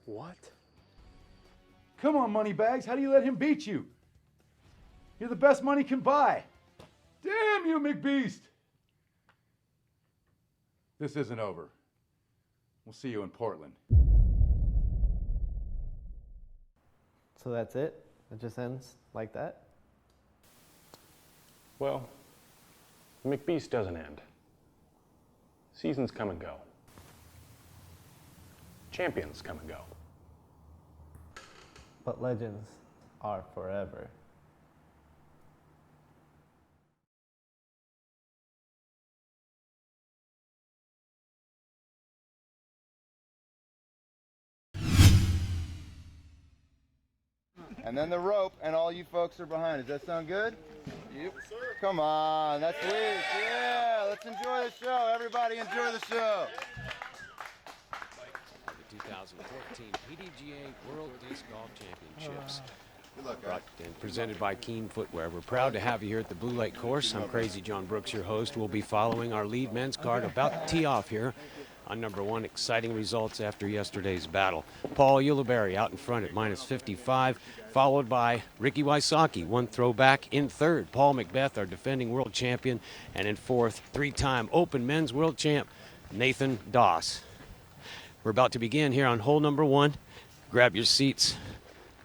What? Come on, Moneybags. How do you let him beat you? You're the best money can buy. Damn you, McBeast. This isn't over. We'll see you in Portland. So that's it? It just ends like that? Well, the McBeast doesn't end. Seasons come and go. Champions come and go. But legends are forever. And then the rope, and all you folks are behind. Does that sound good? Yep. Come on, that's sweet. Yeah, let's enjoy the show. Everybody enjoy the show. The 2014 PDGA World Disc Golf Championships. Good luck, guys. Brought and presented by Keen Footwear. We're proud to have you here at the Blue Lake course. I'm Crazy John Brooks, your host. We'll be following our lead men's card about to tee off here on number one. Exciting results after yesterday's battle. Paul Ulibarri out in front at -55, followed by Ricky Wysocki, one throw back. In third, Paul McBeth, our defending world champion, and in fourth, three-time Open men's world champ, Natron Doss. We're about to begin here on hole number one. Grab your seats.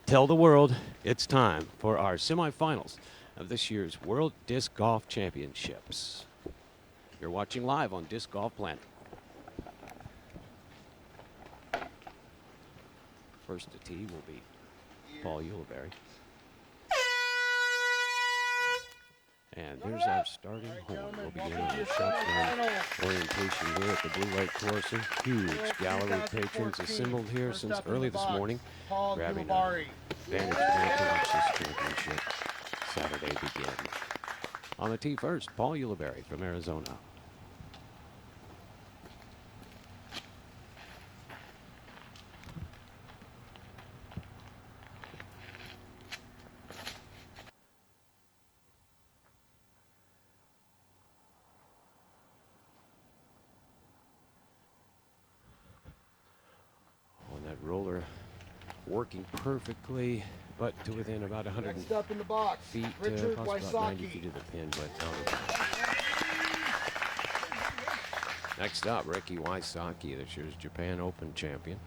Tell the world it's time for our semifinals of this year's World Disc Golf Championships. You're watching live on Disc Golf Planet. First to tee will be Paul Ulibarri. And there's our starting hole. We'll begin on the shotgun orientation here at the Blue Lake course. Huge gallery patrons assembled here since early this morning, grabbing an advantage point to watch this championship Saturday begin. On the tee first, Paul Ulibarri from Arizona. Roller working perfectly, but to within about 100 Next up in the box, feet, Richard possibly about 90 Wysocki. feet of the pin, but next up, Ricky Wysocki, this year's Japan Open champion.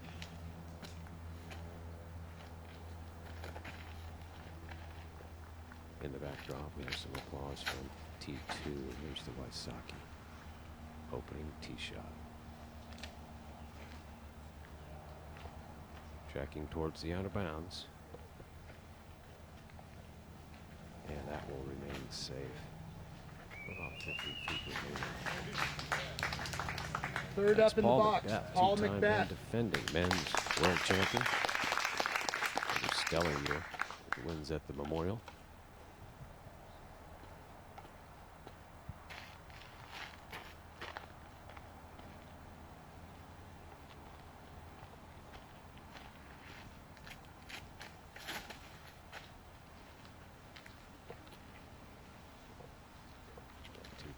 In the backdrop, we have some applause from T2. Here's the Wysocki opening tee shot. Tracking towards the out of bounds. And that will remain safe. About 50 feet remaining. Third That's up in Paul the box, McBeth, Paul two-time McBeth. and defending men's world champion. A stellar year. Wins at the Memorial.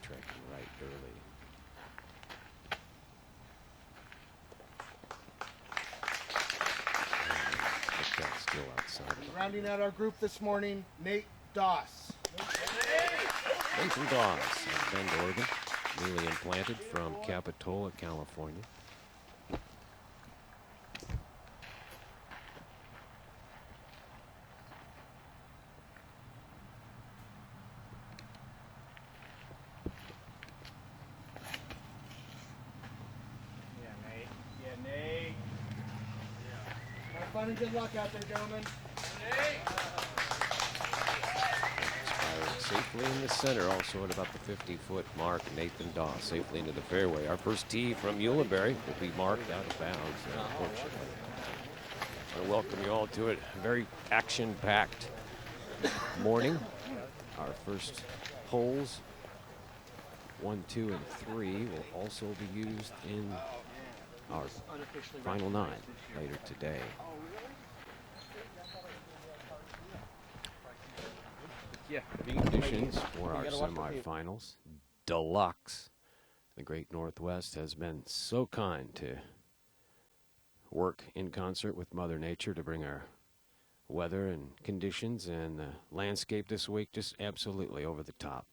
Tracking right early. That's still outside of the Rounding out our group this morning, Nate Doss. Natron Doss of Bend, Oregon, newly implanted from Capitola, California. Have fun and good luck out there, gentlemen. Expiring safely in the center, also at about the 50-foot mark. Natron Doss safely into the fairway. Our first tee from Ulibarri will be marked out of bounds, unfortunately. I want to welcome you all to it. A very action-packed morning. Our first holes, 1, 2, and 3, will also be used in our final 9 later today. The conditions for our semifinals. Deluxe. The Great Northwest has been so kind to work in concert with Mother Nature to bring our weather and conditions and the landscape this week just absolutely over the top.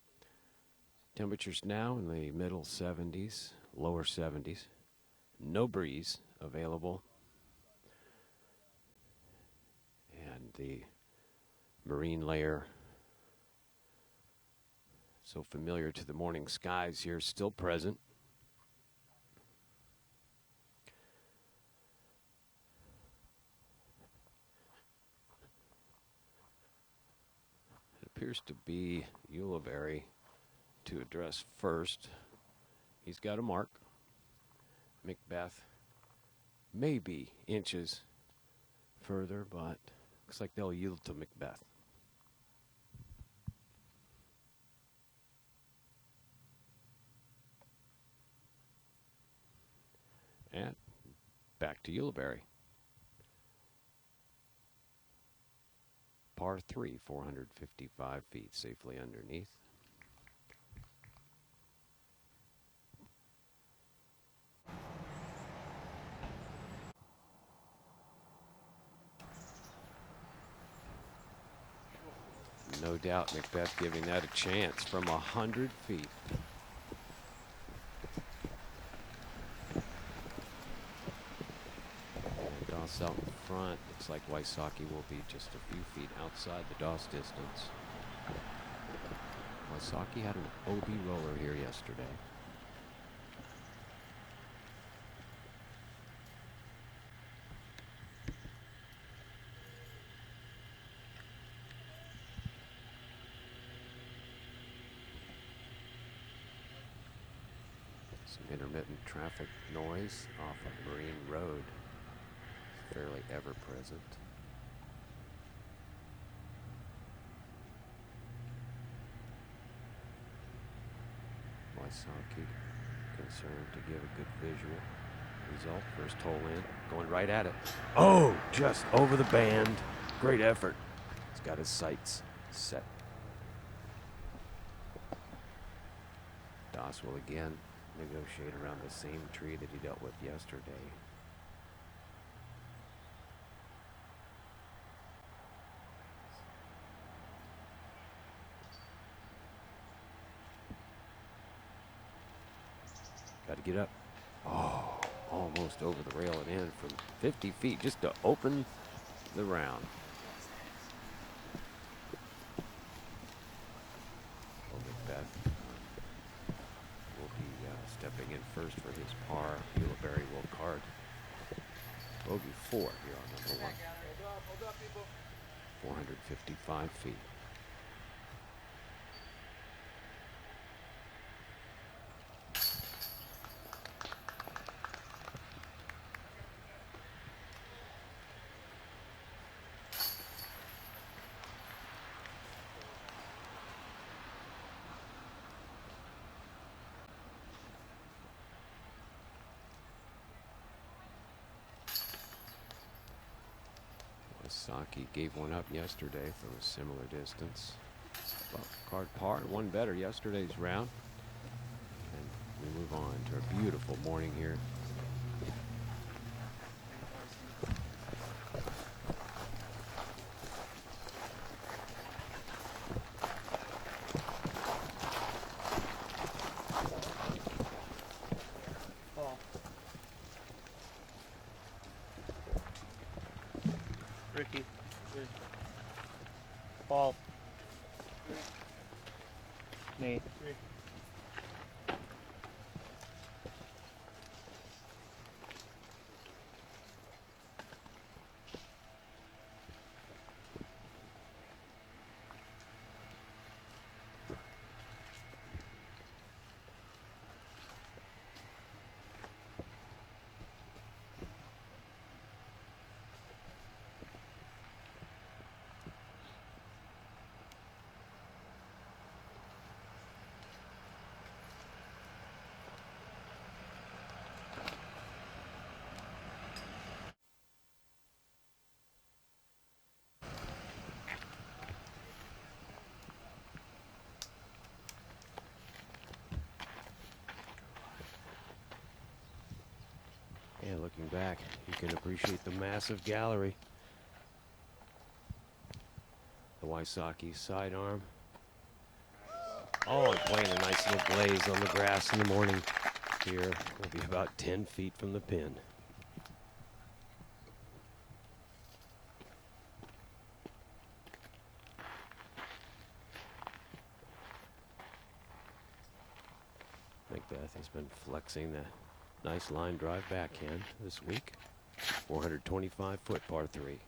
Temperatures now in the middle 70s, lower 70s. No breeze available. And the marine layer, so familiar to the morning skies here, still present. It appears to be Ulibarri to address first. He's got a mark. McBeth maybe inches further, but looks like they'll yield to McBeth. And back to Ulibarri. Par 3, 455 feet, safely underneath. No doubt McBeth giving that a chance from 100 feet. And Doss out in front. Looks like Wysocki will be just a few feet outside the Doss distance. Wysocki had an OB roller here yesterday. Some intermittent traffic noise off of Marine Road, fairly ever present. Wysocki concerned to give a good visual result. First hole in, going right at it. Oh, just over the band. Great effort. He's got his sights set. Doss will again negotiate around the same tree that he dealt with yesterday. Got to get up. Oh, almost over the rail and in from 50 feet just to open the round. McBeth will be stepping in first for his par. Ulibarri will card bogey 4 here on number 1. 455 feet. Wysocki gave one up yesterday from a similar distance. Well, card par, one better yesterday's round. And we move on to a beautiful morning here. Ricky. Paul. Nate. back, you can appreciate the massive gallery. The Wysocki sidearm. Oh, and playing a nice little blaze on the grass in the morning. Here will be about 10 feet from the pin. McBeth has been flexing the nice line drive backhand this week. 425-foot par 3.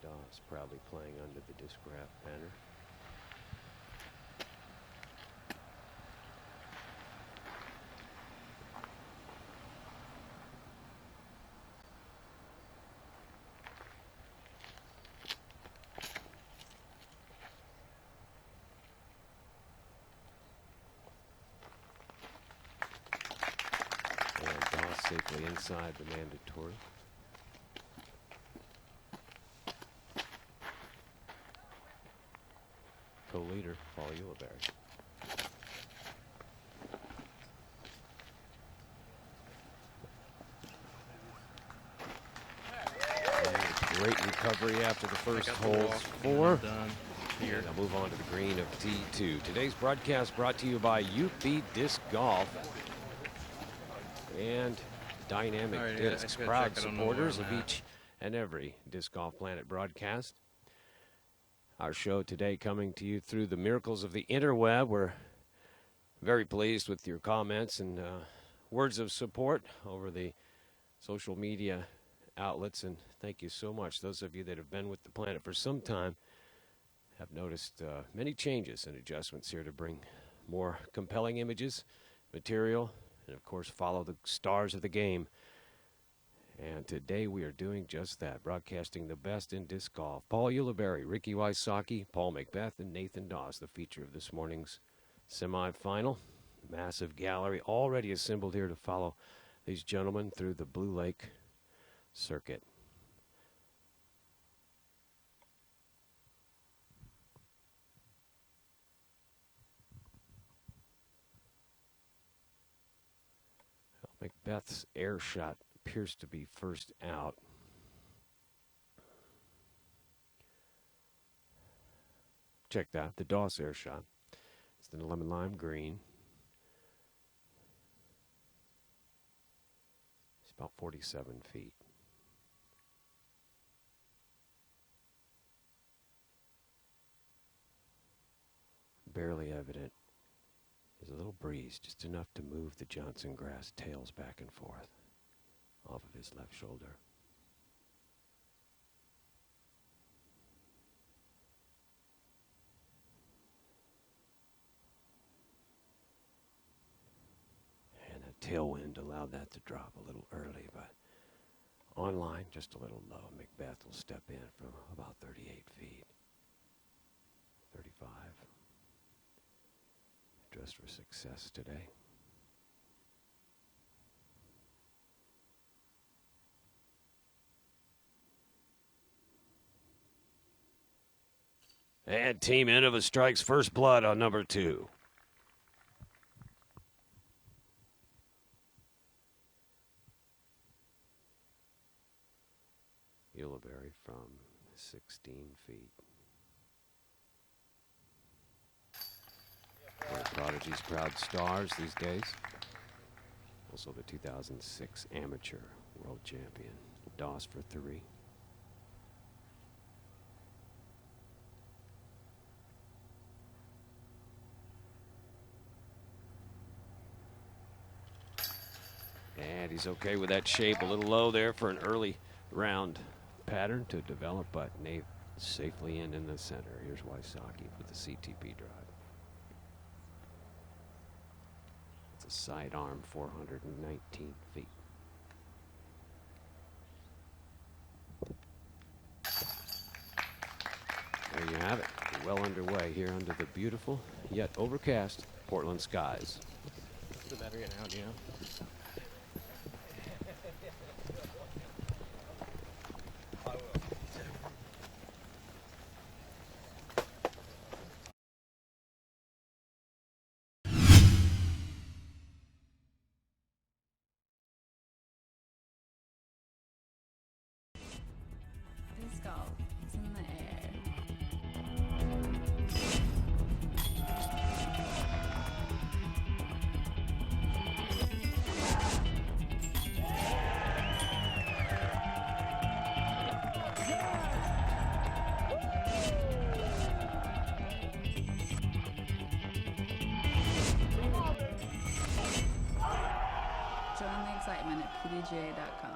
Doss proudly playing under the disc wrap banner. And Doss safely inside the mandatory. Co-leader, Paul Ulibarri. Great recovery after the first hole's 4. Here, now move on to the green of T2. Today's broadcast brought to you by UP Disc Golf and Dynamic Discs, proud supporters of each and every Disc Golf Planet broadcast. Our show today coming to you through the miracles of the interweb. We're very pleased with your comments and words of support over the social media outlets, and thank you so much. Those of you that have been with the Planet for some time have noticed many changes and adjustments here to bring more compelling images, material, and of course follow the stars of the game. And today we are doing just that, broadcasting the best in disc golf. Paul Ulibarri, Ricky Wysocki, Paul McBeth, and Nathan Doss, the feature of this morning's semifinal. Massive gallery already assembled here to follow these gentlemen through the Blue Lake circuit. Well, McBeth's air shot appears to be first out. Check that, the Doss air shot. It's the lemon lime green. It's about 47 feet. Barely evident. There's a little breeze, just enough to move the Johnson grass tails back and forth off of his left shoulder. And a tailwind allowed that to drop a little early, but online just a little low. McBeth will step in from about 38 feet. 35. Dressed for success today. And Team Innova strikes first blood on number 2. Ulibarri from 16 feet. One of Prodigy's proud stars these days. Also the 2006 amateur world champion. Doss for 3. And he's okay with that shape. A little low there for an early round pattern to develop, but Nate safely in the center. Here's Wysocki with the CTP drive. It's a sidearm, 419 feet. There you have it. well underway here under the beautiful yet overcast Portland skies. The battery out, you know. Disc golf is in the air. Join the excitement at PDGA.com.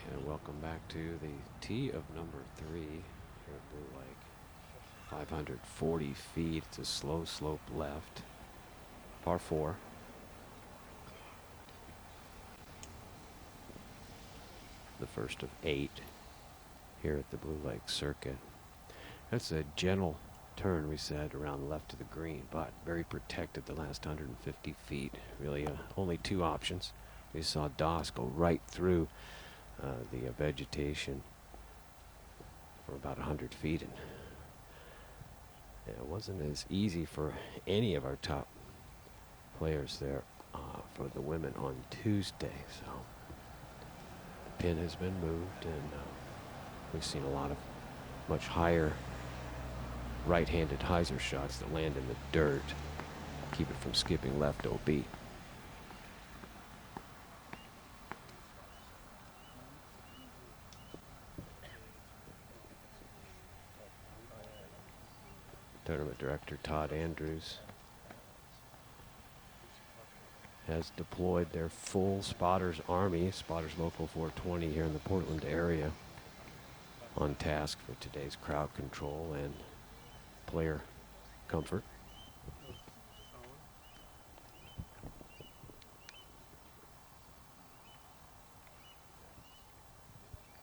And welcome back to the tee of number 3 here at Blue Lake. 540 feet. It's a slow slope left. Par 4. The first of 8 here at the Blue Lake circuit. That's a gentle turn, we said, around the left of the green, but very protected the last 150 feet. Really only 2 options. We saw Doss go right through the vegetation for about 100 feet, and it wasn't as easy for any of our top players there for the women on Tuesday. So the pin has been moved, and we've seen a lot of much higher right-handed hyzer shots that land in the dirt, keep it from skipping left OB. Tournament director Todd Andrews has deployed their full spotters army, spotters local 420 here in the Portland area, on task for today's crowd control and player comfort.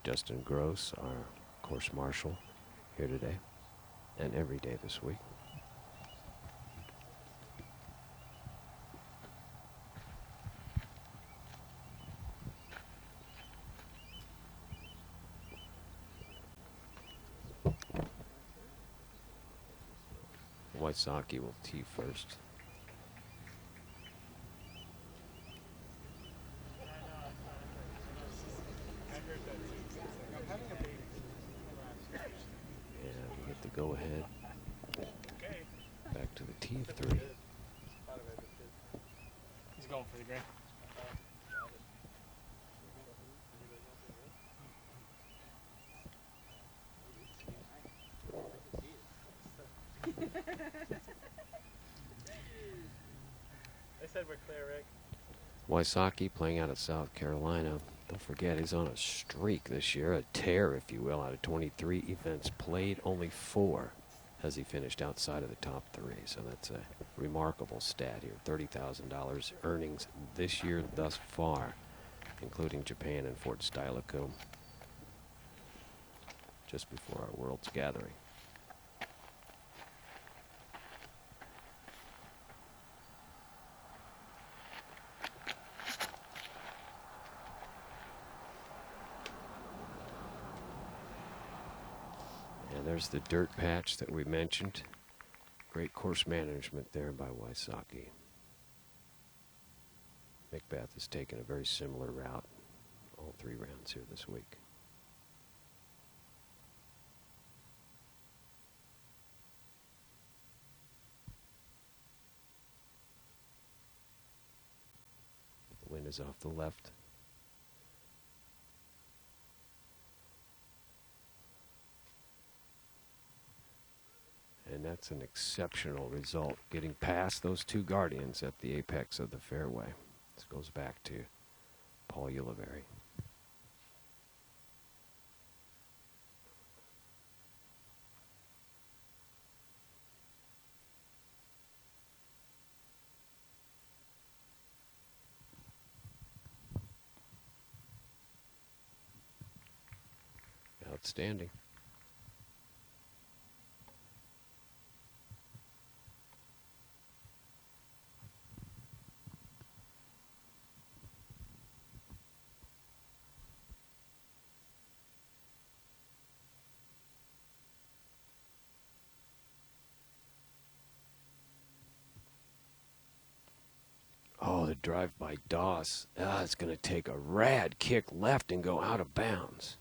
Justin Gross, our course marshal, here today and every day this week. Wysocki will tee first. And we get the go ahead. Back to the tee of 3. He's going for the green. They said we're clear, Rick. Wysocki playing out of South Carolina. Don't forget, he's on a streak this year, a tear, if you will. Out of 23 events played, only 4 has he finished outside of the top 3. So that's a remarkable stat here. $30,000 earnings this year thus far, including Japan and Fort Steilacoom, just before our World's Gathering. And there's the dirt patch that we mentioned. Great course management there by Wysocki. McBeth has taken a very similar route all 3 rounds here this week. The wind is off the left. And that's an exceptional result, getting past those 2 guardians at the apex of the fairway. This goes back to Paul Ulibarri. Outstanding. Oh, the drive by Doss. It's going to take a rad kick left and go out of bounds.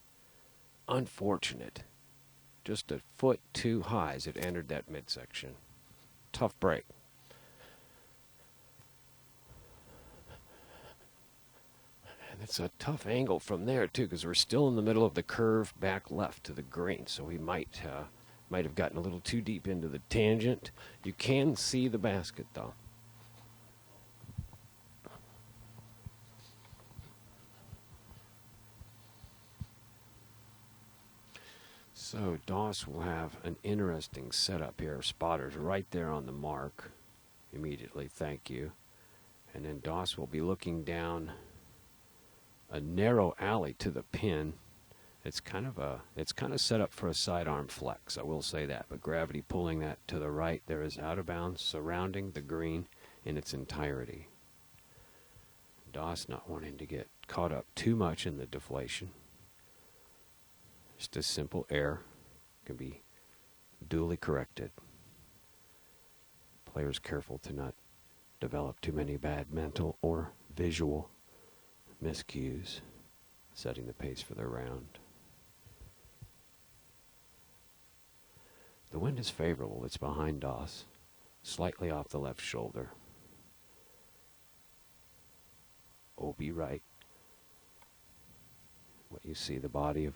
Unfortunate. Just a foot too high as it entered that midsection. Tough break. And it's a tough angle from there, too, because we're still in the middle of the curve back left to the green, so we might have gotten a little too deep into the tangent. You can see the basket, though. So Doss will have an interesting setup here. Spotters right there on the mark immediately, thank you. And then Doss will be looking down a narrow alley to the pin. It's kind of set up for a sidearm flex, I will say that, but gravity pulling that to the right there is out of bounds, surrounding the green in its entirety. Doss not wanting to get caught up too much in the deflation. Just a simple error can be duly corrected. Players careful to not develop too many bad mental or visual miscues, setting the pace for their round. The wind is favorable. It's behind Doss, slightly off the left shoulder. OB right. What you see, the body of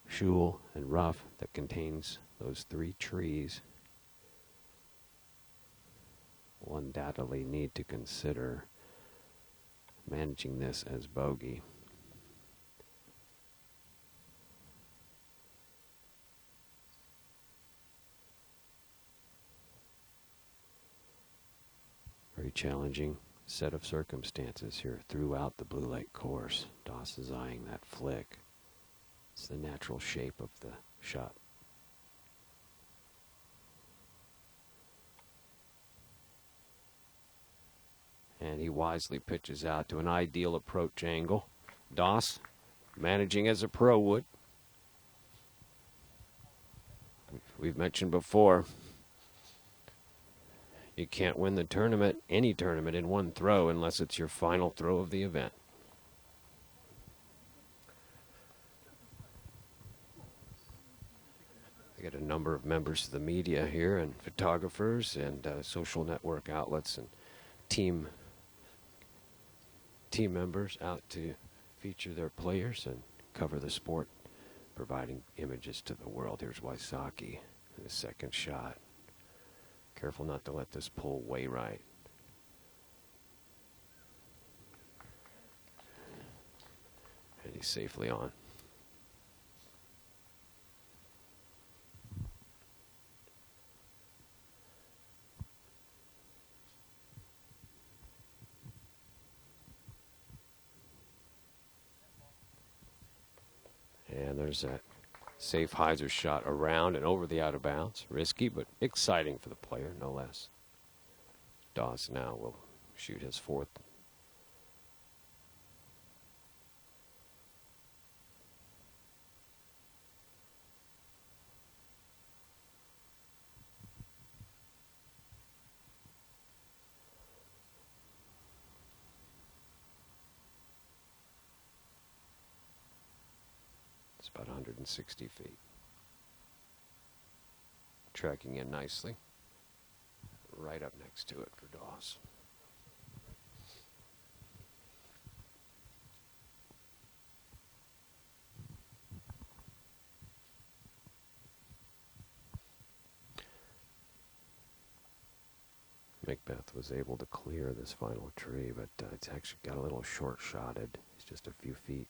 shoal and rough that contains those 3 trees, will undoubtedly need to consider managing this as bogey. Very challenging set of circumstances here throughout the Blue Lake course. Doss is eyeing that flick. It's the natural shape of the shot. And he wisely pitches out to an ideal approach angle. Doss managing as a pro would. We've mentioned before, you can't win the tournament, any tournament, in one throw unless it's your final throw of the event. I get a number of members of the media here and photographers and social network outlets and team members out to feature their players and cover the sport, providing images to the world. Here's Wysocki in the second shot. Careful not to let this pull way right. And he's safely on. And there's that safe hyzer shot around and over the out of bounds. Risky, but exciting for the player, no less. Doss now will shoot his 4th. It's about 160 feet. Tracking in nicely. Right up next to it for Doss. McBeth was able to clear this final tree, but it's actually got a little short-shotted. It's just a few feet,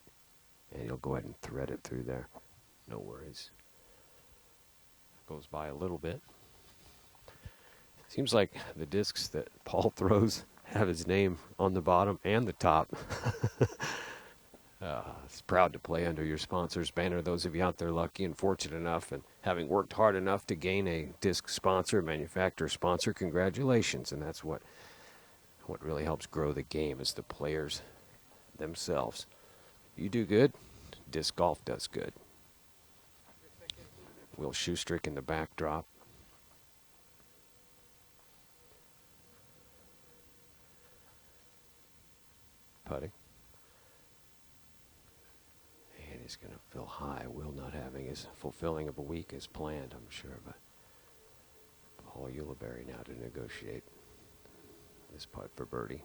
and he'll go ahead and thread it through there. No worries. Goes by a little bit. Seems like the discs that Paul throws have his name on the bottom and the top. It's proud to play under your sponsor's banner. Those of you out there lucky and fortunate enough and having worked hard enough to gain a disc sponsor, manufacturer sponsor, congratulations. And that's what really helps grow the game is the players themselves. You do good, disc golf does good. Will Shoestrick in the backdrop. Putting. And he's going to fill high. Will not having as fulfilling of a week as planned, I'm sure. But Paul Ulibarri now to negotiate this putt for birdie.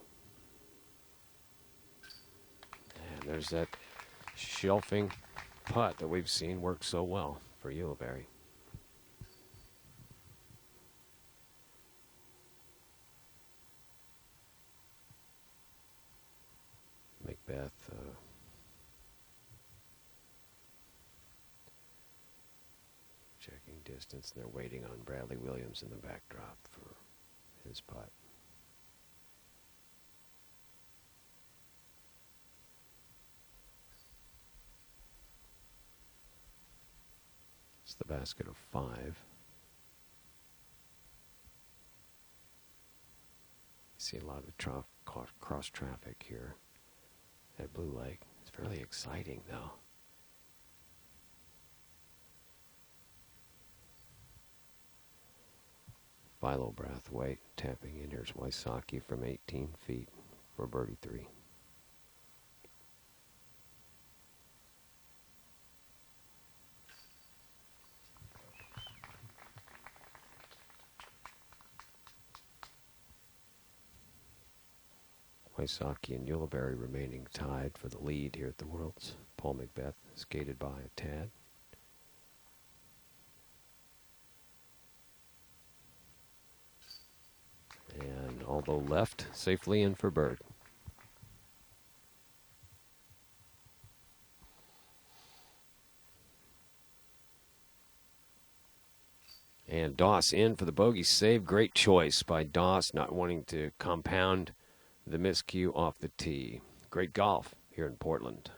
And there's that shelving putt that we've seen work so well for Ulibarri. McBeth checking distance, and they're waiting on Bradley Williams in the backdrop for his putt. It's the basket of 5. You see a lot of cross traffic here at Blue Lake. It's fairly exciting though. Philo Brathwaite tapping in. Here's Wysocki from 18 feet for birdie 3. Wysocki and Ulibarri remaining tied for the lead here at the Worlds. Paul McBeth skated by a tad. And although left, safely in for bird. And Doss in for the bogey save. Great choice by Doss, not wanting to compound the miscue off the tee. Great golf here in Portland.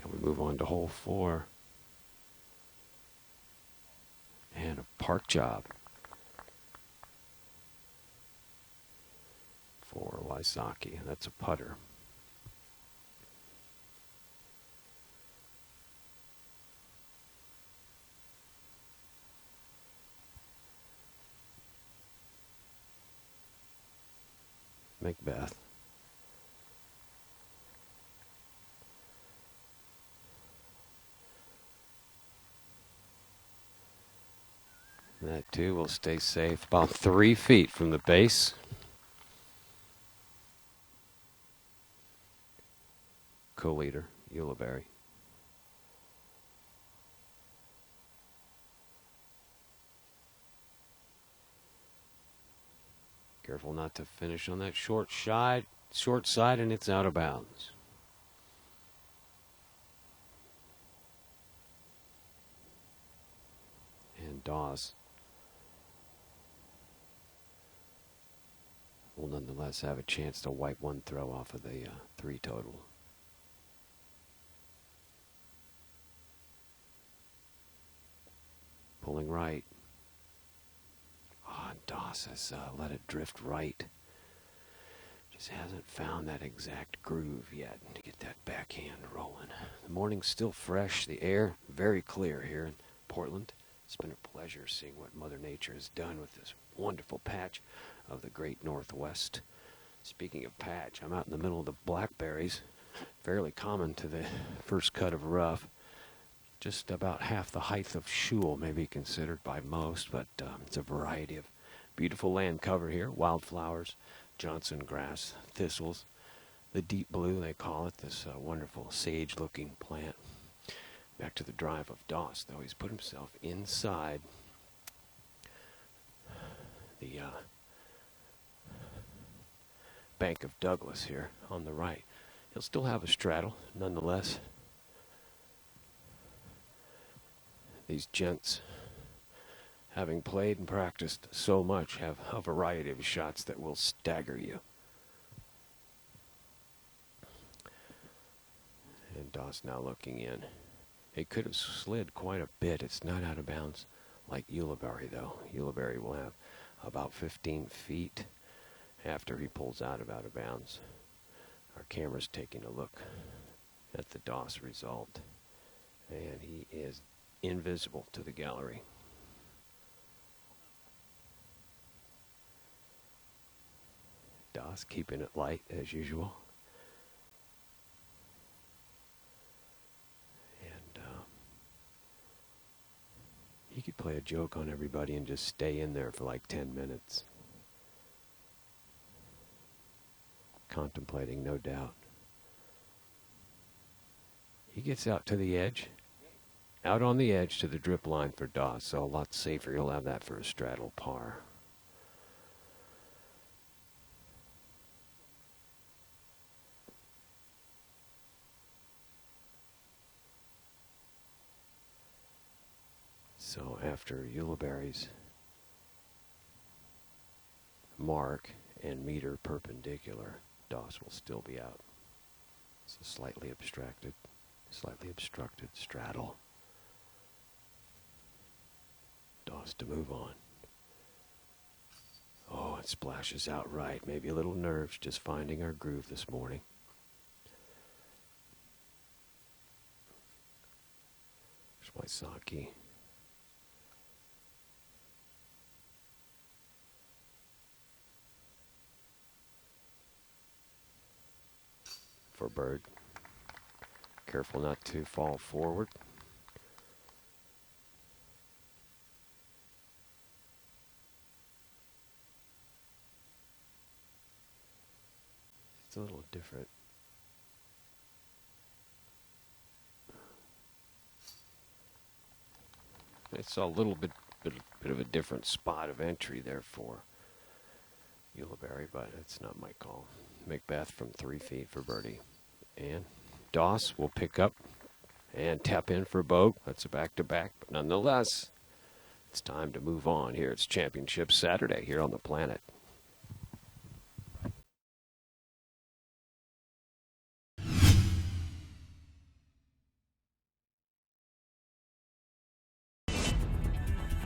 And we move on to hole 4. And a park job for Wysocki. That's a putter. McBeth. That too will stay safe. About 3 feet from the base. Co-leader, Ulibarri. Careful not to finish on that short side, and it's out of bounds. And Doss will nonetheless have a chance to wipe one throw off of the 3 total. Pulling right. Oh, Doss has let it drift right. Just hasn't found that exact groove yet to get that backhand rolling. The morning's still fresh. The air very clear here in Portland. It's been a pleasure seeing what Mother Nature has done with this wonderful patch of the great Northwest. Speaking of patch, I'm out in the middle of the blackberries, fairly common to the first cut of rough. Just about half the height of Shule may be considered by most, but it's a variety of beautiful land cover here. Wildflowers, Johnson grass, thistles, the deep blue they call it, this wonderful sage-looking plant. Back to the drive of Doss, though. He's put himself inside the bank of Douglas here on the right. He'll still have a straddle, nonetheless. These gents, having played and practiced so much, have a variety of shots that will stagger you. And Doss now looking in. It could have slid quite a bit. It's not out of bounds like Ulibarri, though. Ulibarri will have about 15 feet after he pulls out of bounds. Our camera's taking a look at the Doss result, and he is invisible to the gallery. Doss keeping it light as usual. He could play a joke on everybody and just stay in there for like 10 minutes. Contemplating, no doubt. He gets out to the edge. Out on the edge to the drip line for Doss, so a lot safer. He'll have that for a straddle par. So after Ulibarri's mark and meter perpendicular, Doss will still be out. It's a slightly obstructed straddle. Doss to move on. Oh, it splashes out right. Maybe a little nerves, just finding our groove this morning. There's Wysocki. For bird. Careful not to fall forward. It's a little different. It's a little bit of a different spot of entry there for Ulibarri, but it's not my call. McBeth from 3 feet for birdie. And Doss will pick up and tap in for bogey. That's a back-to-back, but nonetheless, it's time to move on here. It's Championship Saturday here on the planet.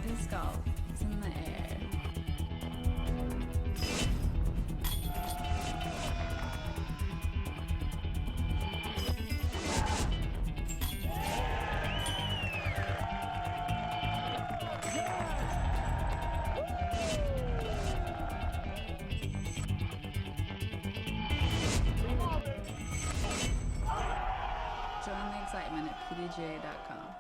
Disc golf. It's in the air. Join the excitement at PDGA.com.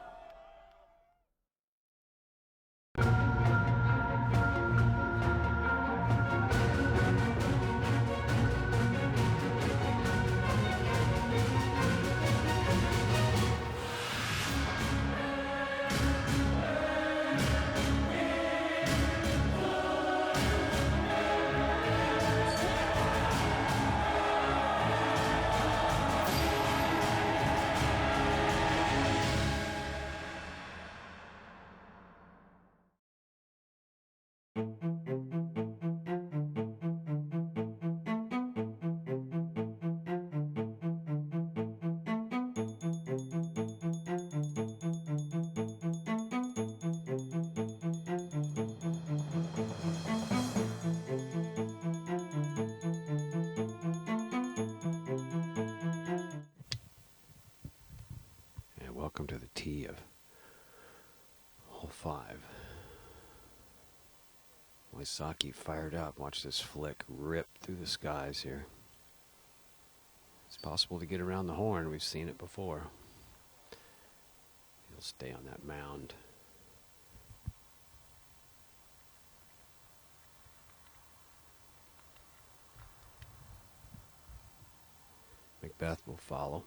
5. Wysocki fired up. Watch this flick rip through the skies here. It's possible to get around the horn. We've seen it before. He'll stay on that mound. McBeth will follow.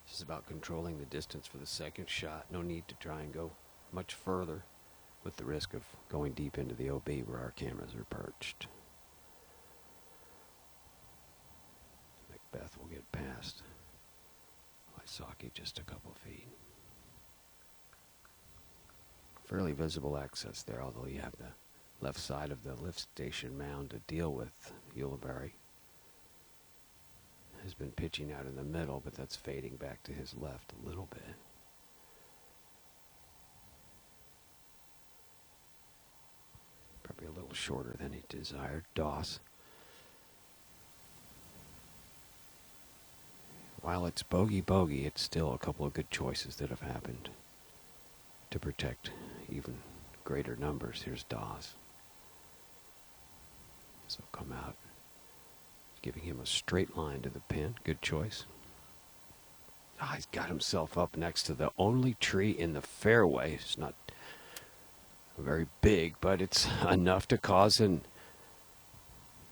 This is about controlling the distance for the second shot. No need to try and go much further with the risk of going deep into the OB where our cameras are perched. McBeth will get past Wysocki just a couple feet. Fairly visible access there, although you have the left side of the lift station mound to deal with. Ulibarri has been pitching out in the middle, but that's fading back to his left a little bit. Probably a little shorter than he desired. Doss. While it's bogey, it's still a couple of good choices that have happened to protect even greater numbers. Here's Doss. So come out, giving him a straight line to the pin. Good choice. Ah, he's got himself up next to the only tree in the fairway. It's not very big, but it's enough to cause an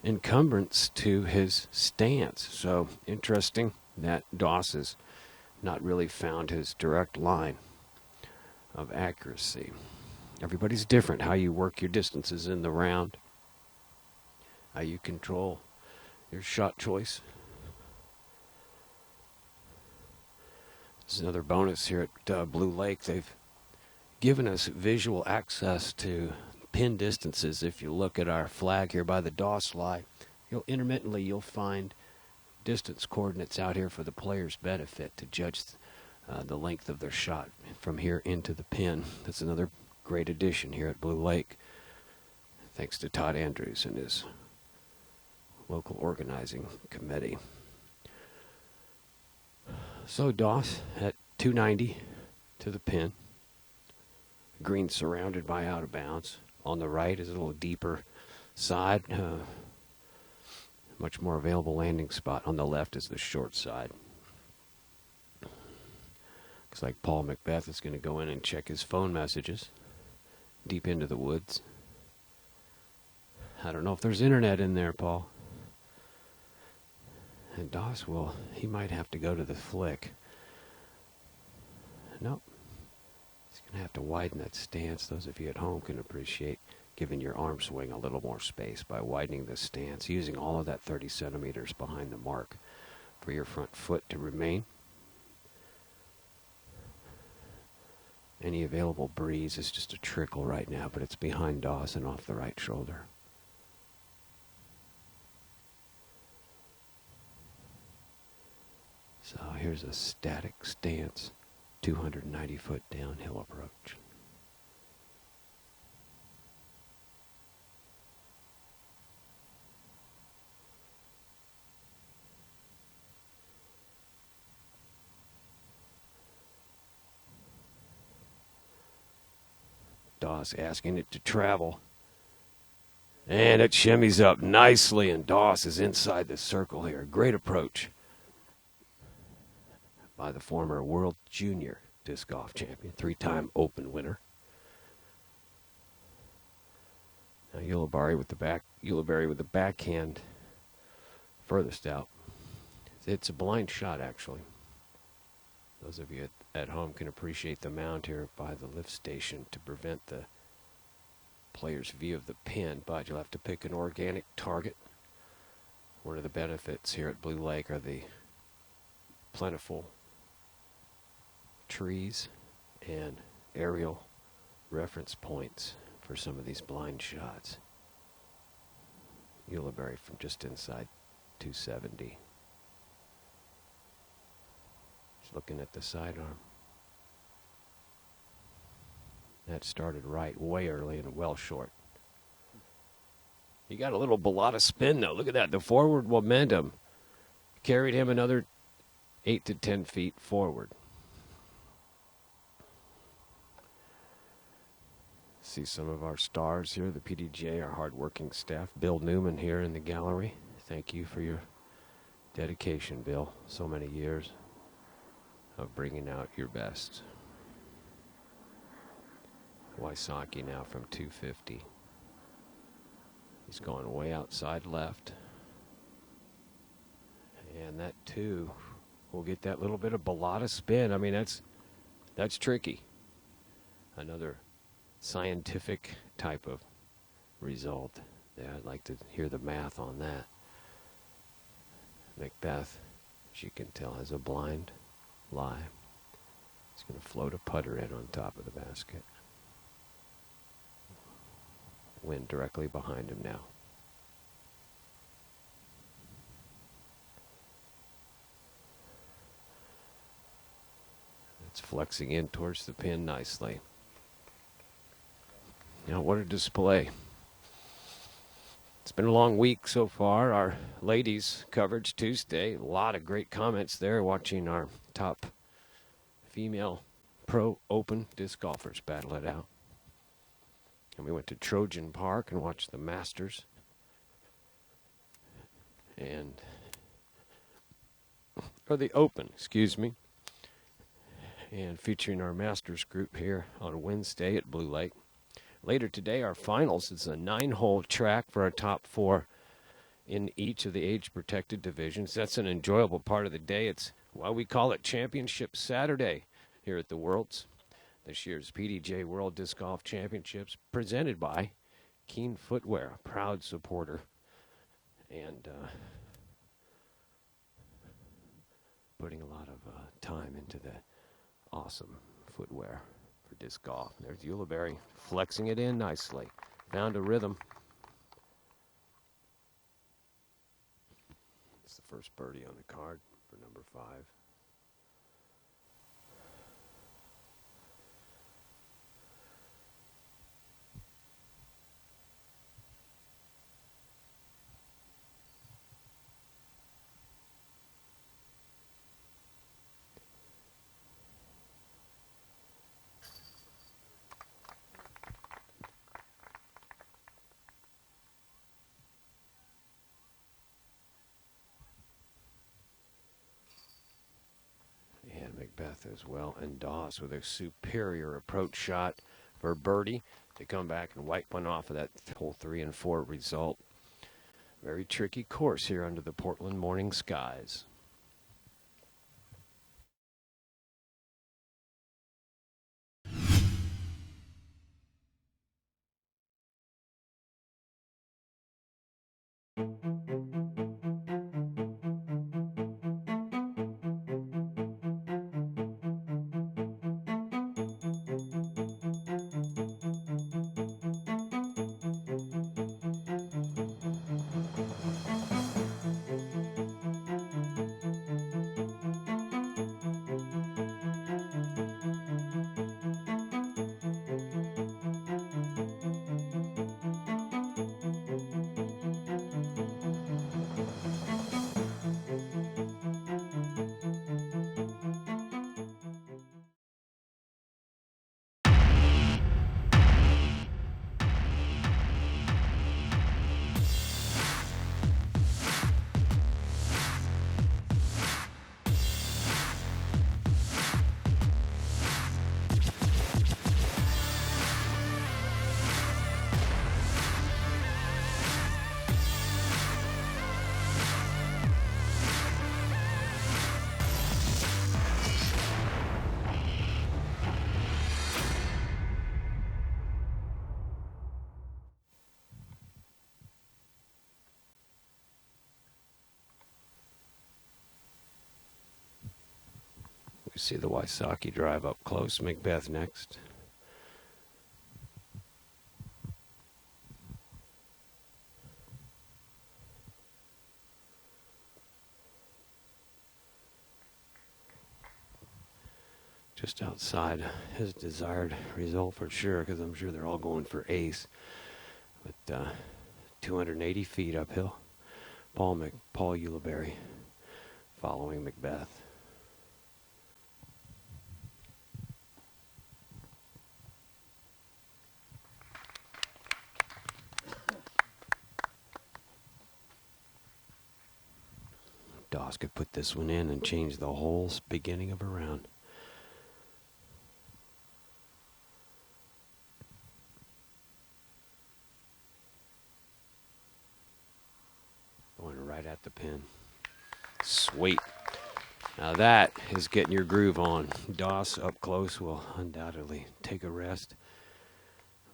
encumbrance to his stance. So interesting that Doss has not really found his direct line of accuracy. Everybody's different. How you work your distances in the round, how you control your shot choice. This is another bonus here at Blue Lake. They've given us visual access to pin distances. If you look at our flag here by the Doss line, you'll find distance coordinates out here for the player's benefit to judge the length of their shot from here into the pin. That's another great addition here at Blue Lake, thanks to Todd Andrews and his local organizing committee. So Doss at 290 to the pin. Green surrounded by out of bounds. On the right is a little deeper side. Much more available landing spot. On the left is the short side. Looks like Paul McBeth is going to go in and check his phone messages deep into the woods. I don't know if there's internet in there, Paul. And Doss he might have to go to the flick. Nope. He's going to have to widen that stance. Those of you at home can appreciate giving your arm swing a little more space by widening the stance, using all of that 30 centimeters behind the mark for your front foot to remain. Any available breeze is just a trickle right now, but it's behind Doss and off the right shoulder. So here's a static stance, 290-foot downhill approach. Doss asking it to travel. And it shimmies up nicely, and Doss is inside the circle here. Great approach by the former World Junior Disc Golf Champion, 3-time Open winner. Now Ulibarri with the backhand furthest out. It's a blind shot, actually. Those of you at home can appreciate the mound here by the lift station to prevent the player's view of the pin, but you'll have to pick an organic target. One of the benefits here at Blue Lake are the plentiful trees and aerial reference points for some of these blind shots. Ulibarri from just inside 270. Just looking at the sidearm. That started right way early and well short. He got a little balata spin though. Look at that. The forward momentum carried him another 8 to 10 feet forward. See some of our stars here, the PDGA, our hardworking staff. Bill Newman here in the gallery. Thank you for your dedication, Bill. So many years of bringing out your best. Wysocki now from 250. He's going way outside left. And that two will get that little bit of balata spin. I mean, that's tricky. Another scientific type of result. Yeah, I'd like to hear the math on that. McBeth, as you can tell, has a blind lie. He's going to float a putter in on top of the basket. Wind directly behind him now. It's flexing in towards the pin nicely. Now, what a display. It's been a long week so far. Our ladies coverage Tuesday. A lot of great comments there watching our top female pro open disc golfers battle it out. And we went to Trojan Park and watched the Masters. Or the Open, excuse me. And featuring our Masters group here on Wednesday at Blue Lake. Later today, our finals. It's a 9-hole track for our top 4 in each of the age-protected divisions. That's an enjoyable part of the day. It's why we call it Championship Saturday here at the Worlds. This year's PDGA World Disc Golf Championships presented by Keen Footwear, a proud supporter. And putting a lot of time into the awesome footwear for disc golf. There's Ulibarri flexing it in nicely. Found a rhythm. It's the first birdie on the card for number 5. McBeth as well, and Doss with a superior approach shot for birdie to come back and wipe one off of that hole 3 and 4 result. Very tricky course here under the Portland morning skies. We see the Wysocki drive up close. McBeth next. Just outside his desired result for sure, because I'm sure they're all going for ace. But 280 feet uphill. Paul Ulibarri following McBeth. Doss could put this one in and change the whole beginning of a round. Going right at the pin. Sweet. Now that is getting your groove on. Doss up close will undoubtedly take a rest.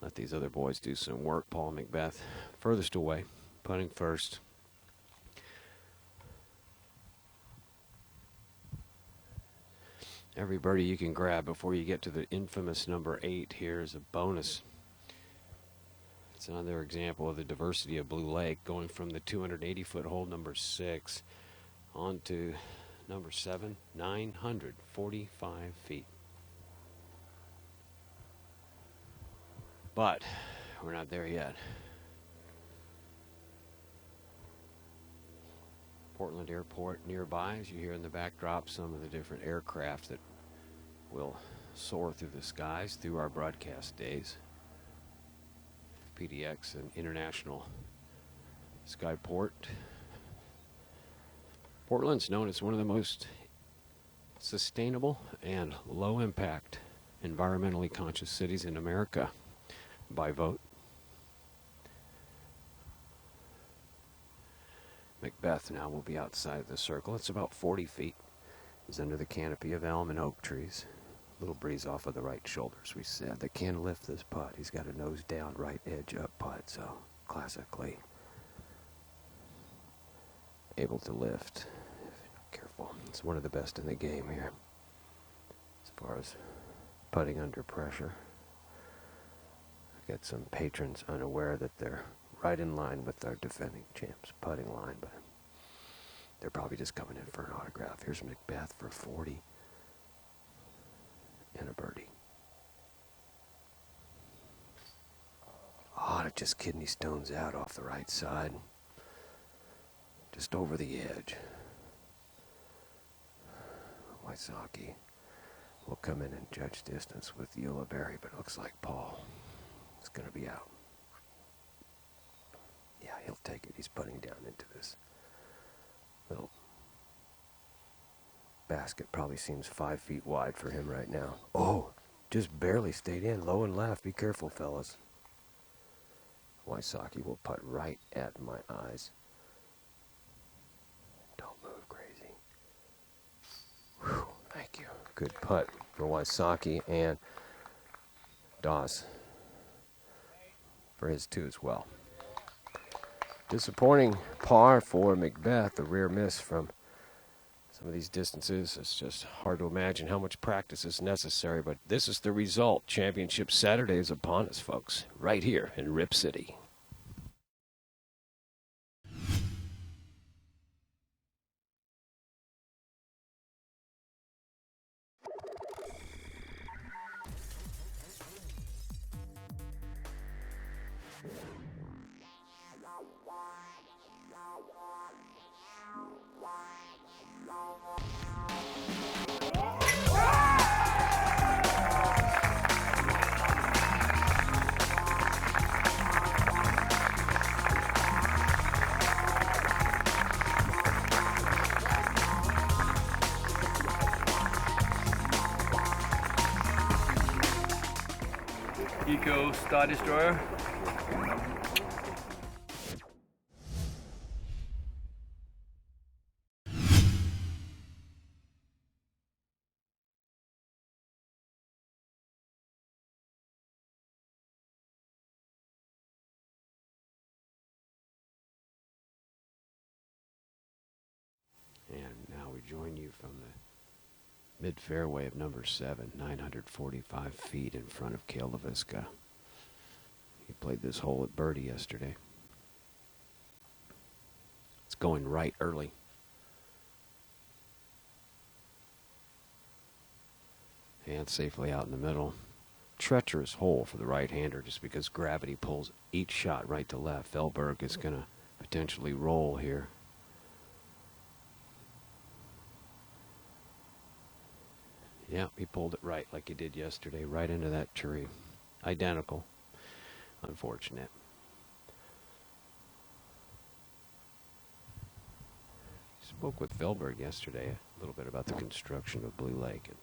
Let these other boys do some work. Paul McBeth furthest away, putting first. Every birdie you can grab before you get to the infamous number 8 here is a bonus. It's another example of the diversity of Blue Lake, going from the 280-foot hole number 6 on to number 7, 945 feet. But we're not there yet. Portland Airport nearby, as you hear in the backdrop, some of the different aircraft that will soar through the skies through our broadcast days. PDX and International Skyport. Portland's known as one of the most sustainable and low-impact, environmentally conscious cities in America by vote. McBeth now will be outside the circle. It's about 40 feet. He's under the canopy of elm and oak trees. A little breeze off of the right shoulder, as we said. That can lift this putt. He's got a nose down, right edge up putt, so classically able to lift. Careful. It's one of the best in the game here as far as putting under pressure. Got some patrons unaware that they're right in line with our defending champs putting line, but they're probably just coming in for an autograph. Here's McBeth for 40 and a birdie. Oh, it just kidney stones out off the right side, just over the edge. Wysocki will come in and judge distance with Ulibarri, but it looks like Paul is going to be out. Yeah, he'll take it. He's putting down into this little basket. Probably seems 5 feet wide for him right now. Oh, just barely stayed in. Low and left. Be careful, fellas. Wysocki will putt right at my eyes. Don't move, crazy. Whew, thank you. Good putt for Wysocki, and Doss for his 2 as well. Disappointing par for McBeth, a rare miss from some of these distances. It's just hard to imagine how much practice is necessary, but this is the result. Championship Saturday is upon us, folks, right here in Rip City. Eco Star Destroyer. And now we join you from the mid-fairway of number 7, 945 feet in front of Cale LaVisca. He played this hole at birdie yesterday. It's going right early. And safely out in the middle. Treacherous hole for the right-hander just because gravity pulls each shot right to left. Felberg is going to potentially roll here. Yeah, he pulled it right like he did yesterday, right into that tree. Identical. Unfortunate. He's Spoke with Velberg yesterday a little bit about the construction of Blue Lake. And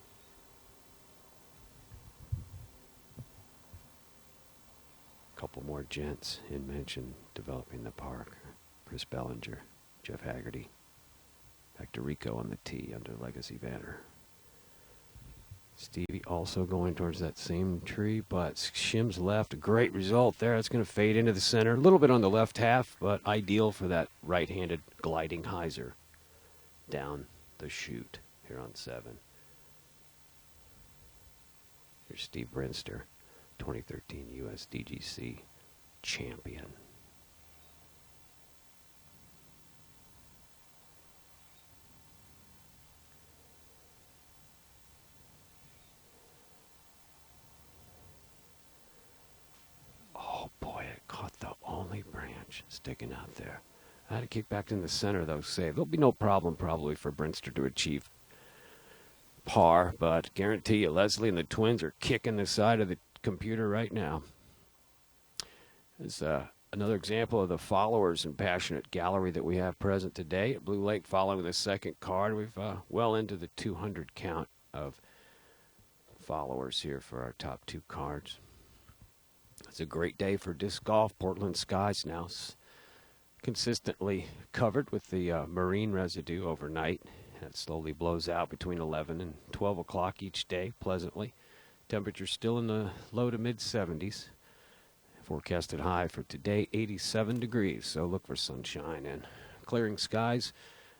a couple more gents in mention developing the park. Chris Bellinger, Jeff Haggerty, back to Rico on the tee under Legacy banner. Stevie also going towards that same tree, but shims left. A great result there. It's going to fade into the center. A little bit on the left half, but ideal for that right-handed gliding hyzer down the chute here on 7. Here's Steve Brinster, 2013 U.S. DGC champion. Oh boy, it caught the only branch sticking out there. I had to kick back in the center, though, save. There'll be no problem probably for Brinster to achieve par, but guarantee you Leslie and the twins are kicking the side of the computer right now. There's another example of the followers and passionate gallery that we have present today at Blue Lake following the second card. We've well into the 200 count of followers here for our top 2 cards. It's a great day for disc golf. Portland skies now consistently covered with the marine residue overnight. That slowly blows out between 11 and 12 o'clock each day pleasantly. Temperatures still in the low to mid 70s. Forecasted high for today, 87 degrees. So look for sunshine and clearing skies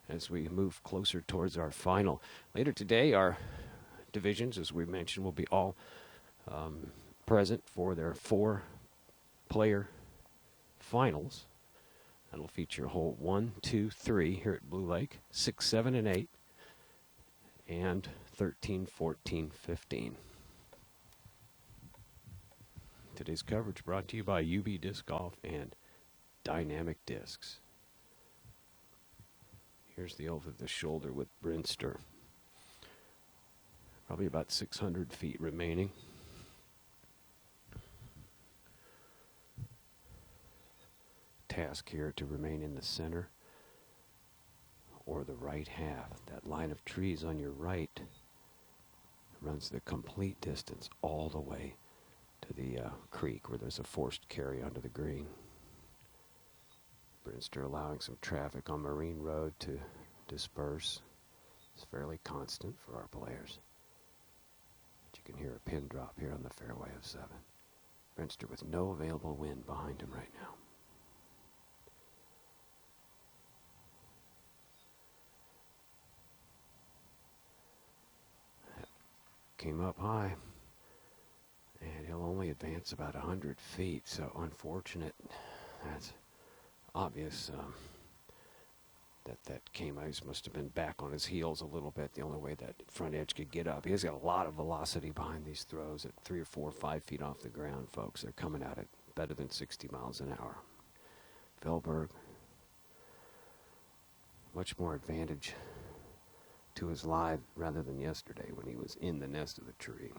as we move closer towards our final. Later today, our divisions, as we mentioned, will be all present for their 4-player finals. That'll feature hole 1, 2, 3 here at Blue Lake, 6, 7, and 8, and 13, 14, 15. Today's coverage brought to you by UB Disc Golf and Dynamic Discs. Here's the over the shoulder with Brinster. Probably about 600 feet remaining. Task here to remain in the center or the right half. That line of trees on your right runs the complete distance all the way to the creek where there's a forced carry onto the green. Brinster allowing some traffic on Marine Road to disperse. It's fairly constant for our players. But you can hear a pin drop here on the fairway of 7. Brinster with no available wind behind him right now. Came up high, and he'll only advance about 100 feet, so unfortunate. That's obvious that came ice must have been back on his heels a little bit, the only way that front edge could get up. He has got a lot of velocity behind these throws at 3 or 4 or 5 feet off the ground, folks. They're coming at it better than 60 miles an hour. Velberg, much more advantage to his live rather than yesterday when he was in the nest of the tree.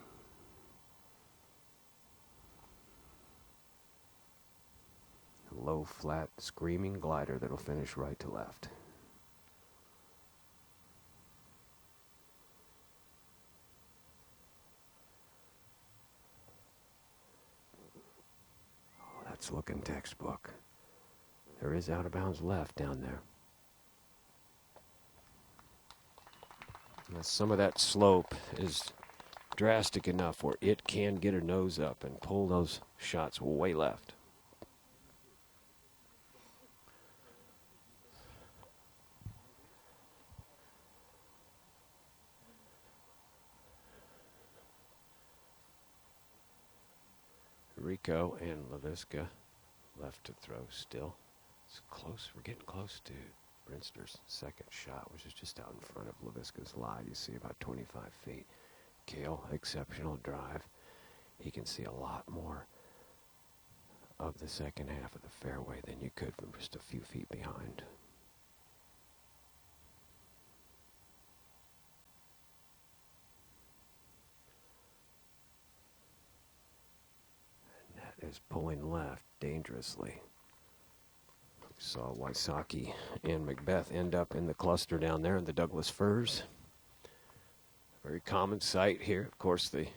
A low, flat, screaming glider that'll finish right to left. Oh, that's looking textbook. There is out of bounds left down there. Some of that slope is drastic enough where it can get a nose up and pull those shots way left. Rico and LaVisca left to throw still. It's close. We're getting close to Brinster's second shot, which is just out in front of LaVisca's lie. You see about 25 feet. Kale, exceptional drive. He can see a lot more of the second half of the fairway than you could from just a few feet behind. And that is pulling left dangerously. Saw Wysocki and McBeth end up in the cluster down there in the Douglas firs. Very common sight here. Of course, the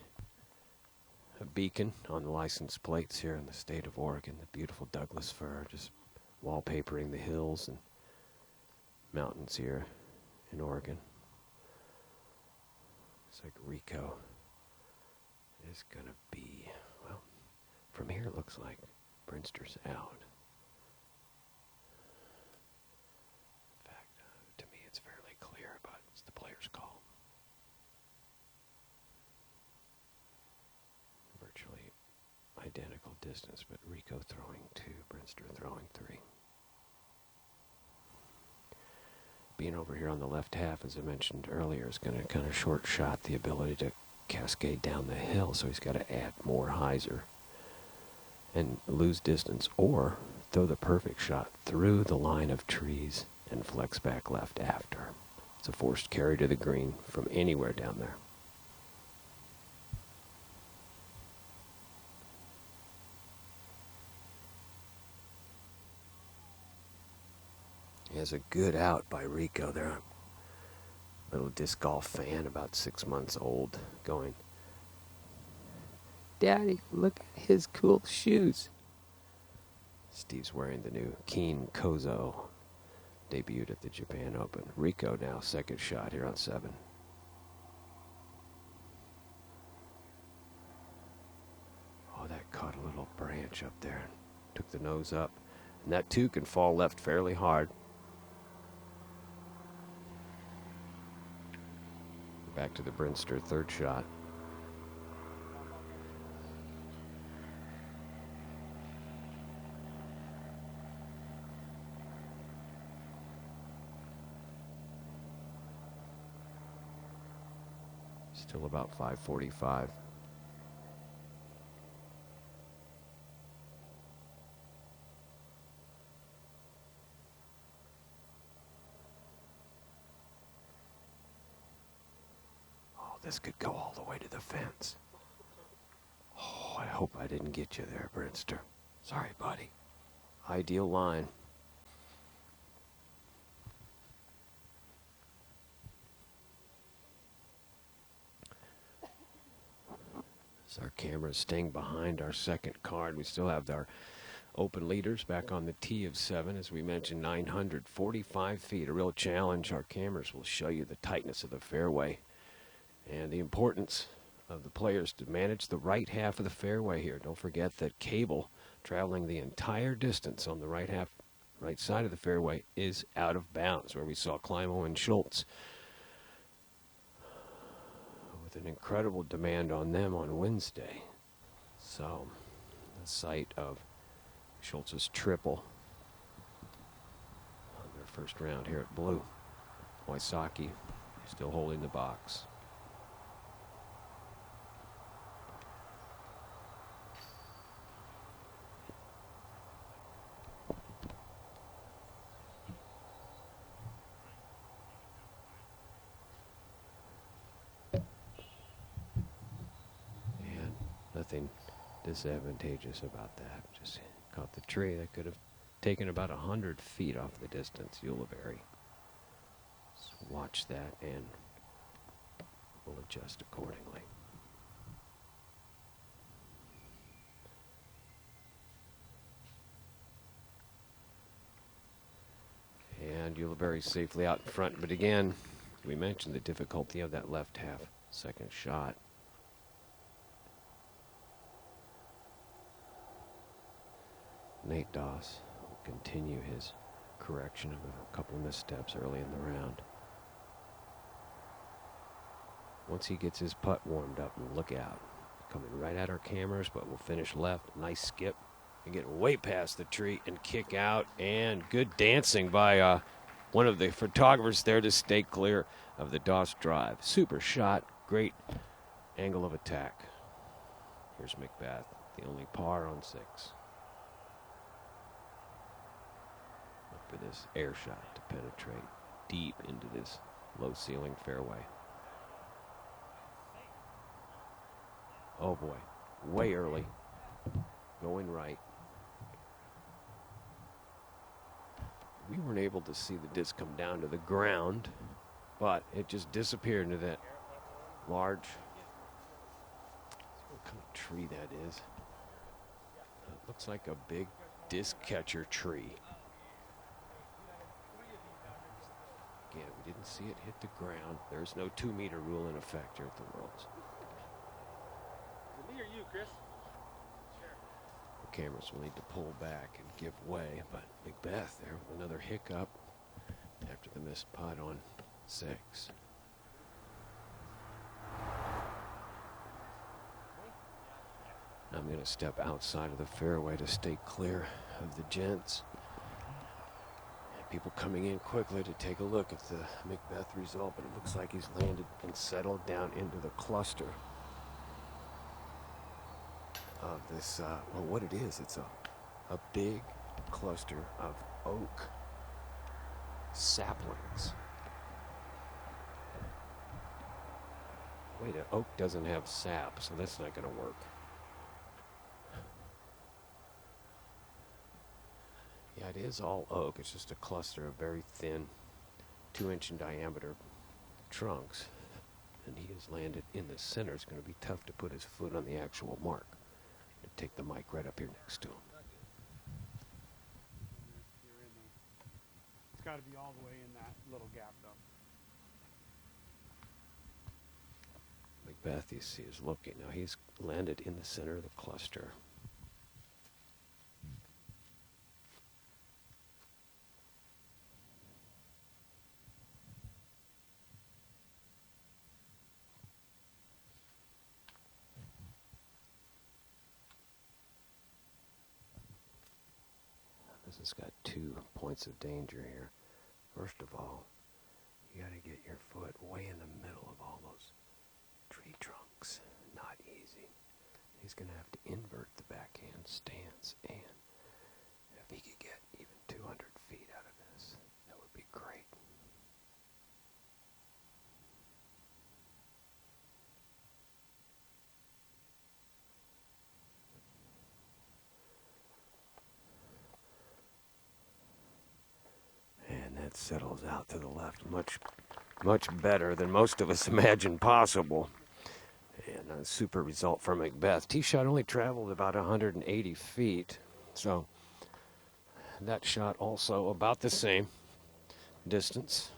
beacon on the license plates here in the state of Oregon, the beautiful Douglas fir, just wallpapering the hills and mountains here in Oregon. Looks like Rico is going to be, well, from here it looks like Brinster's out. In fact, to me it's fairly clear, but it's the player's call. Virtually identical distance, but Rico throwing 2, Brinster throwing 3. Being over here on the left half, as I mentioned earlier, is going to kind of short shot the ability to cascade down the hill, so he's got to add more hyzer and lose distance, or throw the perfect shot through the line of trees and flex back left after. It's a forced carry to the green from anywhere down there. He has a good out by Rico there. Little disc golf fan, about 6 months old, going, "Daddy, look at his cool shoes." Steve's wearing the new Keen Kozo, debuted at the Japan Open. Rico now, second shot here on 7. Oh, that caught a little branch up there. Took the nose up. And that too can fall left fairly hard. Back to the Brinster, third shot. Still about 545. This could go all the way to the fence. Oh, I hope I didn't get you there, Brinster. Sorry, buddy. Ideal line. As our camera's staying behind our second card, we still have our open leaders back on the tee of 7. As we mentioned, 945 feet, a real challenge. Our cameras will show you the tightness of the fairway and the importance of the players to manage the right half of the fairway here. Don't forget that cable traveling the entire distance on the right side of the fairway is out of bounds, where we saw Climo and Schultz with an incredible demand on them on Wednesday. So the site of Schultz's triple on their first round here at Blue. Wysocki still holding the box. Nothing disadvantageous about that. Just caught the tree. That could have taken about 100 feet off the distance. Ulibarri. So watch that and we'll adjust accordingly. And Ulibarri safely out in front. But again, we mentioned the difficulty of that left half second shot. Nate Doss will continue his correction of a couple of missteps early in the round. Once he gets his putt warmed up, and look out. Coming right at our cameras, but we'll finish left. Nice skip. And get way past the tree and kick out. And good dancing by one of the photographers there to stay clear of the Doss drive. Super shot. Great angle of attack. Here's McBeth, the only par on 6. For this air shot to penetrate deep into this low ceiling fairway. Oh boy, way early, going right. We weren't able to see the disc come down to the ground, but it just disappeared into that large, what kind of tree that is. It looks like a big disc catcher tree. Again, we didn't see it hit the ground. There's no 2-meter rule in effect here at the Worlds. Me or you, Chris? The cameras will need to pull back and give way, but McBeth there with another hiccup after the missed putt on 6. I'm going to step outside of the fairway to stay clear of the gents. People coming in quickly to take a look at the McBeth result, but it looks like he's landed and settled down into the cluster of this, well, what it is, it's a big cluster of oak saplings. Wait, an oak doesn't have sap, so that's not going to work. Yeah, it is all oak. It's just a cluster of very thin, 2-inch in diameter trunks. And he has landed in the center. It's going to be tough to put his foot on the actual mark. I'm going to take the mic right up here next to him. It's got to be all the way in that little gap, though. McBeth, you see, is looking. Now he's landed in the center of the cluster. This has got 2 points of danger here. First of all, you got to get your foot way in the middle of all those tree trunks. Not easy. He's going to have to invert the backhand stance, and if he could get even 200 feet out of this, that would be great. Settles out to the left much better than most of us imagined possible. And a super result for McBeth. Tee shot only traveled about 180 feet, so that shot also about the same distance.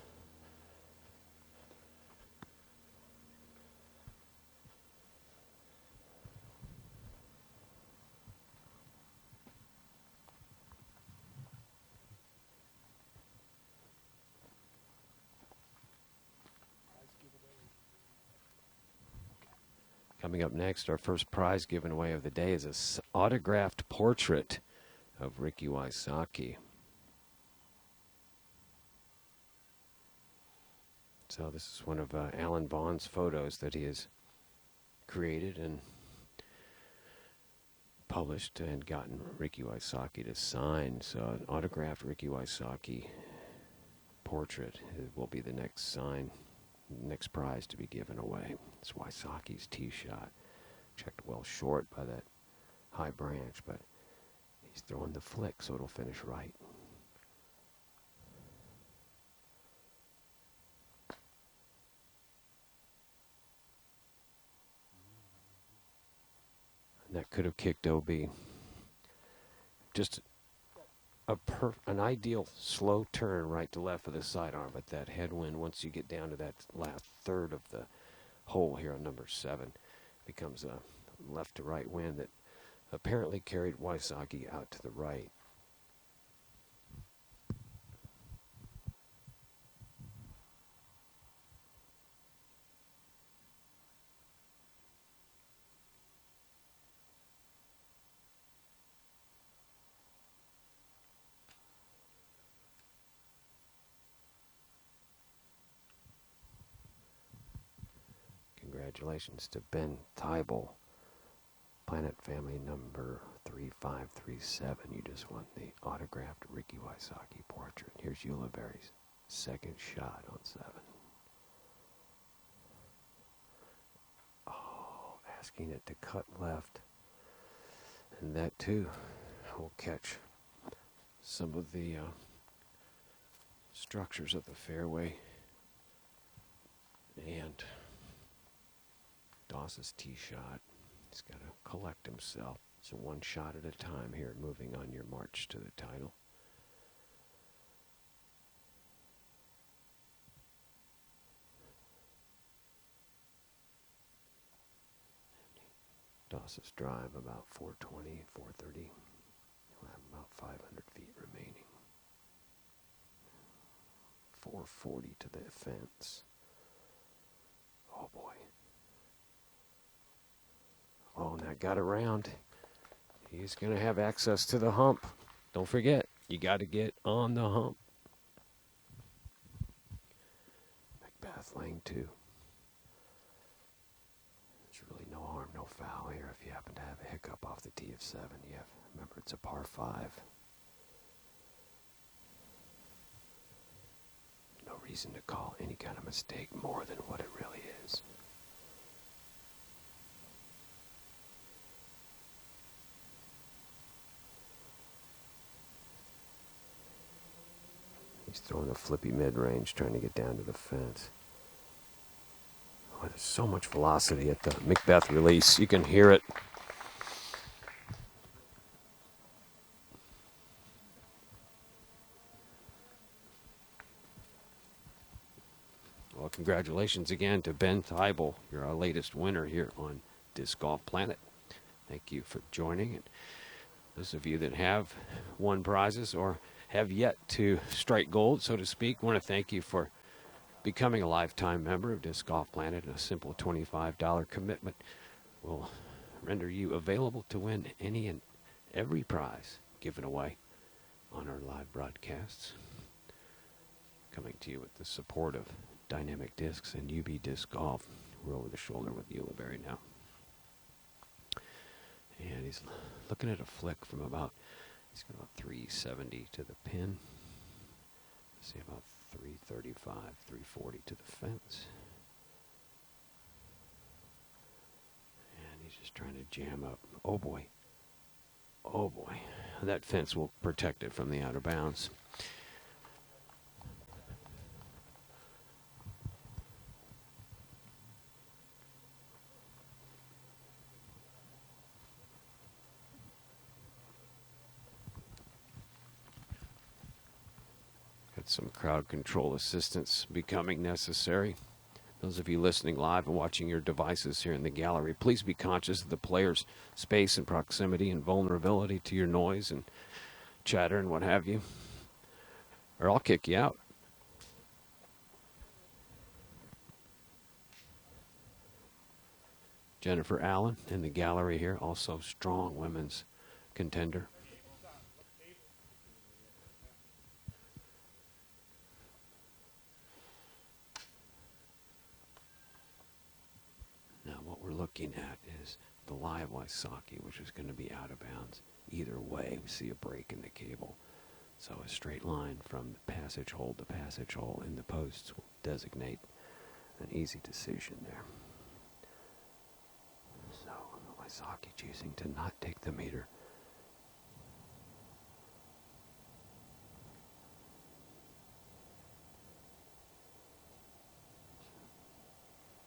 Coming up next, our first prize given away of the day is an autographed portrait of Ricky Wysocki. So this is one of Alan Vaughn's photos that he has created and published and gotten Ricky Wysocki to sign. So an autographed Ricky Wysocki portrait will be the next prize to be given away. It's Wysocki's tee shot. Checked well short by that high branch, but he's throwing the flick, so it'll finish right. And that could have kicked OB. Just an ideal slow turn right to left for the sidearm, but that headwind, once you get down to that last third of the hole here on number 7, becomes a left to right wind that apparently carried Wysocki out to the right. Congratulations to Ben Tybel, Planet Family number 3537. You just won the autographed Ricky Wysocki portrait. Here's Ulibarri's second shot on 7. Oh, asking it to cut left. And that too will catch some of the structures of the fairway. And Doss's tee shot. He's got to collect himself. So one shot at a time here, moving on your march to the title. Doss's drive about 420, 430. He'll have about 500 feet remaining. 440 to the fence. Oh boy. Oh, and that got around. He's going to have access to the hump. Don't forget, you got to get on the hump. McBeth, lane 2. There's really no harm, no foul here. If you happen to have a hiccup off the tee of 7, you have, remember it's a par 5. No reason to call any kind of mistake more than what it really is. He's throwing a flippy mid-range, trying to get down to the fence. Oh, there's so much velocity at the McBeth release. You can hear it. Well, congratulations again to Ben Thibault. You're our latest winner here on Disc Golf Planet. Thank you for joining. And those of you that have won prizes or have yet to strike gold, so to speak, want to thank you for becoming a lifetime member of Disc Golf Planet. A simple $25 commitment will render you available to win any and every prize given away on our live broadcasts. Coming to you with the support of Dynamic Discs and UB Disc Golf. We're over the shoulder with Ulibarri now. And he's looking at a flick from about, he's got about 370 to the pin. Let's see, about 335, 340 to the fence. And he's just trying to jam up. Oh boy. Oh boy. That fence will protect it from the out of bounds. Some crowd control assistance becoming necessary. Those of you listening live and watching your devices here in the gallery, please be conscious of the player's space and proximity and vulnerability to your noise and chatter and what have you, or I'll kick you out. Jennifer Allen in the gallery here, also strong women's contender. Looking at is the live Wysocki, which is going to be out of bounds. Either way, we see a break in the cable. So a straight line from the passage hole to passage hole in the posts will designate an easy decision there. So Wysocki choosing to not take the meter.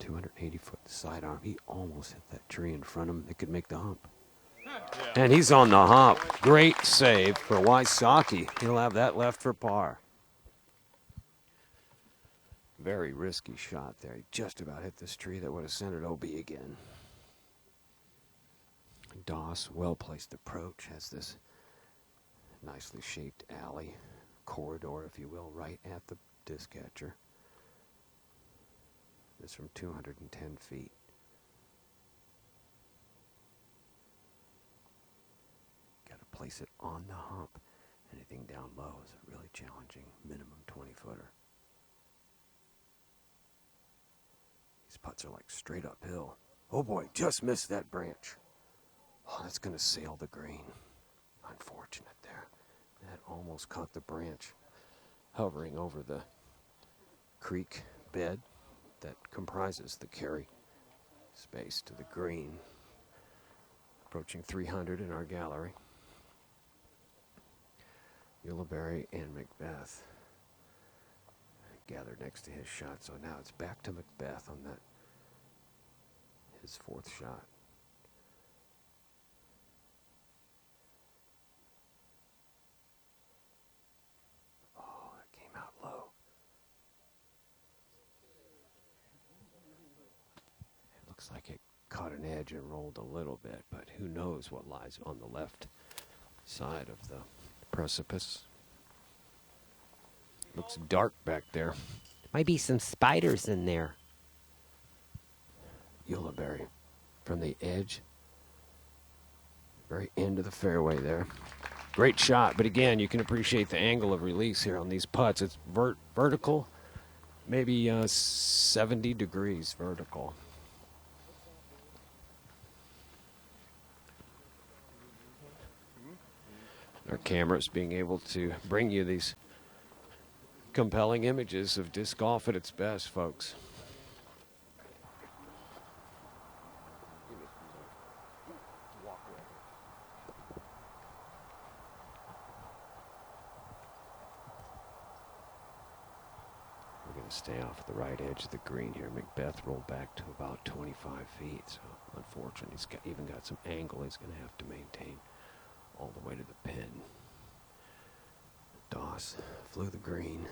.280-foot sidearm. He almost hit that tree in front of him that could make the hump. And he's on the hump. Great save for Wysocki. He'll have that left for par. Very risky shot there. He just about hit this tree that would have sent it OB again. Doss, well-placed approach, has this nicely shaped alley, corridor, if you will, right at the disc catcher. This from 210 feet. Got to place it on the hump. Anything down low is a really challenging minimum 20-footer. These putts are like straight uphill. Oh boy, just missed that branch. Oh, that's going to sail the green. Unfortunate there. That almost caught the branch hovering over the creek bed that comprises the carry space to the green. Approaching 300 in our gallery. Ulibarri and McBeth. gathered next to his shot. So now it's back to McBeth on that, his fourth shot. Oh, it came out low. It looks like it caught an edge and rolled a little bit, but who knows what lies on the left side of the precipice. Looks dark back there. Might be some spiders in there. Ulibarri from the edge. Very end of the fairway there. Great shot, but again, you can appreciate the angle of release here on these putts. It's vertical, maybe 70 degrees vertical. Our cameras being able to bring you these compelling images of disc golf at its best, folks. We're going to stay off the right edge of the green here. McBeth rolled back to about 25 feet, so unfortunately he's even got some angle he's going to have to maintain all the way to the pin. Doss flew the green.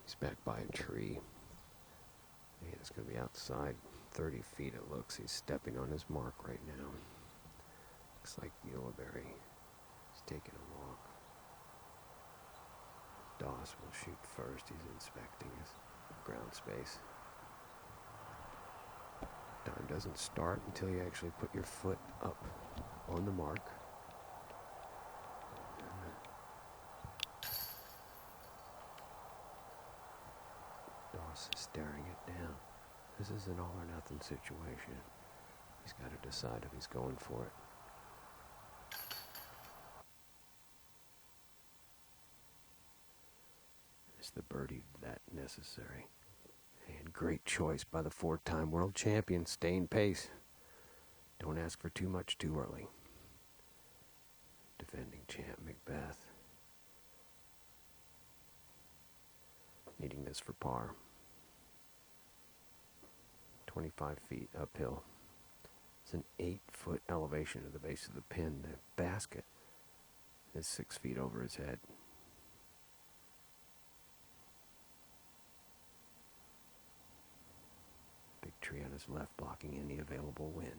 He's back by a tree. And it's going to be outside 30 feet it looks. He's stepping on his mark right now. Looks like Ulibarri is taking a walk. Doss will shoot first. He's inspecting his ground space. Time doesn't start until you actually put your foot up on the mark. Doss is staring it down. This is an all or nothing situation. He's got to decide if he's going for it. Is the birdie that necessary? And great choice by the four-time world champion, staying pace. Don't ask for too much too early. Defending champ McBeth. Needing this for par. 25 feet uphill. It's an 8-foot elevation to the base of the pin. The basket is 6 feet over his head. Big tree on his left blocking any available wind.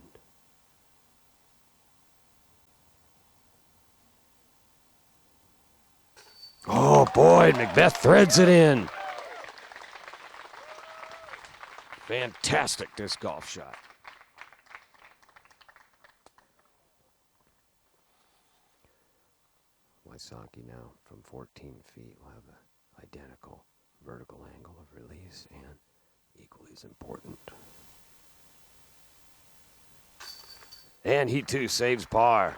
Oh boy, McBeth threads it in. Fantastic disc golf shot. Wysocki now from 14 feet will have an identical vertical angle of release and equally as important. And he too saves par.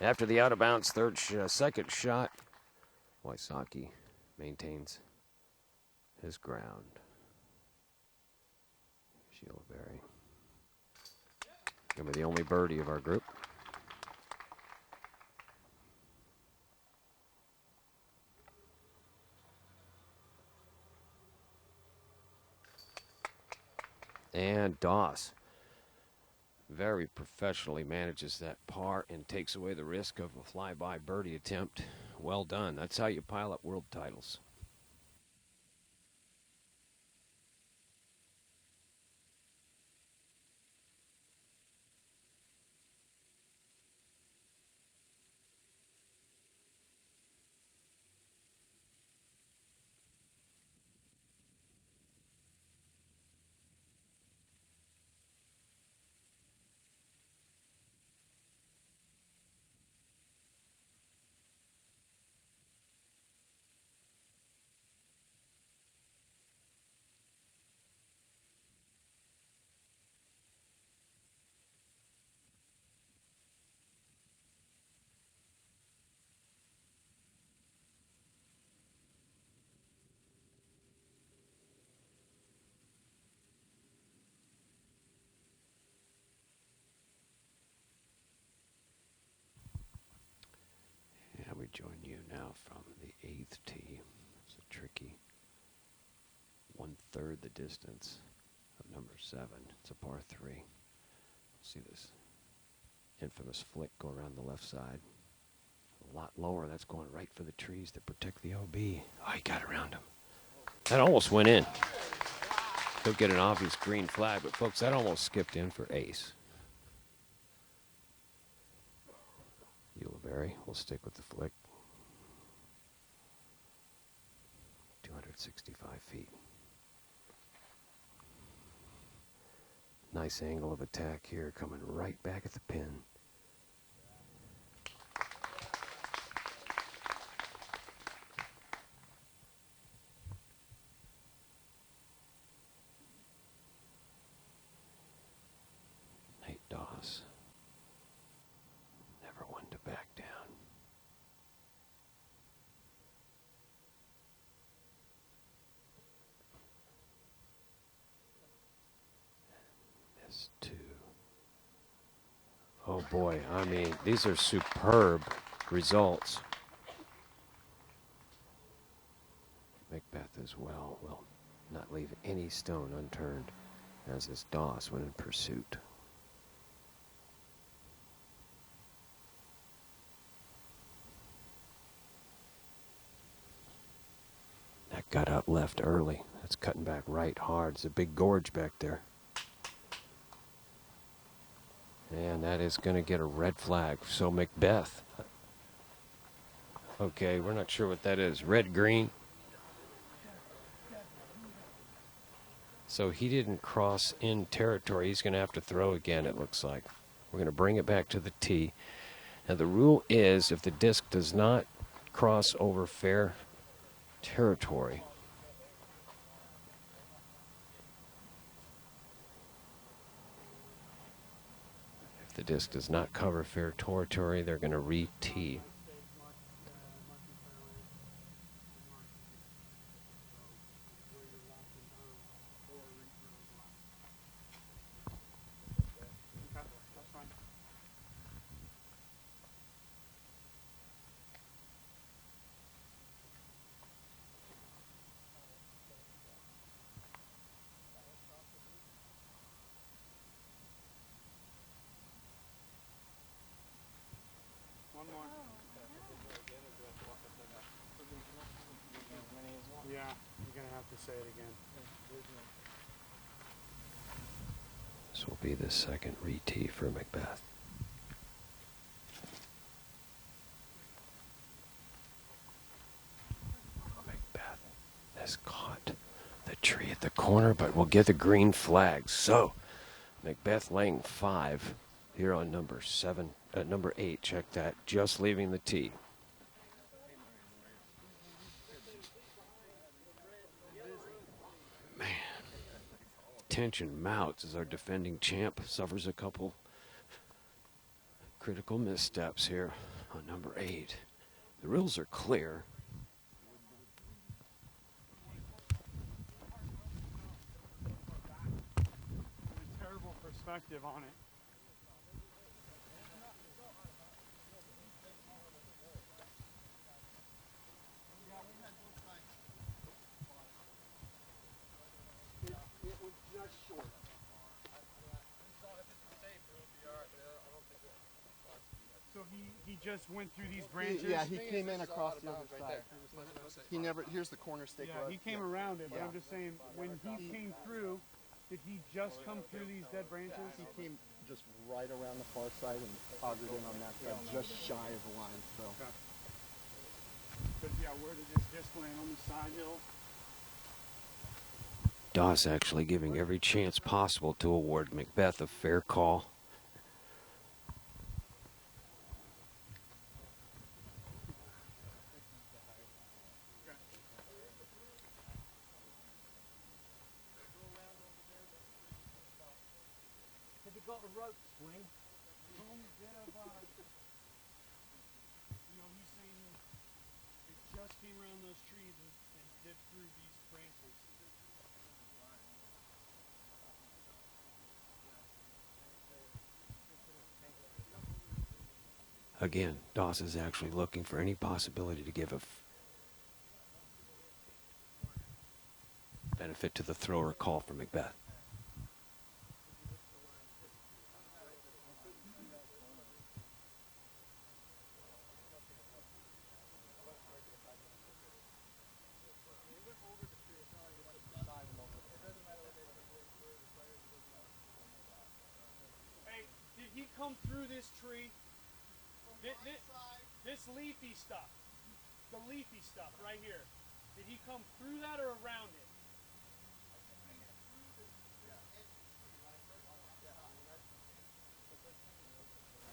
After the out of bounds second shot, Wysocki maintains his ground. Ulibarri. Gonna be the only birdie of our group. And Doss very professionally manages that par and takes away the risk of a flyby birdie attempt. Well done. That's how you pile up world titles. We join you now from the 8th tee. It's a tricky 1/3 the distance of number 7. It's a par 3. See this infamous flick go around the left side. A lot lower. That's going right for the trees that protect the OB. Oh, he got around him. That almost went in. He'll get an obvious green flag, but folks, that almost skipped in for ace. Ulibarri will stick with the flick. 265 feet. Nice angle of attack here, coming right back at the pin. Doss. Never one to back down. Missed 2. Oh boy, I mean, these are superb results. McBeth as well will not leave any stone unturned, as is Doss when in pursuit. That got out left early. That's cutting back right hard. It's a big gorge back there. And that is going to get a red flag. So McBeth. Okay, we're not sure what that is. Red, green. So he didn't cross in territory. He's going to have to throw again, it looks like. We're going to bring it back to the tee. Now the rule is if the disc does not cross over fair territory, if the disc does not cover fair territory, they're going to re-tee. Yeah, you're going to have to say it again. This will be the second re-tee for McBeth. McBeth has caught the tree at the corner, but will get the green flag. So McBeth laying 5 here on number 8. Check that, just leaving the tee. Man, tension mounts as our defending champ suffers a couple critical missteps here on number 8. The rules are clear. Terrible perspective on it. It was just short. So he just went through these branches? Yeah, he came in across the other side. He never, here's the corner stick. Yeah, he came around it, but I'm just saying, when he came through, did he just come through these dead branches? He came just right around the far side and augered in on that side, just shy of the line. So. Okay. Because, yeah, where did this disc land? On the side hill? Doss actually giving every chance possible to award McBeth a fair call. Got a rope swing. Only bit of, you know, he's saying it just came around those trees and dipped through these branches. Again, Doss is actually looking for any possibility to give a benefit to the thrower call for McBeth. Hey, did he come through this tree? This leafy stuff. The leafy stuff right here. Did he come through that or around it?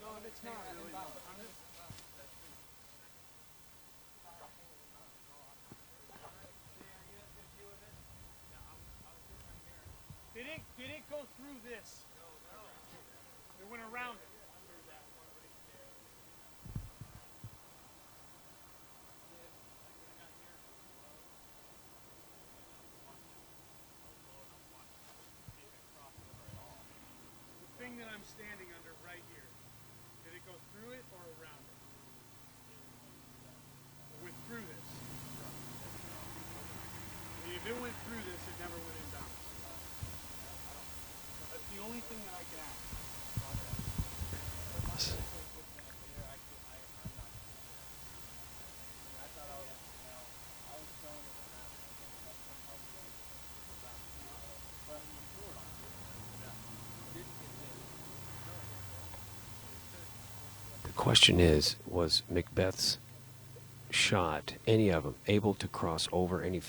No, it's not really. Did it go through this? It went around it. The thing that I'm standing under right here, did it go through it or around it? It went through this. If it went through this, it never went inbounds. That's the only thing that I can ask. The question is, was McBeth's shot, any of them, able to cross over any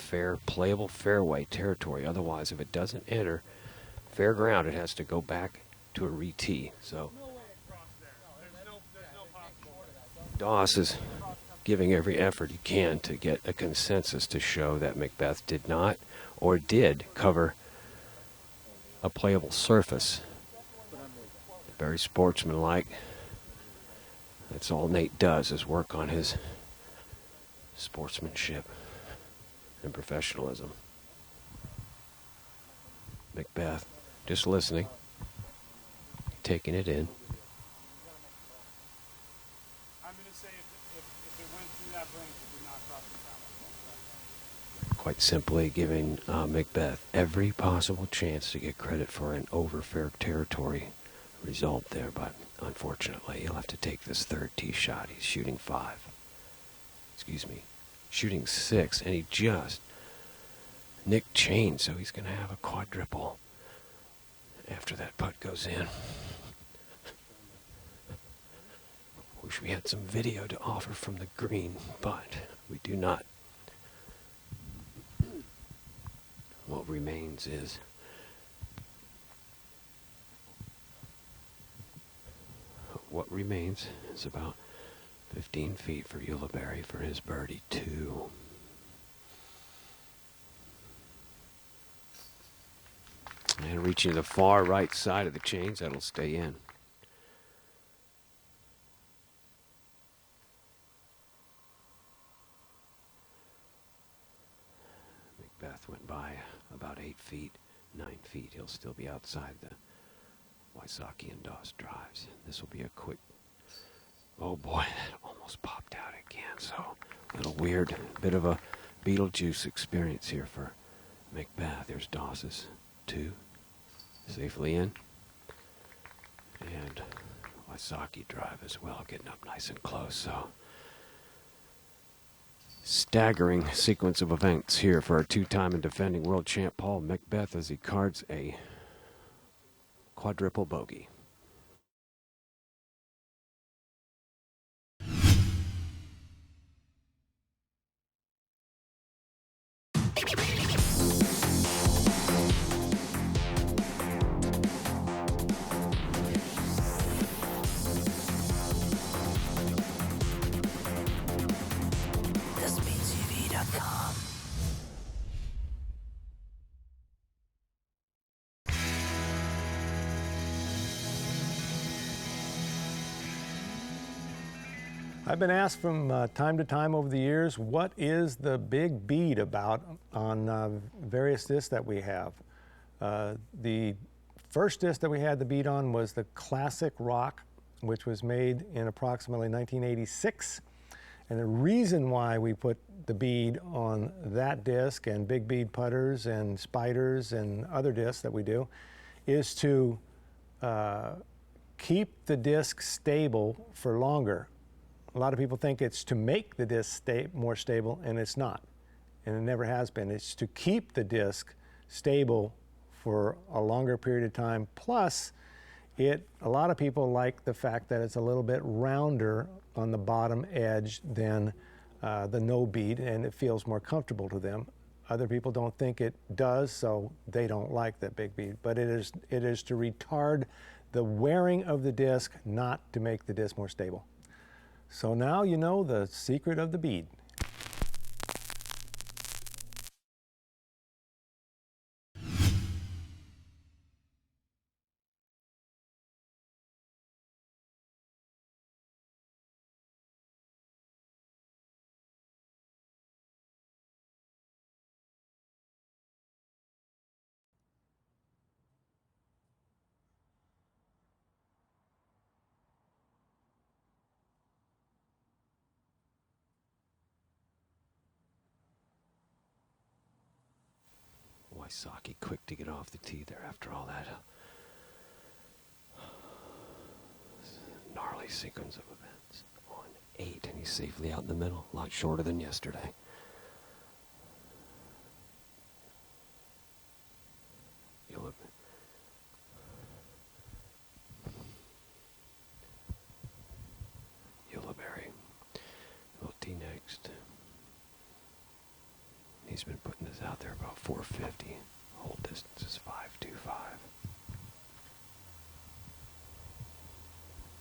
playable fairway territory? Otherwise, if it doesn't enter fair ground, it has to go back to a re-tee. So Doss is giving every effort he can to get a consensus to show that McBeth did not or did cover a playable surface. Very sportsmanlike. That's all Nate does, is work on his sportsmanship and professionalism. McBeth just listening, taking it in. I'm going to say if it went through that branch, it did not cross the boundary. Quite simply giving McBeth every possible chance to get credit for an over fair territory result there, but unfortunately he'll have to take this third tee shot. He's shooting shooting 6, and he just nicked chain, so he's going to have a quadruple after that putt goes in. Wish we had some video to offer from the green, but we do not. What remains is about 15 feet for Ulibarri for his birdie 2. And reaching to the far right side of the chains, that'll stay in. McBeth went by about 8 feet, 9 feet. He'll still be outside the Wysocki and Doss drives. This will be a quick. Oh boy, that almost popped out again. So a little weird, bit of a Beetlejuice experience here for McBeth. There's Doss's 2, safely in, and Wysocki drive as well, getting up nice and close. So staggering sequence of events here for our 2-time and defending world champ Paul McBeth as he cards a quadruple bogey. I've been asked from time to time over the years, what is the big beat about on various discs that we have? The first disc that we had the beat on was the Classic Rock, which was made in approximately 1986. And the reason why we put the bead on that disc and big bead putters and spiders and other discs that we do is to keep the disc stable for longer. A lot of people think it's to make the disc more stable, and it's not. And it never has been. It's to keep the disc stable for a longer period of time. Plus, a lot of people like the fact that it's a little bit rounder on the bottom edge than the no bead, and it feels more comfortable to them. Other people don't think it does, so they don't like that big bead. But it is to retard the wearing of the disc, not to make the disc more stable. So now you know the secret of the bead. Wysocki quick to get off the tee there after all that gnarly sequence of events. On 8, and he's safely out in the middle, a lot shorter than yesterday. Ulibarri will tee next. He's been putting this out there about 450. Hold distance is 525.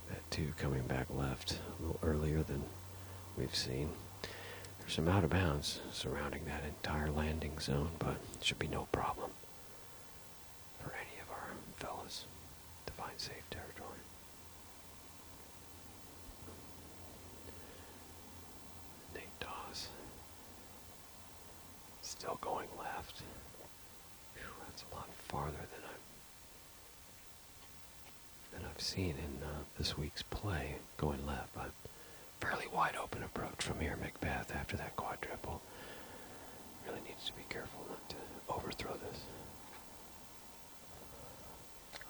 That 2 coming back left a little earlier than we've seen. There's some out of bounds surrounding that entire landing zone, but it should be no problem for any of our fellas to find safe territory. Doss. Still going left. Whew, that's a lot farther than I've seen in this week's play. Going left, but fairly wide open approach from here, McBeth, after that quadruple. Really needs to be careful not to overthrow this.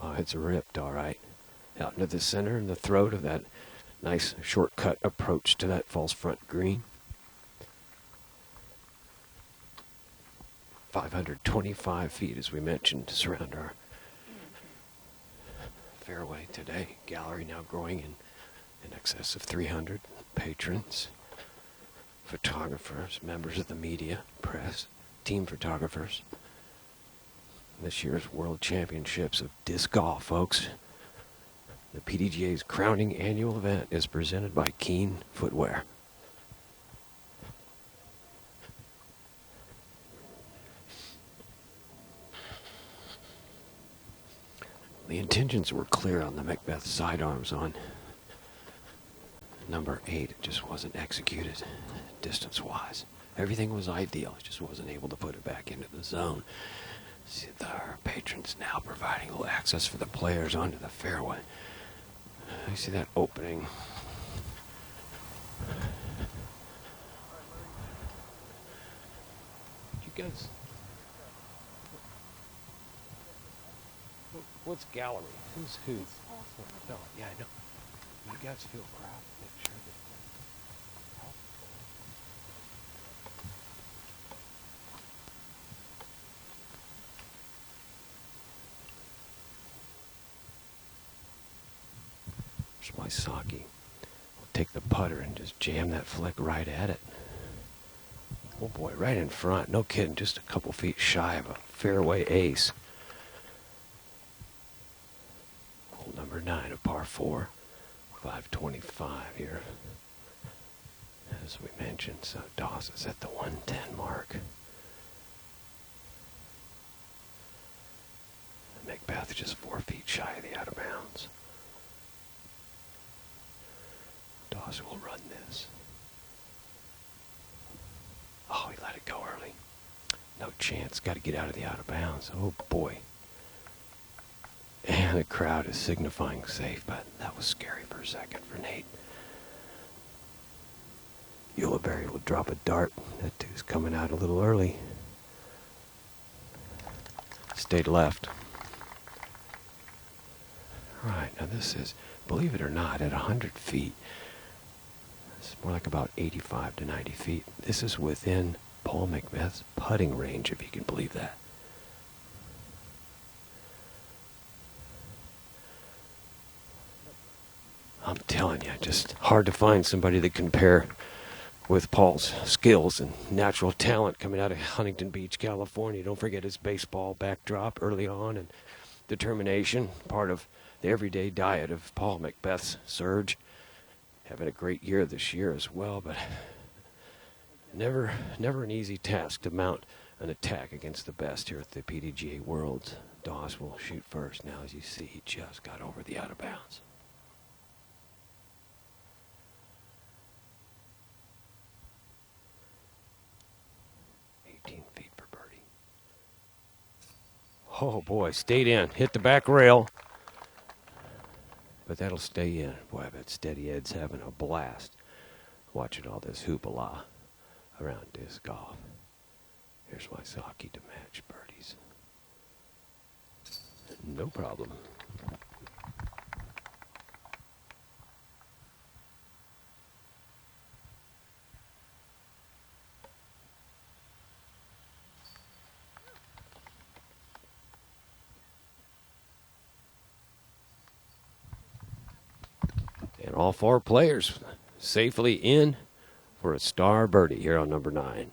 Oh, it's ripped, all right. Out into the center and the throat of that nice shortcut approach to that false front green. 525 feet, as we mentioned, to surround our fairway today. Gallery now growing in excess of 300 patrons, photographers, members of the media, press, team photographers. This year's World Championships of Disc Golf, folks. The PDGA's crowning annual event is presented by Keen Footwear. The intentions were clear on the McBeth sidearms on number 8. It just wasn't executed distance-wise. Everything was ideal. It just wasn't able to put it back into the zone. See our patrons now providing a little access for the players onto the fairway. You see that opening. You guys... What's gallery? Who's who? It's awesome. No, yeah, I know. You guys feel proud. Make sure that. There's Wysocki. We'll take the putter and just jam that flick right at it. Oh boy, right in front. No kidding. Just a couple feet shy of a fairway ace. Number 9, a par 4, 525 here. As we mentioned, so Doss is at the 110 mark. McBeth just 4 feet shy of the out of bounds. Doss will run this. Oh, he let it go early. No chance. Got to get out of the out of bounds. Oh boy. And the crowd is signifying safe, but that was scary for a second for Nate. Ulibarri will drop a dart. That two's coming out a little early. Stayed left. Right, now this is, believe it or not, at 100 feet. It's more like about 85 to 90 feet. This is within Paul McBeth's putting range, if you can believe that. I'm telling you, just hard to find somebody that can pair with Paul's skills and natural talent coming out of Huntington Beach, California. Don't forget his baseball backdrop early on and determination, part of the everyday diet of Paul McBeth's surge. Having a great year this year as well, but never an easy task to mount an attack against the best here at the PDGA Worlds. Doss will shoot first. Now, as you see, he just got over the out of bounds. Oh boy, stayed in. Hit the back rail. But that'll stay in. Boy, I bet Steady Ed's having a blast watching all this hoopla around disc golf. Here's Wysocki to match birdies. No problem. And all four players safely in for a star birdie here on number 9.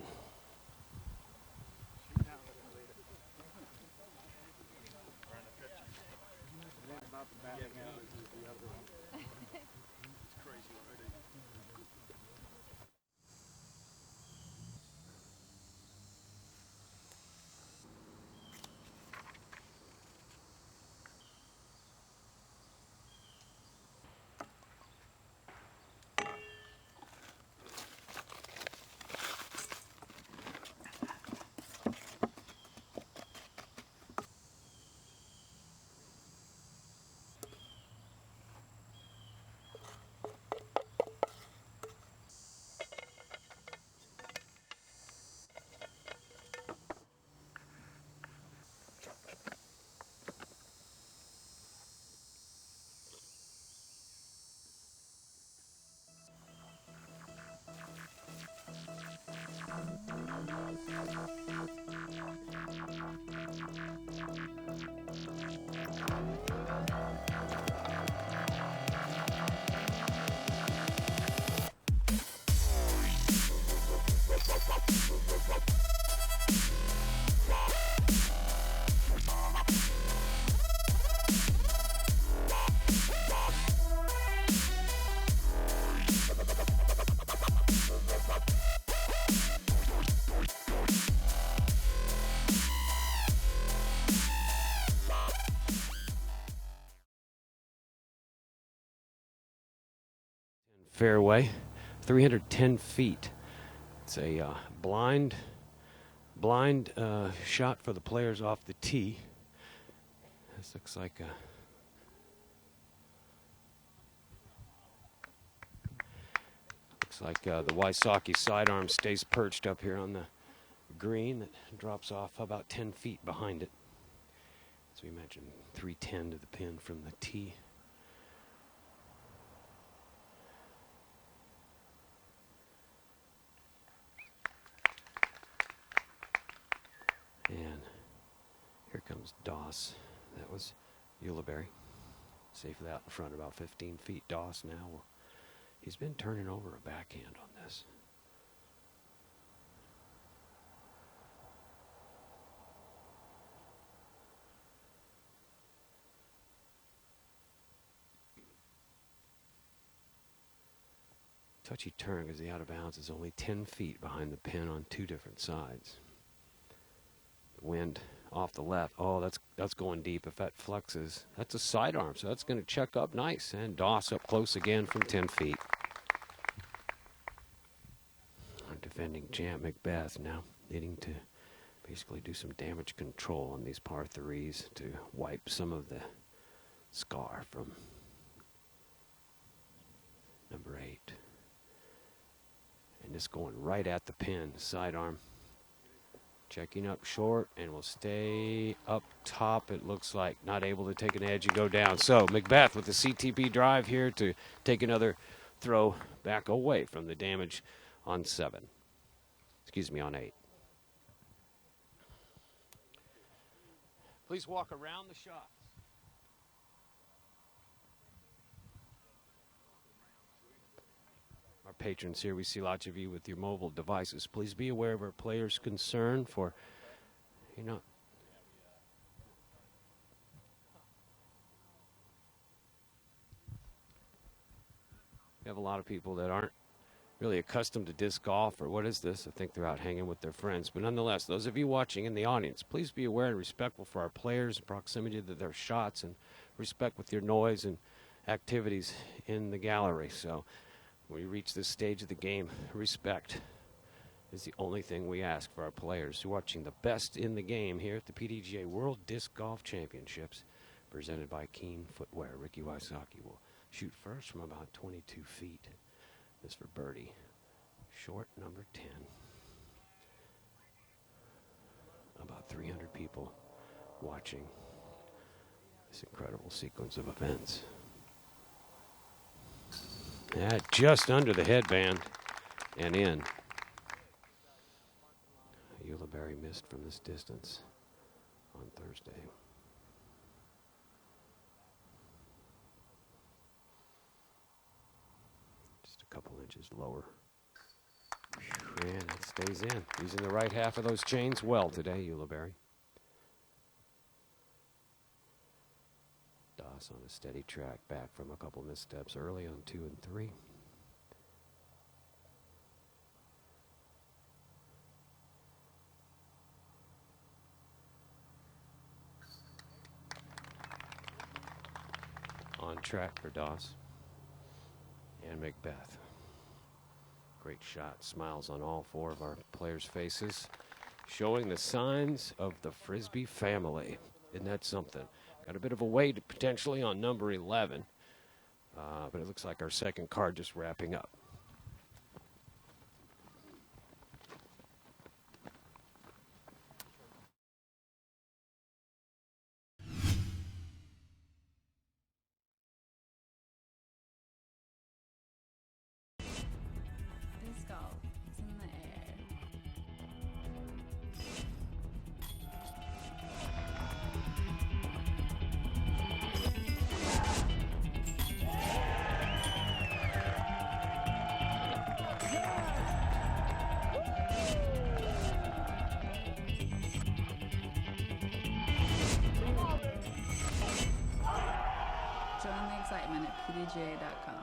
Fairway, 310 feet. It's a blind shot for the players off the tee. This looks like the Wysocki sidearm stays perched up here on the green that drops off about 10 feet behind it. So we mentioned 310 to the pin from the tee. And here comes Doss. That was Ulibarri. Safely out in front, about 15 feet. Doss now, he's been turning over a backhand on this. Touchy turn because the out of bounds is only 10 feet behind the pin on two different sides. Wind off the left. Oh, that's going deep. If that flexes, that's a sidearm, so that's going to check up nice. And Doss up close again from 10 feet. Our defending champ McBeth now needing to basically do some damage control on these par threes to wipe some of the scar from number 8. And it's going right at the pin, sidearm. Checking up short and will stay up top, it looks like. Not able to take an edge and go down. So McBeth with the CTP drive here to take another throw back away from the damage on 7. Excuse me, on 8. Please walk around the shots. Our patrons here, we see lots of you with your mobile devices. Please be aware of our players' concern for, you know, we have a lot of people that aren't really accustomed to disc golf, or what is this? I think they're out hanging with their friends. But nonetheless, those of you watching in the audience, please be aware and respectful for our players, proximity to their shots, and respect with your noise and activities in the gallery. So when we reach this stage of the game, respect is the only thing we ask for our players. You're watching the best in the game here at the PDGA World Disc Golf Championships, presented by Keen Footwear. Ricky Wysocki will shoot first from about 22 feet. This for birdie. Short number 10. About 300 people watching this incredible sequence of events. Just under the headband and in. Ulibarri missed from this distance on Thursday. Just a couple inches lower. And it stays in. Using the right half of those chains well today, Ulibarri. Doss on a steady track back from a couple missteps early on 2 and 3. On track for Doss and McBeth. Great shot. Smiles on all 4 of our players' faces, showing the signs of the Frisbee family. Isn't that something? Got a bit of a wait potentially on number 11, but it looks like our second card just wrapping up. Disc golf is in the air. Join the excitement at PDGA.com.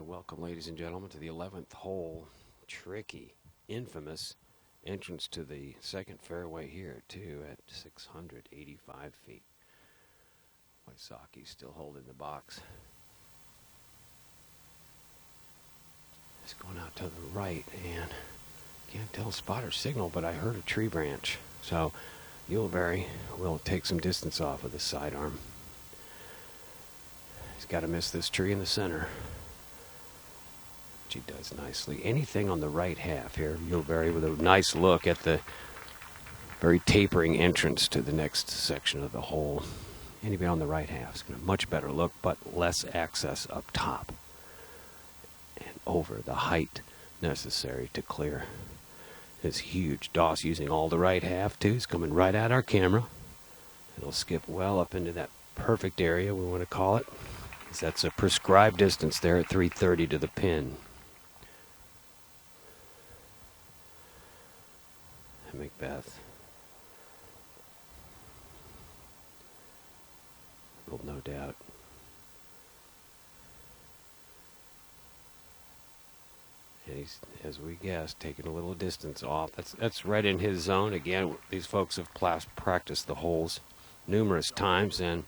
welcome, ladies and gentlemen, to the 11th hole. Tricky, infamous entrance to the second fairway here, too, at 685 feet. Wysocki still holding the box. It's going out to the right, and can't tell spotter signal, but I heard a tree branch. So Ulibarri will take some distance off of the sidearm. He's got to miss this tree in the center. Which he does nicely. Anything on the right half here. Ulibarri with a nice look at the very tapering entrance to the next section of the hole. Anybody on the right half is going to have a much better look, but less access up top and over the height necessary to clear this huge Doss, using all the right half too. He's coming right at our camera. It'll skip well up into that perfect area we want to call it. That's a prescribed distance there at 330 to the pin. McBeth. Well, no doubt. And he's, as we guessed, taking a little distance off. That's right in his zone. Again, these folks have practiced the holes numerous times, and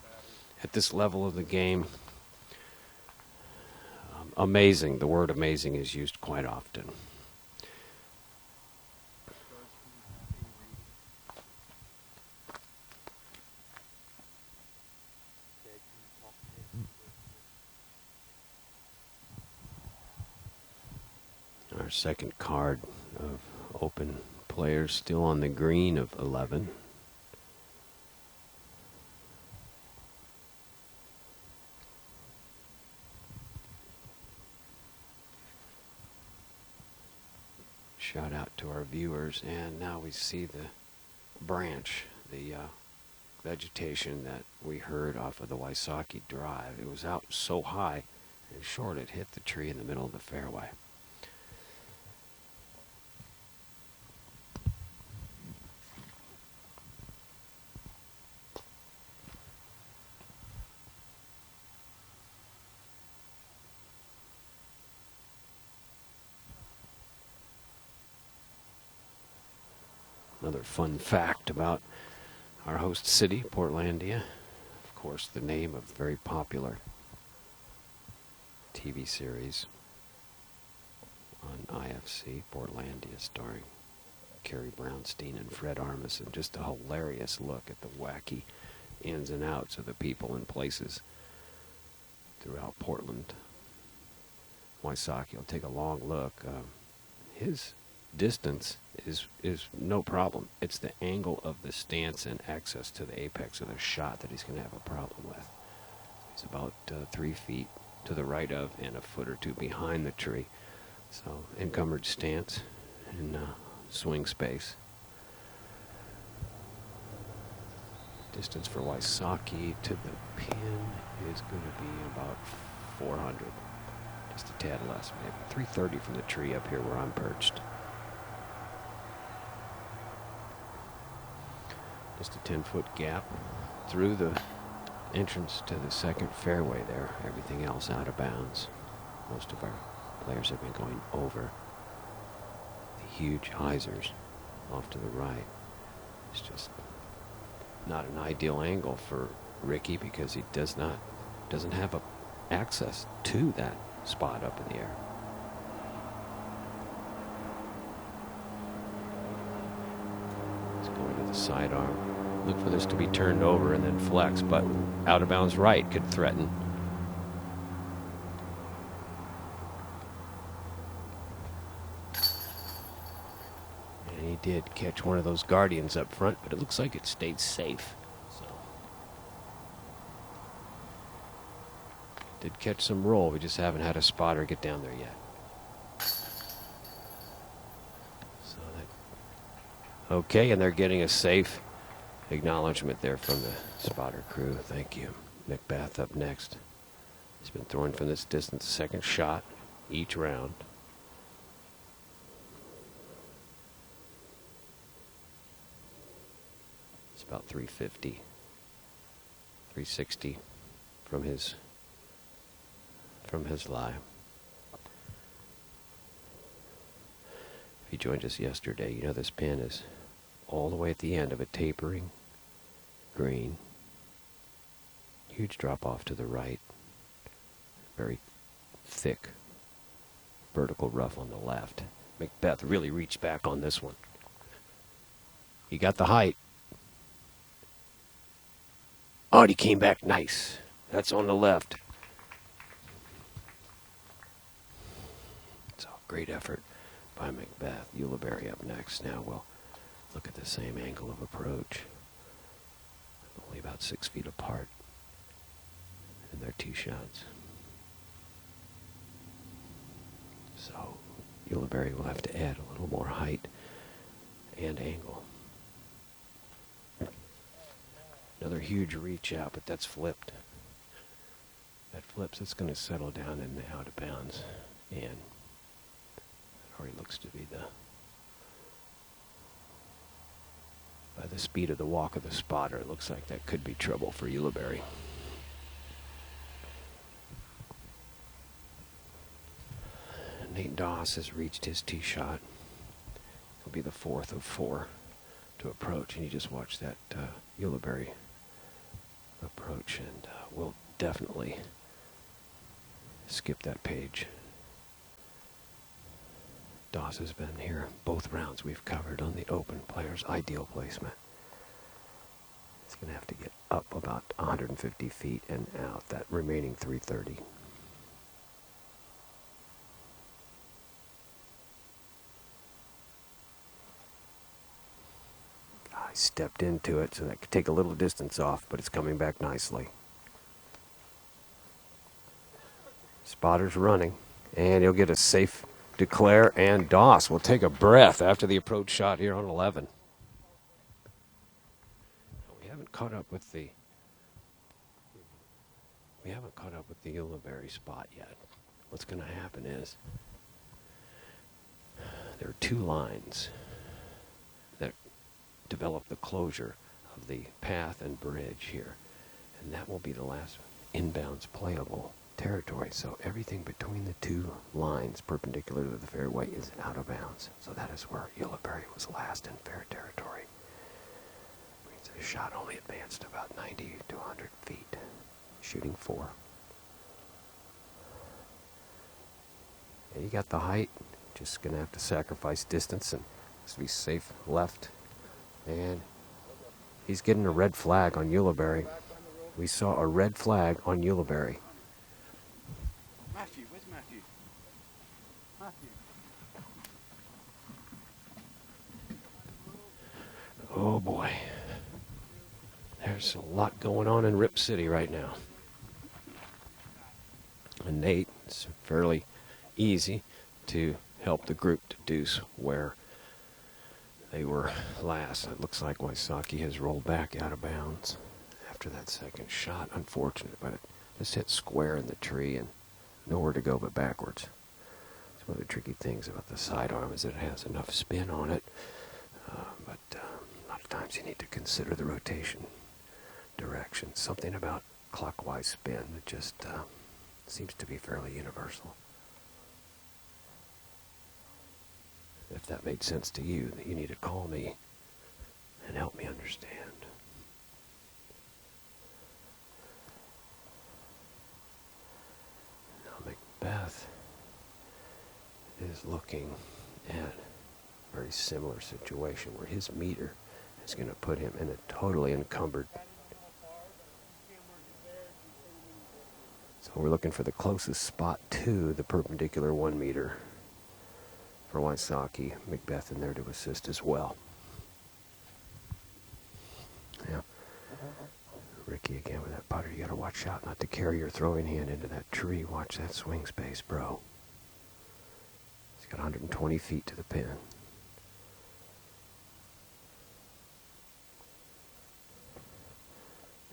at this level of the game, amazing. The word amazing is used quite often. Our second card of open players still on the green of 11. Shout out to our viewers, and now we see the branch, the vegetation that we heard off of the Wysocki drive. It was out so high and short it hit the tree in the middle of the fairway. Another fun fact about our host city, Portlandia. Of course, the name of a very popular TV series on IFC, Portlandia, starring Carrie Brownstein and Fred Armisen. Just a hilarious look at the wacky ins and outs of the people and places throughout Portland. Wysocki will take a long look. His distance is no problem. It's the angle of the stance and access to the apex of the shot that he's going to have a problem with. He's about 3 feet to the right of and a foot or two behind the tree. So encumbered stance and swing space. Distance for Wysocki to the pin is going to be about 400. Just a tad less, maybe 330 from the tree up here where I'm perched. Just a 10-foot gap through the entrance to the second fairway there. Everything else out of bounds. Most of our players have been going over the huge hyzers off to the right. It's just not an ideal angle for Ricky because he doesn't have access to that spot up in the air. Going to the sidearm. Look for this to be turned over and then flex, but out of bounds right could threaten. And he did catch one of those guardians up front, but it looks like it stayed safe. So did catch some roll. We just haven't had a spotter get down there yet. Okay, and they're getting a safe acknowledgement there from the spotter crew. Thank you. McBeth up next. He's been throwing from this distance, second shot each round. It's about 350, 360 from his lie. you joined us yesterday, you know this pin is all the way at the end of a tapering green. Huge drop off to the right. Very thick vertical rough on the left. McBeth really reached back on this one. He got the height. Oh, and he came back nice. That's on the left. So great effort by McBeth. Ulibarri up next. Now we'll look at the same angle of approach. Only about 6 feet apart in their tee shots. So Ulibarri will have to add a little more height and angle. Another huge reach out, but that's flipped. That flips, it's going to settle down in the out of bounds. And it already looks to be by the speed of the walk of the spotter, it looks like that could be trouble for Ulibarri. Nate Doss has reached his tee shot. He'll be the 4th of 4 to approach, and you just watch that Ulibarri approach, and we'll definitely skip that page. Doss has been here both rounds we've covered on the Open Players ideal placement. He's going to have to get up about 150 feet and out that remaining 330. I stepped into it, so that could take a little distance off, but it's coming back nicely. Spotter's running, and he'll get a safe declare, and Doss will take a breath after the approach shot here on 11. We haven't caught up with the Ulibarri spot yet. What's going to happen is there are 2 lines that develop the closure of the path and bridge here, and that will be the last inbounds playable territory. So everything between the 2 lines perpendicular to the fairway is out of bounds. So that is where Ulibarri was last in fair territory. Means the shot only advanced about 90 to 100 feet, shooting 4. And you got the height, just going to have to sacrifice distance and just be safe left. And he's getting a red flag on Ulibarri. We saw a red flag on Ulibarri. Matthew, where's Matthew? Matthew. Oh boy. There's a lot going on in Rip City right now. And Nate, it's fairly easy to help the group deduce where they were last. It looks like Wysocki has rolled back out of bounds after that second shot. Unfortunate, but it just hit square in the tree and nowhere to go but backwards. It's one of the tricky things about the sidearm is that it has enough spin on it, but a lot of times you need to consider the rotation direction. Something about clockwise spin that just seems to be fairly universal. If that made sense to you, that you need to call me and help me understand. Now McBeth is looking at a very similar situation where his meter is going to put him in a totally encumbered. So we're looking for the closest spot to the perpendicular 1 meter. For Wysocki, McBeth in there to assist as well. Yeah. Ricky again with that putter. You got to watch out not to carry your throwing hand into that tree. Watch that swing space, bro. He's got 120 feet to the pin.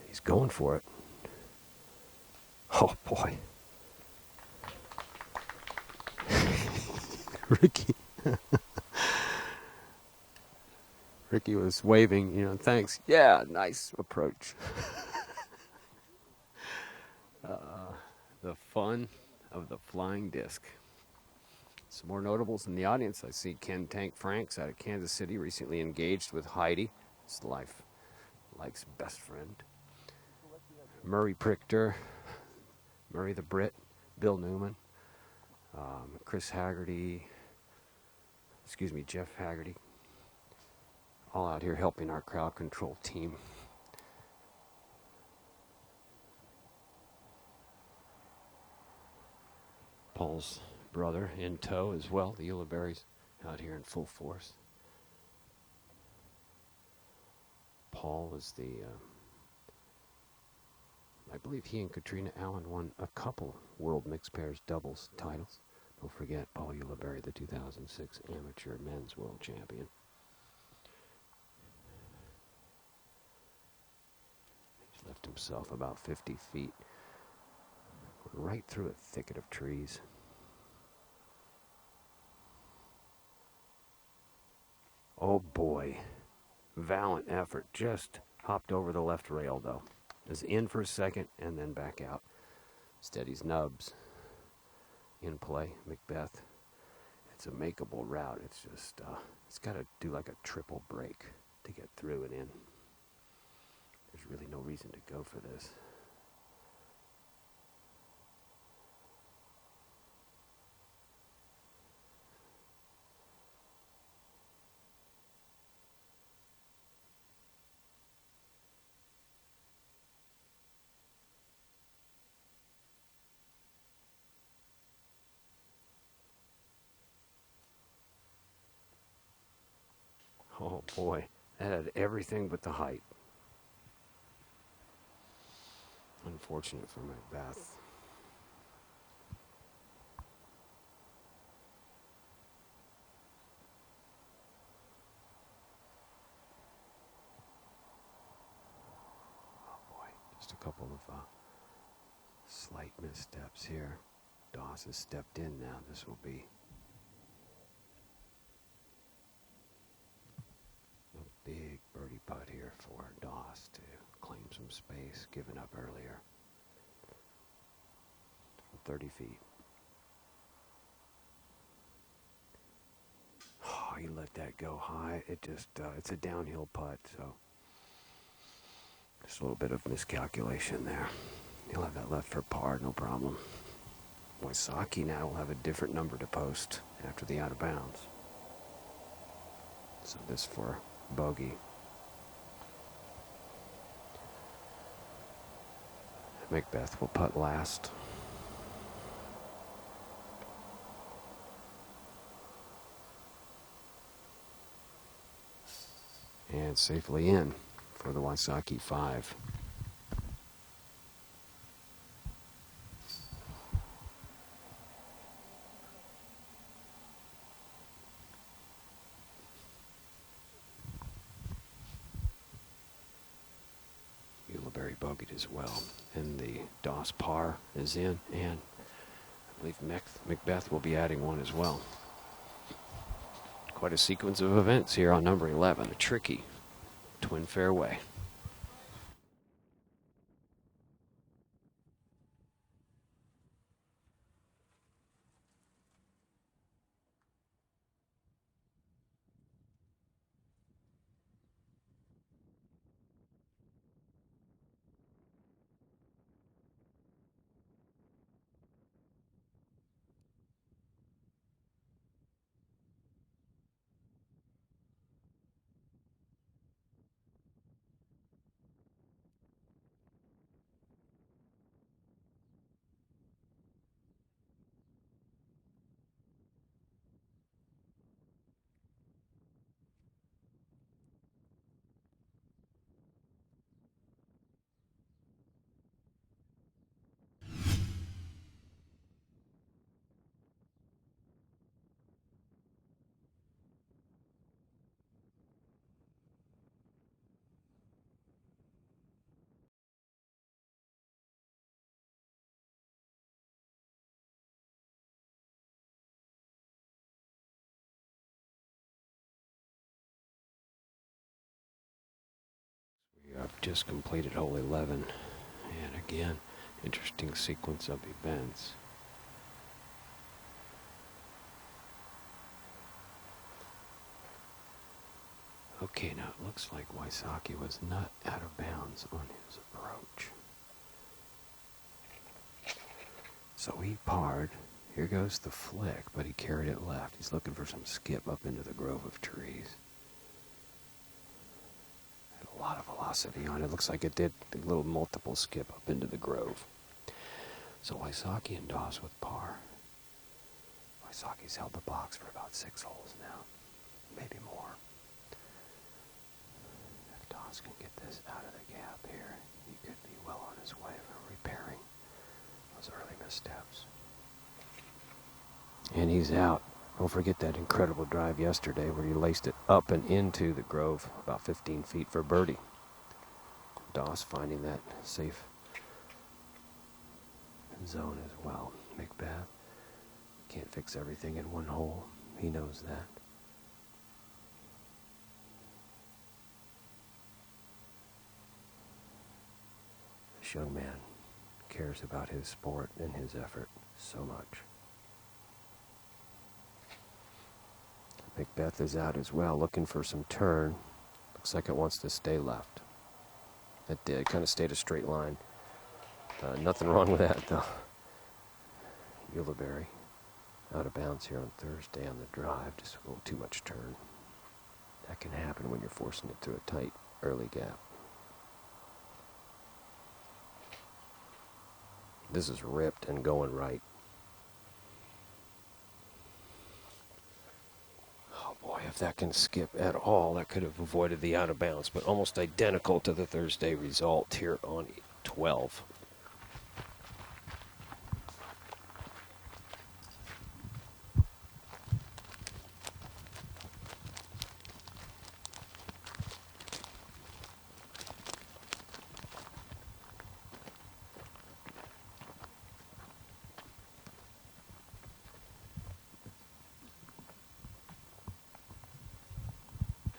He's going for it. Oh, boy. Ricky was waving, you know, thanks. Yeah, nice approach. The fun of the flying disc. Some more notables in the audience. I see Ken Tank Franks out of Kansas City, recently engaged with Heidi, his life's best friend. Murray Prichter, Murray the Brit, Bill Newman, Jeff Haggerty, all out here helping our crowd control team. Paul's brother in tow as well. The Ulibarris out here in full force. Paul is I believe he and Katrina Allen won a couple World Mixed Pairs doubles titles. Don't forget Paul Ulibarri, the 2006 Amateur Men's World Champion. He's left himself about 50 feet, right through a thicket of trees. Oh boy, valiant effort. Just hopped over the left rail though. Is in for a second and then back out. Steadies nubs. In play, McBeth. It's a makeable route. It's just, it's got to do like a triple break to get through and in. There's really no reason to go for this. Oh boy, that had everything but the height. Unfortunate for McBeth. Oh boy, just a couple of slight missteps here. Doss has stepped in now. This will be a big birdie putt here for Doss to claim some space given up earlier. 30 feet. Oh, he let that go high. It just, it's a downhill putt, so just a little bit of miscalculation there. He'll have that left for par, no problem. Wysocki now will have a different number to post after the out of bounds. So this for bogey. McBeth will putt last. And safely in for the Wysocki 5. Ulibarri bogeyed as well. And the Doss par is in, and I believe McBeth will be adding one as well. Quite a sequence of events here on number 11, a tricky twin fairway. We have just completed hole 11, and again, interesting sequence of events. Okay, now it looks like Wysocki was not out of bounds on his approach. So he parred. Here goes the flick, but he carried it left. He's looking for some skip up into the grove of trees. Had a lot of velocity on it. Looks like it did a little multiple skip up into the grove. So Wysocki and Doss with par. Wysocki's held the box for about 6 holes now, maybe more. If Doss can get this out of the gap here, he could be well on his way for repairing those early missteps. And he's out. Don't forget that incredible drive yesterday where he laced it up and into the grove about 15 feet for birdie. Doss finding that safe zone as well. McBeth can't fix everything in one hole. He knows that. This young man cares about his sport and his effort so much. McBeth is out as well, looking for some turn. Looks like it wants to stay left. It did. Kind of stayed a straight line. Nothing wrong with that, though. Ulibarri out of bounds here on Thursday on the drive. Just a little too much turn. That can happen when you're forcing it through a tight early gap. This is ripped and going right. Oh boy, if that can skip at all, that could have avoided the out of bounds, but almost identical to the Thursday result here on 12.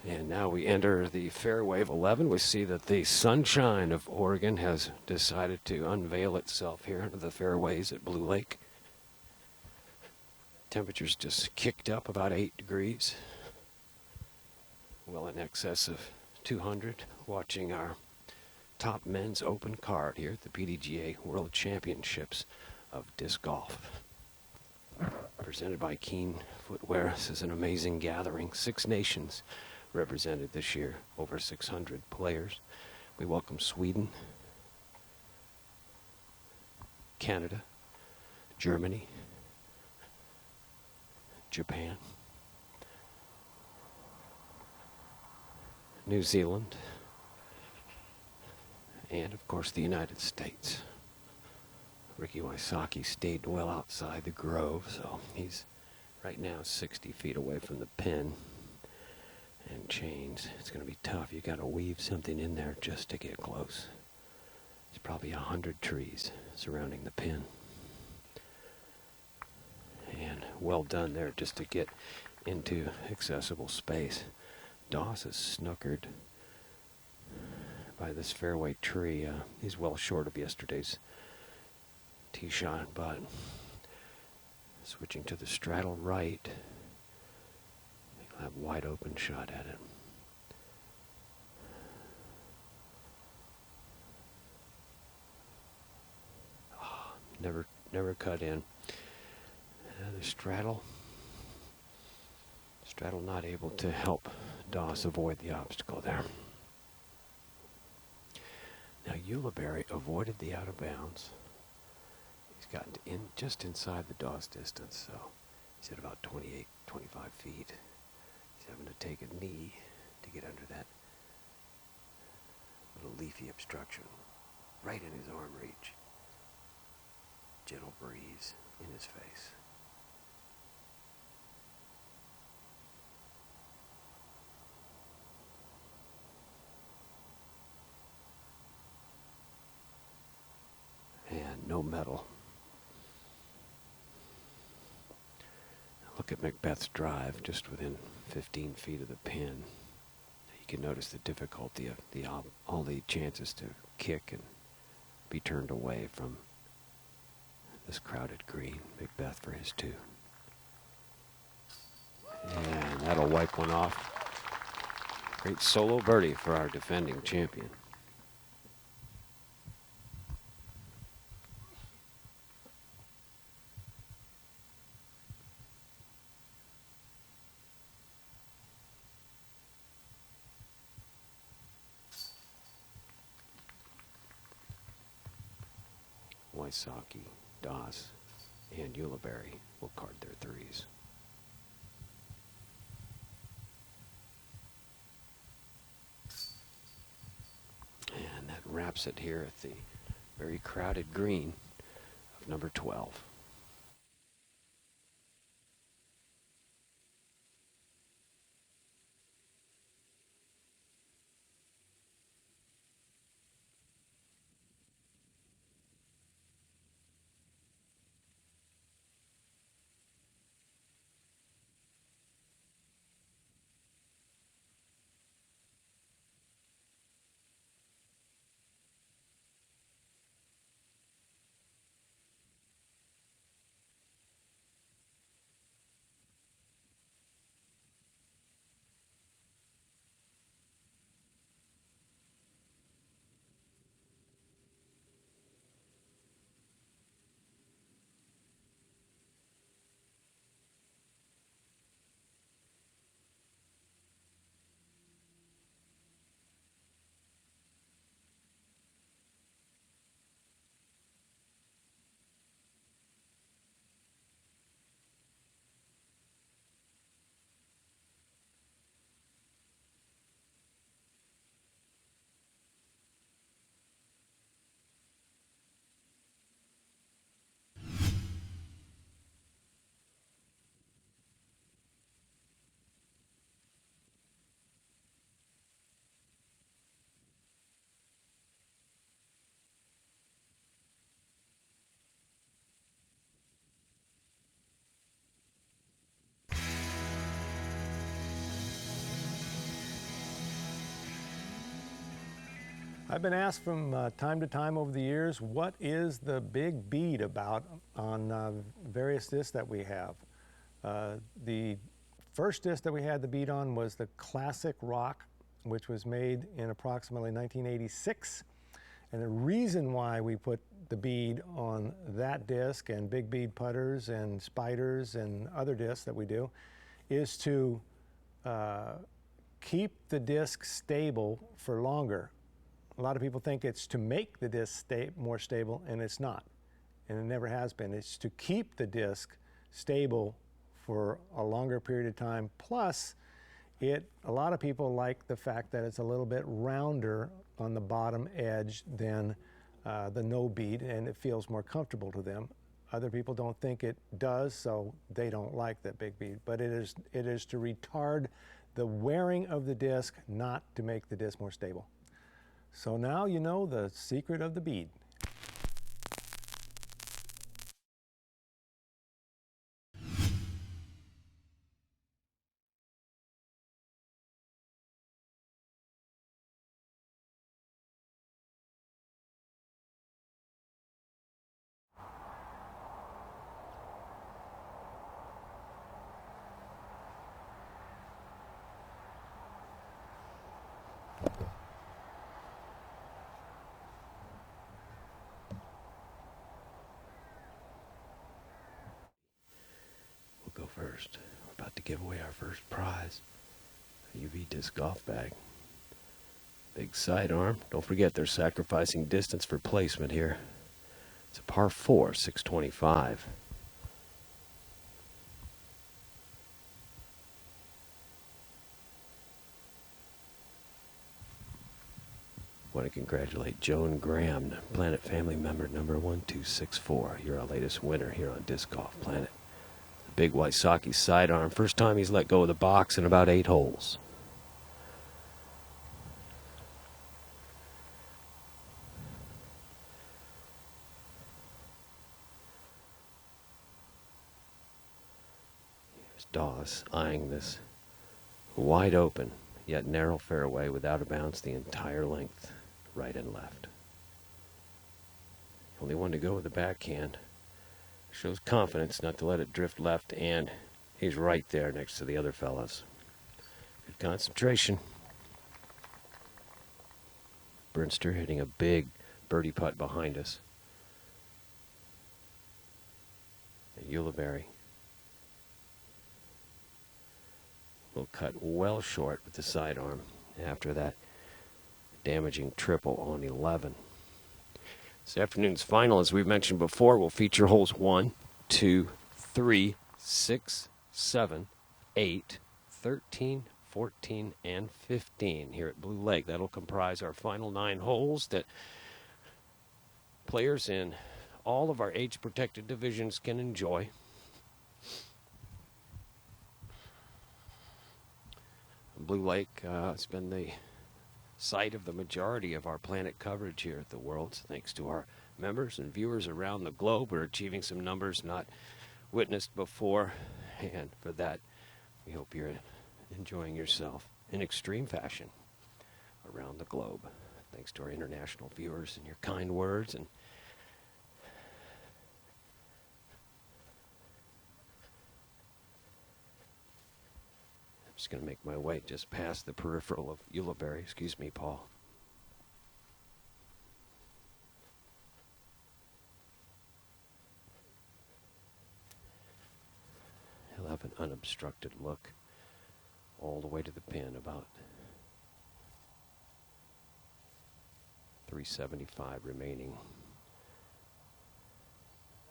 And now we enter the fairway of 11. We see that the sunshine of Oregon has decided to unveil itself here into the fairways at Blue Lake. Temperatures just kicked up about 8 degrees. Well in excess of 200. Watching our top men's open card here at the PDGA World Championships of Disc Golf. Presented by Keen Footwear. This is an amazing gathering. 6 nations represented this year, over 600 players. We welcome Sweden, Canada, Germany, Japan, New Zealand, and of course the United States. Ricky Wysocki stayed well outside the grove, so he's right now 60 feet away from the pin. And chains. It's going to be tough. You got to weave something in there just to get close. There's probably 100 trees surrounding the pin. And well done there just to get into accessible space. Doss is snookered by this fairway tree. He's well short of yesterday's tee shot, but switching to the straddle right. Have wide open shot at it. Oh, never cut in. The straddle not able to help Doss avoid the obstacle there. Now Ulibarri avoided the out of bounds. He's gotten in just inside the Doss distance, so he's at about 28, 25 feet. He's having to take a knee to get under that little leafy obstruction right in his arm reach. Gentle breeze in his face. And no metal. Look at McBeth's drive just within 15 feet of the pin. You can notice the difficulty of all the chances to kick and be turned away from this crowded green. McBeth for his 2. And that'll wipe one off. Great solo birdie for our defending champion. Wysocki, Doss, and Ulibarri will card their threes. And that wraps it here at the very crowded green of number 12. I've been asked from time to time over the years, what is the big bead about on various discs that we have? The first disc that we had the bead on was the Classic Rock, which was made in approximately 1986. And the reason why we put the bead on that disc and big bead putters and spiders and other discs that we do is to keep the disc stable for longer. A lot of people think it's to make the disc more stable, and it's not. And it never has been. It's to keep the disc stable for a longer period of time. Plus, a lot of people like the fact that it's a little bit rounder on the bottom edge than the no bead, and it feels more comfortable to them. Other people don't think it does, so they don't like that big bead. But it is to retard the wearing of the disc, not to make the disc more stable. So now you know the secret of the bead. Go first. We're about to give away our first prize, a UV disc golf bag. Big sidearm. Don't forget they're sacrificing distance for placement here. It's a par 4, 625. Want to congratulate Joan Graham, Planet Family member number 1264. You're our latest winner here on Disc Golf Planet. Big Wysocki sidearm. First time he's let go of the box in about 8 holes. Here's Doss eyeing this wide open, yet narrow fairway without a bounce the entire length, right and left. Only one to go with the backhand. Shows confidence not to let it drift left, and he's right there next to the other fellas. Good concentration. Bernster hitting a big birdie putt behind us. And Ulibarri will cut well short with the sidearm after that damaging triple on 11. This afternoon's final, as we've mentioned before, will feature holes 1, 2, 3, 6, 7, 8, 13, 14, and 15 here at Blue Lake. That'll comprise our final 9 holes that players in all of our age-protected divisions can enjoy. Blue Lake has been the site of the majority of our Planet coverage here at the Worlds. Thanks to our members and viewers around the globe, we're achieving some numbers not witnessed before, and for that, we hope you're enjoying yourself in extreme fashion around the globe. Thanks to our international viewers and your kind words. And I'm just going to make my way just past the peripheral of Ulibarri. Excuse me, Paul. He'll have an unobstructed look all the way to the pin, about 375 remaining.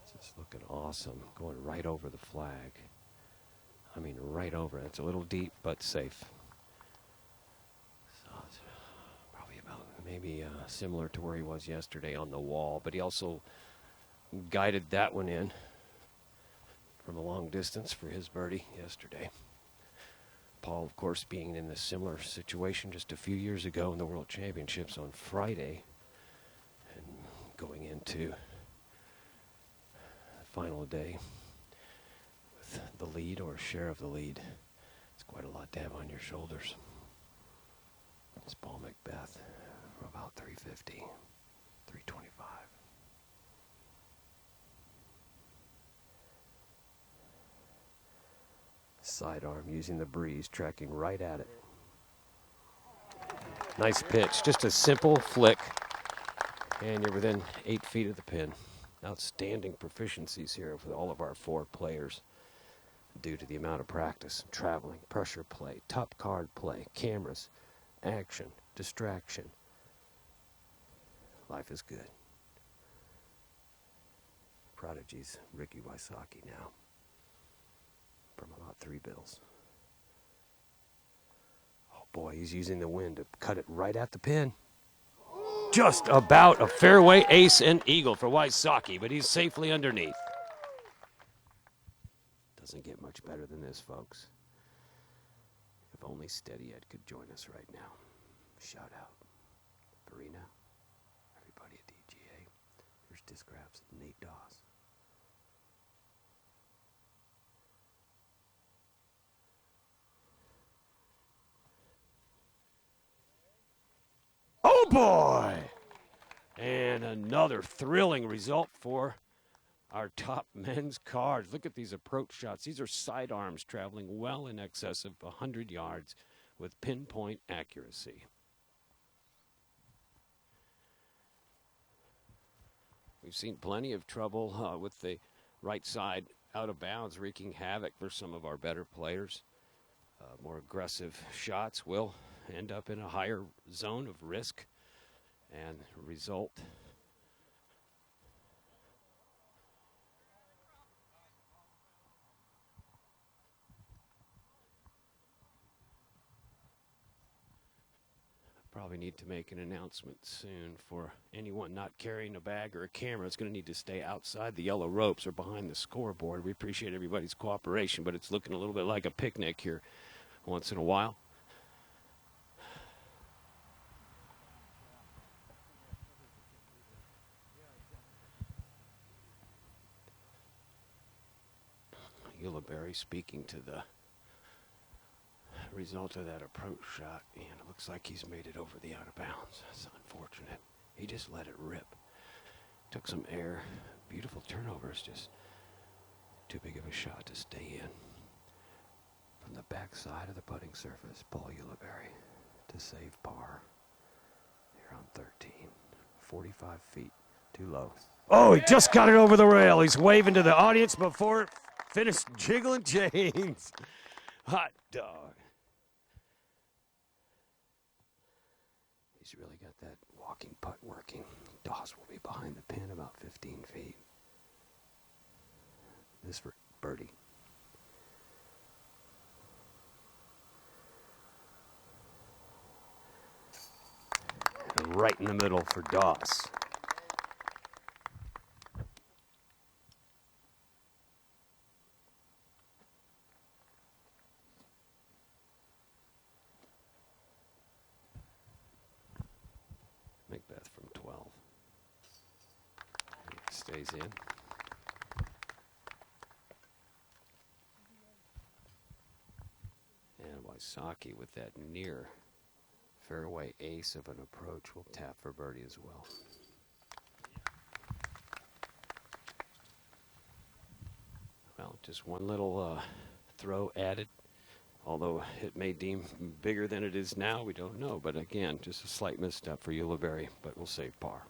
This is looking awesome, going right over the flag. I mean, right over. It's a little deep, but safe. So it's probably about maybe similar to where he was yesterday on the wall, but he also guided that one in from a long distance for his birdie yesterday. Paul, of course, being in a similar situation just a few years ago in the World Championships on Friday and going into the final day with the lead or share of the lead. It's quite a lot to have on your shoulders. It's Paul McBeth for about 350, 325. Sidearm using the breeze, tracking right at it. Nice pitch, just a simple flick, and you're within 8 feet of the pin. Outstanding proficiencies here with all of our 4 players due to the amount of practice, traveling, pressure play, top card play, cameras, action, distraction. Life is good. Prodigy's Ricky Wysocki now. From about 3 bills. Oh boy, he's using the wind to cut it right at the pin. Just about a fairway ace and eagle for Wysocki, but he's safely underneath. Doesn't get much better than this, folks. If only Steady Ed could join us right now. Shout out. Farina, everybody at DGA. Here's Discraps and Nate Doss. Oh boy! And another thrilling result for our top men's cards. Look at these approach shots. These are sidearms traveling well in excess of 100 yards with pinpoint accuracy. We've seen plenty of trouble with the right side out of bounds, wreaking havoc for some of our better players. More aggressive shots will end up in a higher zone of risk and result probably need to make an announcement soon for anyone not carrying a bag or a camera. It's going to need to stay outside the yellow ropes or behind the scoreboard. We appreciate everybody's cooperation, but it's looking a little bit like a picnic here once in a while. Ulibarri speaking to the result of that approach shot, and it looks like he's made it over the out of bounds. That's unfortunate. He just let it rip. Took some air. Beautiful turnovers, just too big of a shot to stay in. From the back side of the putting surface, Paul Ulibarri to save par here around 13. 45 feet, too low. Oh, he just got it over the rail. He's waving to the audience before it finished jiggling chains. Hot dog. He's really got that walking putt working. Doss will be behind the pin about 15 feet. This for birdie. And right in the middle for Doss. McBeth from 12. Stays in. And Wysocki with that near fairway ace of an approach will tap for birdie as well. Well, just one little throw added. Although it may deem bigger than it is now, we don't know. But again, just a slight misstep for Ulibarri, but we'll save par.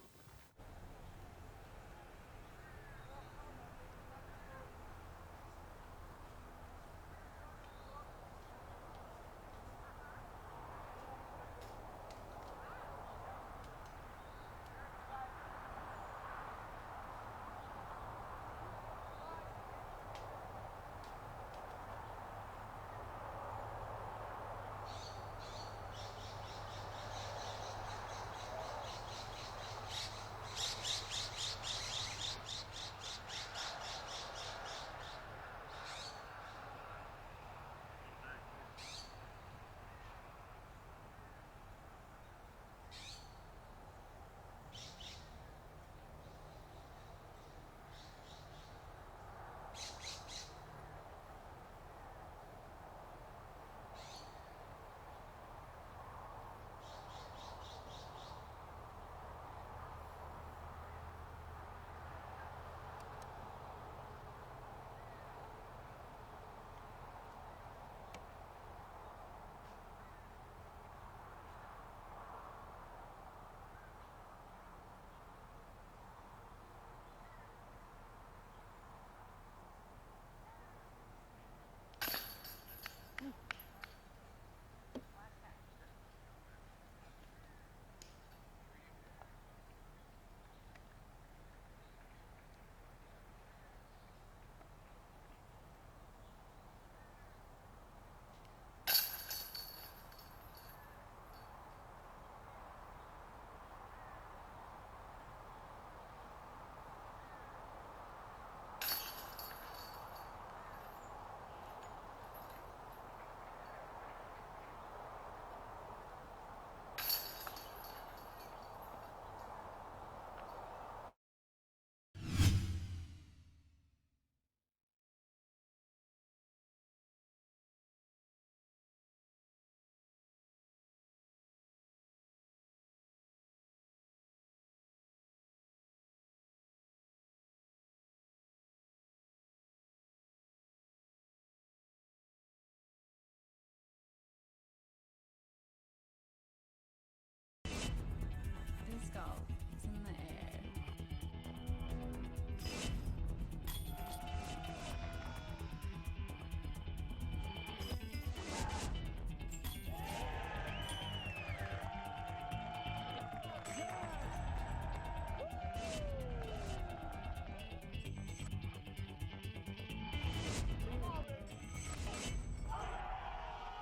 Disc golf. It's in the air.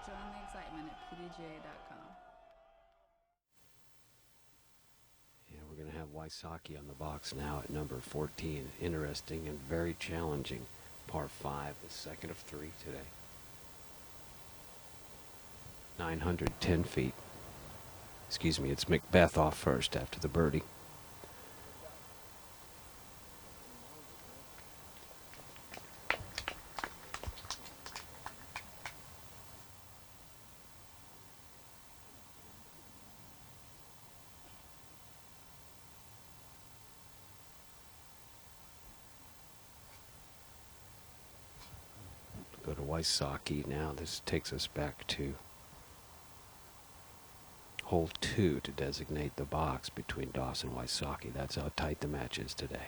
Join the excitement at PDGA.com. We're going to have Wysocki on the box now at number 14. Interesting and very challenging par 5, the second of 3 today. 910 feet. Excuse me, it's McBeth off first after the birdie. Go to Wysocki now. This takes us back to hole 2 to designate the box between Doss and Wysocki. That's how tight the match is today.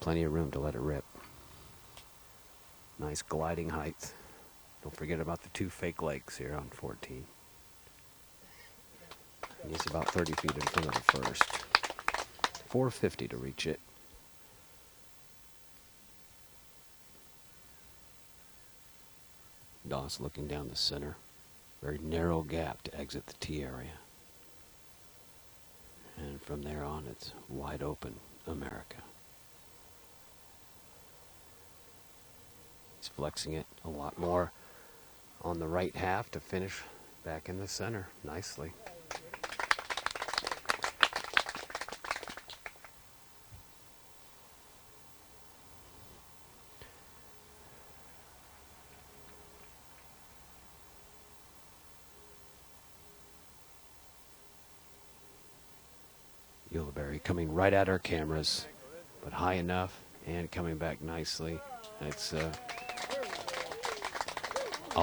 Plenty of room to let it rip. Nice gliding height. Don't forget about the 2 fake lakes here on 14. And he's about 30 feet in front of the first. 450 to reach it. Doss looking down the center. Very narrow gap to exit the tee area. And from there on, it's wide open America. He's flexing it a lot more on the right half to finish back in the center nicely. Ulibarri coming right at our cameras, but high enough and coming back nicely. It's a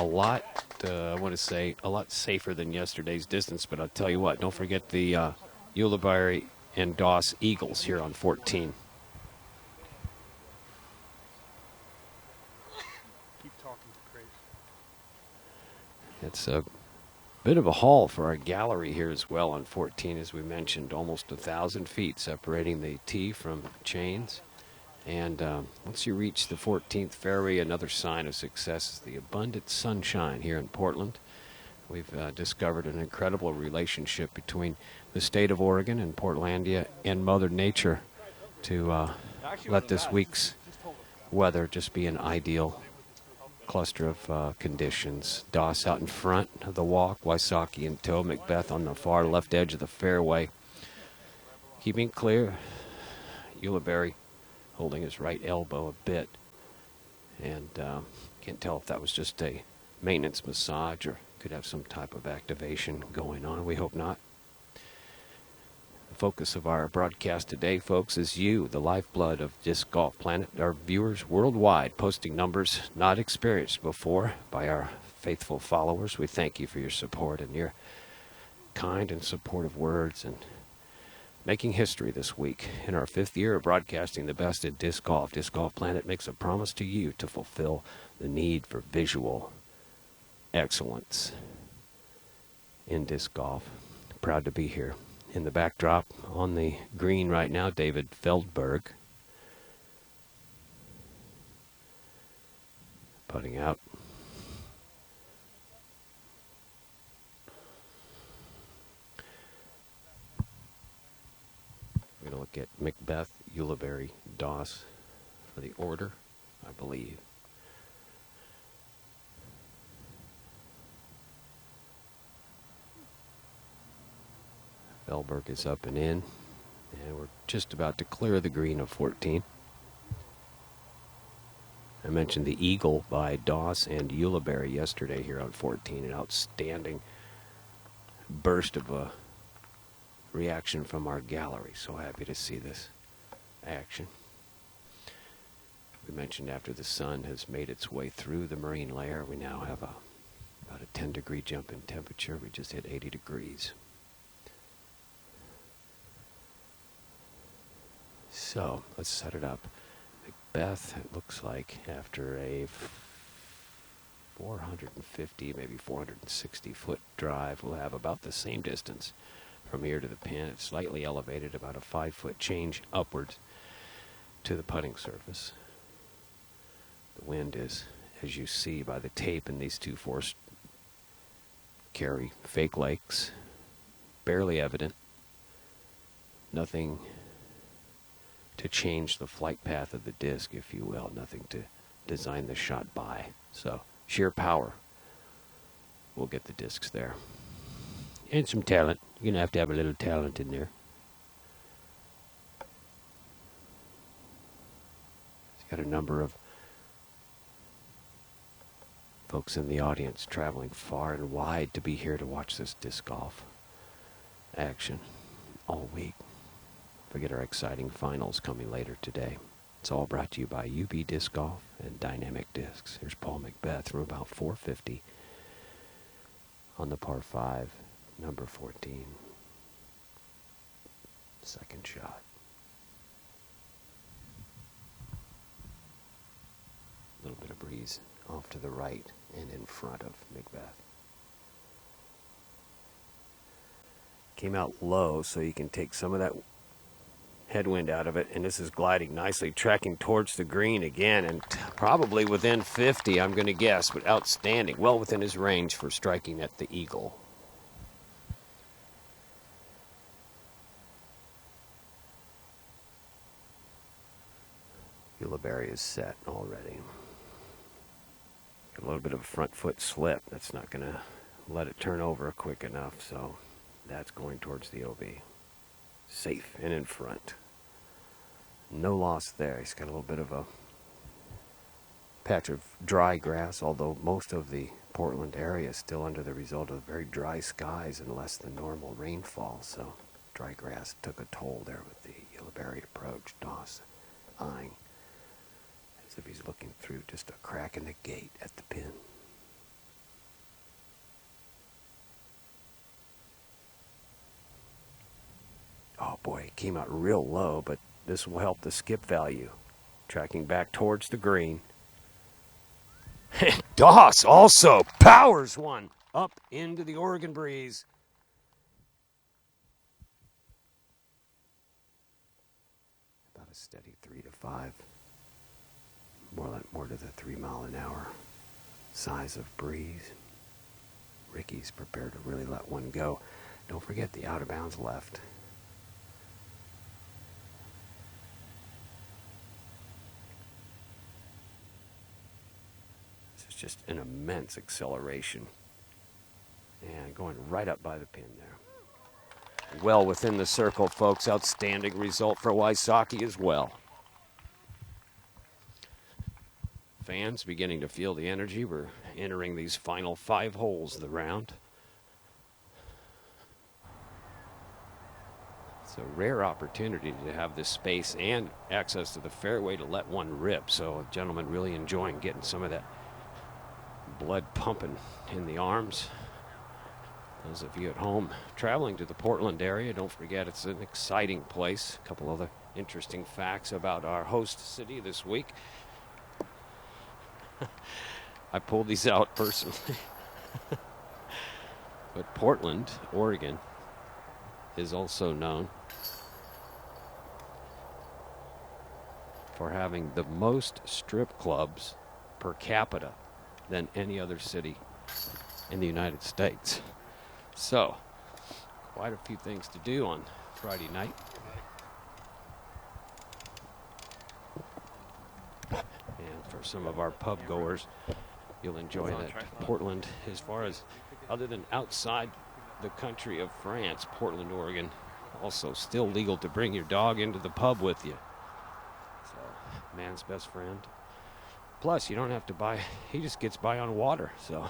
lot, I want to say, a lot safer than yesterday's distance, but I'll tell you what, don't forget the Ulibarri and Doss Eagles here on 14. Keep talking, Craig. It's a bit of a haul for our gallery here as well on 14, as we mentioned, almost 1,000 feet separating the tee from chains. And once you reach the 14th fairway, another sign of success is the abundant sunshine here in Portland. We've discovered an incredible relationship between the state of Oregon and Portlandia and Mother Nature to let this week's weather just be an ideal cluster of conditions. Doss out in front of the walk, Wysocki in tow, McBeth on the far left edge of the fairway. Keeping clear, Ulibarri holding his right elbow a bit, and can't tell if that was just a maintenance massage or could have some type of activation going on. We hope not. The focus of our broadcast today, folks, is you, the lifeblood of Disc Golf Planet, our viewers worldwide, posting numbers not experienced before by our faithful followers. We thank you for your support and your kind and supportive words, and making history this week. In our 5th year of broadcasting the best at Disc Golf, Disc Golf Planet makes a promise to you to fulfill the need for visual excellence in disc golf. Proud to be here. In the backdrop on the green right now, David Feldberg putting out. We're going to look at McBeth, Ulibarri, Doss for the order, I believe. Feldberg is up and in, and we're just about to clear the green of 14. I mentioned the eagle by Doss and Ulibarri yesterday here on 14, an outstanding burst of a reaction from our gallery. So happy to see this action. We mentioned after the sun has made its way through the marine layer, we now have about a 10-degree jump in temperature. We just hit 80 degrees. So let's set it up. McBeth, it looks like after a 450, maybe 460 foot drive, we'll have about the same distance from here to the pin. It's slightly elevated, about a 5-foot change upwards to the putting surface. The wind is, as you see by the tape in these 2 force carry fake lakes, barely evident. Nothing to change the flight path of the disc, if you will. Nothing to design the shot by. So sheer power will get the discs there. And some talent. You're going to have a little talent in there. It's got a number of folks in the audience traveling far and wide to be here to watch this disc golf action all week. Forget our exciting finals coming later today. It's all brought to you by UB Disc Golf and Dynamic Discs. Here's Paul McBeth from about 450 on the par 5, number 14. Second shot. A little bit of breeze off to the right and in front of McBeth. Came out low so you can take some of that headwind out of it, and this is gliding nicely, tracking towards the green again, and probably within 50, I'm going to guess, but outstanding, well within his range for striking at the eagle. Ulibarri is set already. A little bit of a front foot slip. That's not going to let it turn over quick enough, so that's going towards the OB. Safe and in front. No loss there. He's got a little bit of a patch of dry grass, although most of the Portland area is still under the result of very dry skies and less than normal rainfall, so dry grass took a toll there with the Ulibarri approach. Doss eyeing as if he's looking through just a crack in the gate at the pin. Oh boy, it came out real low, but this will help the skip value. Tracking back towards the green. And Doss also powers one up into the Oregon breeze. About a steady 3 to 5. More to the 3 mile an hour size of breeze. Ricky's prepared to really let one go. Don't forget the out of bounds left. Just an immense acceleration, and going right up by the pin there. Well within the circle, folks. Outstanding result for Wysocki as well. Fans beginning to feel the energy. We're entering these final 5 holes of the round. It's a rare opportunity to have this space and access to the fairway to let one rip, so a gentleman really enjoying getting some of that blood pumping in the arms. Those of you at home traveling to the Portland area, don't forget it's an exciting place. A couple other interesting facts about our host city this week. I pulled these out personally. But Portland, Oregon, is also known for having the most strip clubs per capita than any other city in the United States. So, quite a few things to do on Friday night. And for some of our pub goers, you'll enjoy that Portland, as far as other than outside the country of France, Portland, Oregon, also still legal to bring your dog into the pub with you. So, man's best friend. Plus, you don't have to buy, he just gets by on water, so.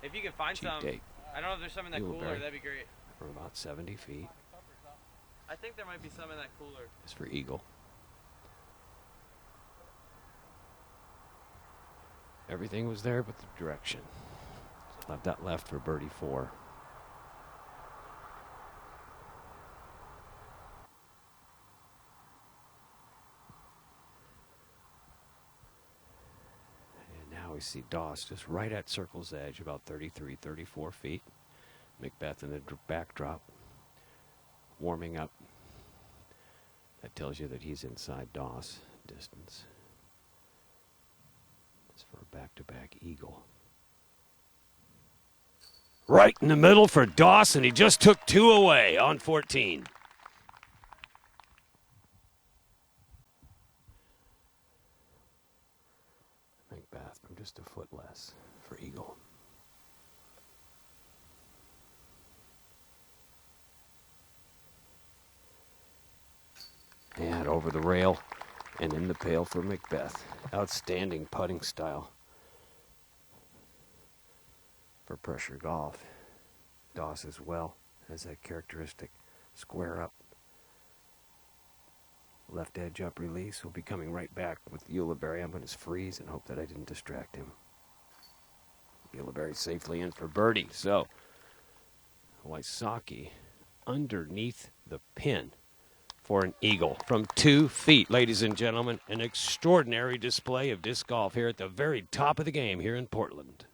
If you can find cheap some, date. I don't know if there's some in that cooler, that'd be great. From about 70 feet. I think there might be some in that cooler. It's for eagle. Everything was there but the direction. So left that left for birdie 4. We see Doss just right at circle's edge, about 33, 34 feet. McBeth in the backdrop, warming up. That tells you that he's inside Doss distance. It's for a back-to-back eagle. Right in the middle for Doss, and he just took 2 away on 14. McBeth from just a foot less for eagle. And over the rail and in the pail for McBeth. Outstanding putting style for pressure golf. Doss as well has that characteristic square up. Left edge up release. Will be coming right back with Ulibarri. I'm going to freeze and hope that I didn't distract him. Ulibarri safely in for birdie. So, Wysocki underneath the pin for an eagle from 2 feet. Ladies and gentlemen, an extraordinary display of disc golf here at the very top of the game here in Portland.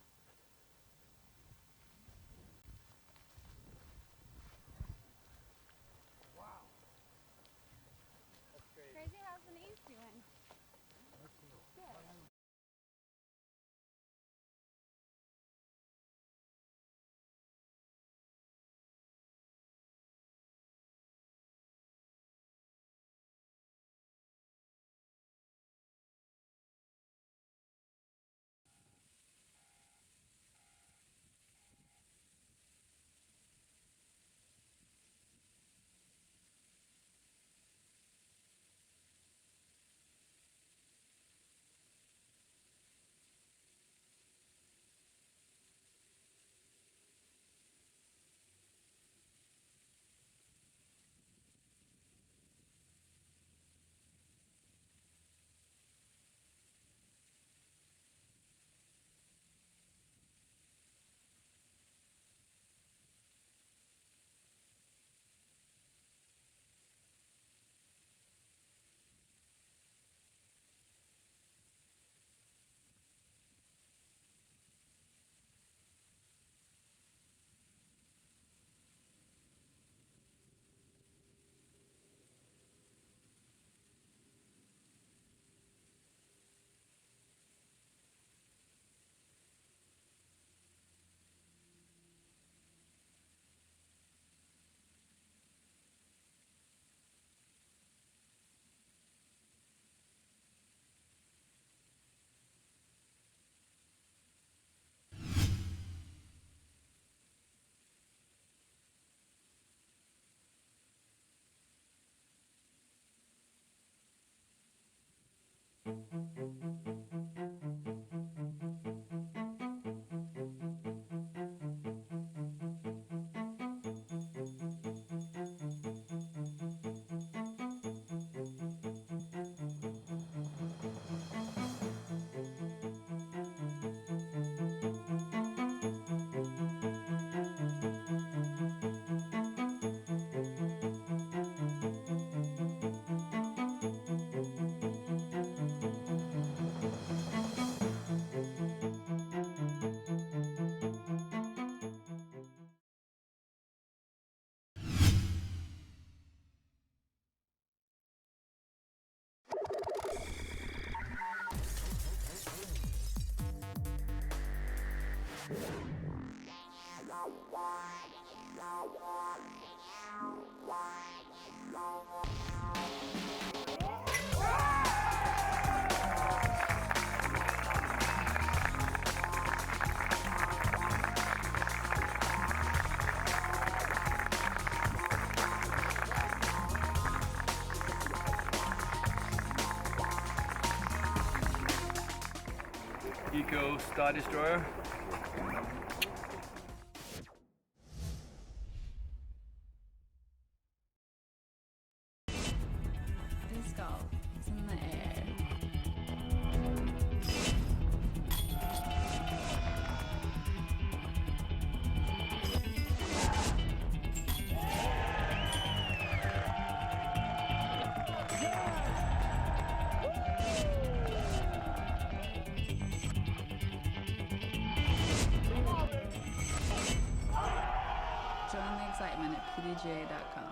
Eco Star Destroyer. Disc golf is in the air. Join the excitement at PDGA.com.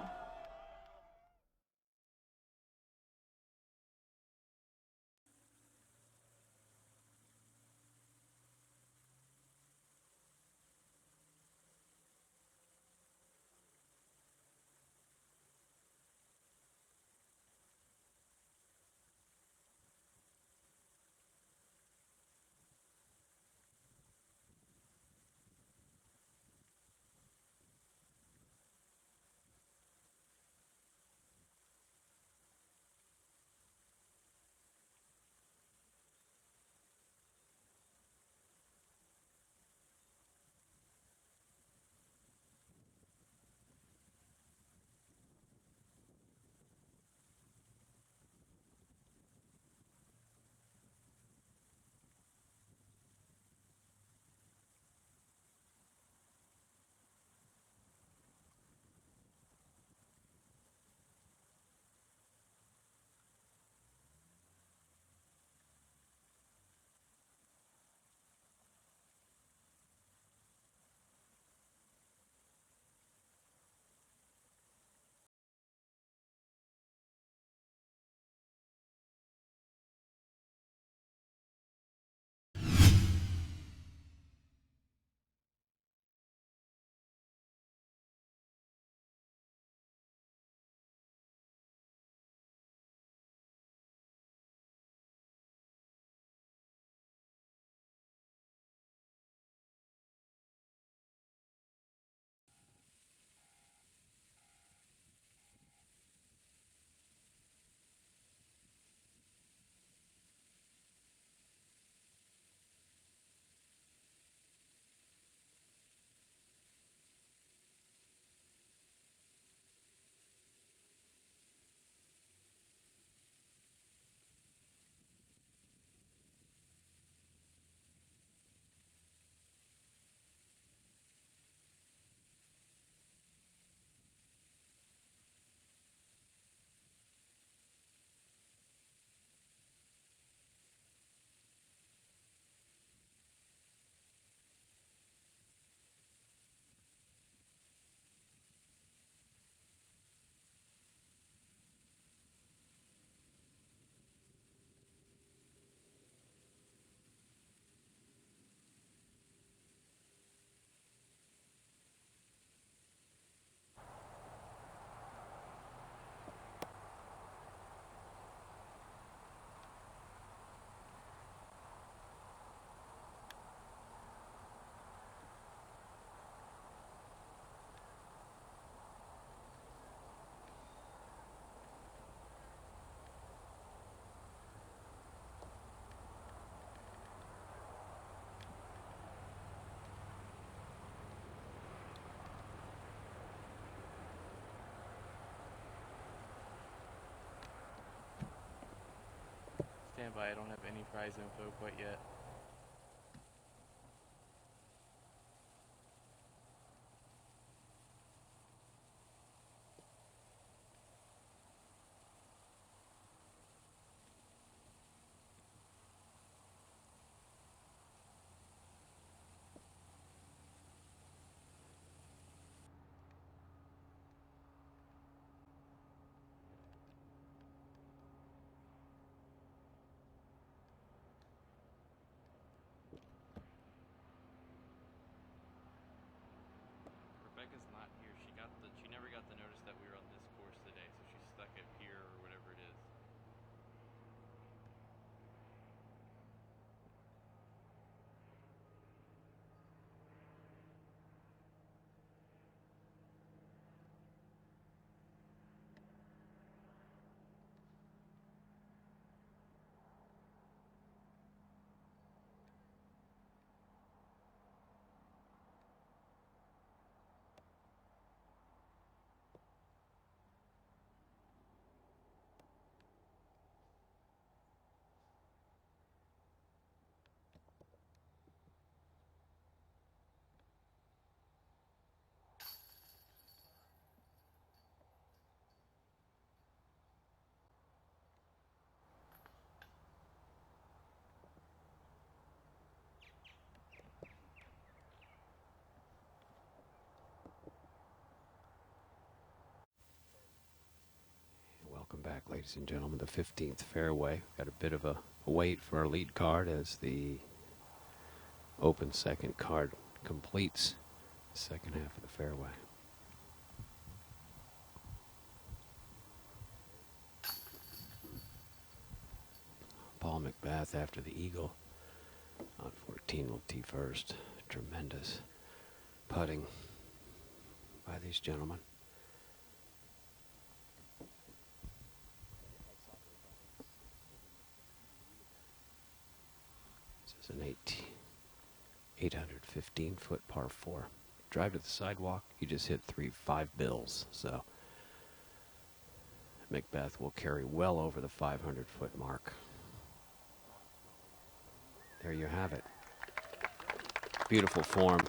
standby. I don't have any prize info quite yet. Rebecca's not here. She never got the notice that we were on this course today, so she's stuck at pier or whatever it is. Welcome back, ladies and gentlemen. The 15th fairway. Got a bit of a wait for our lead card as the open second card completes the second half of the fairway. Paul McBeth after the eagle on 14 will tee first. Tremendous putting by these gentlemen. This is an 815-foot par 4. Drive to the sidewalk, you just hit 5 bills. So McBeth will carry well over the 500-foot mark. There you have it. Beautiful form.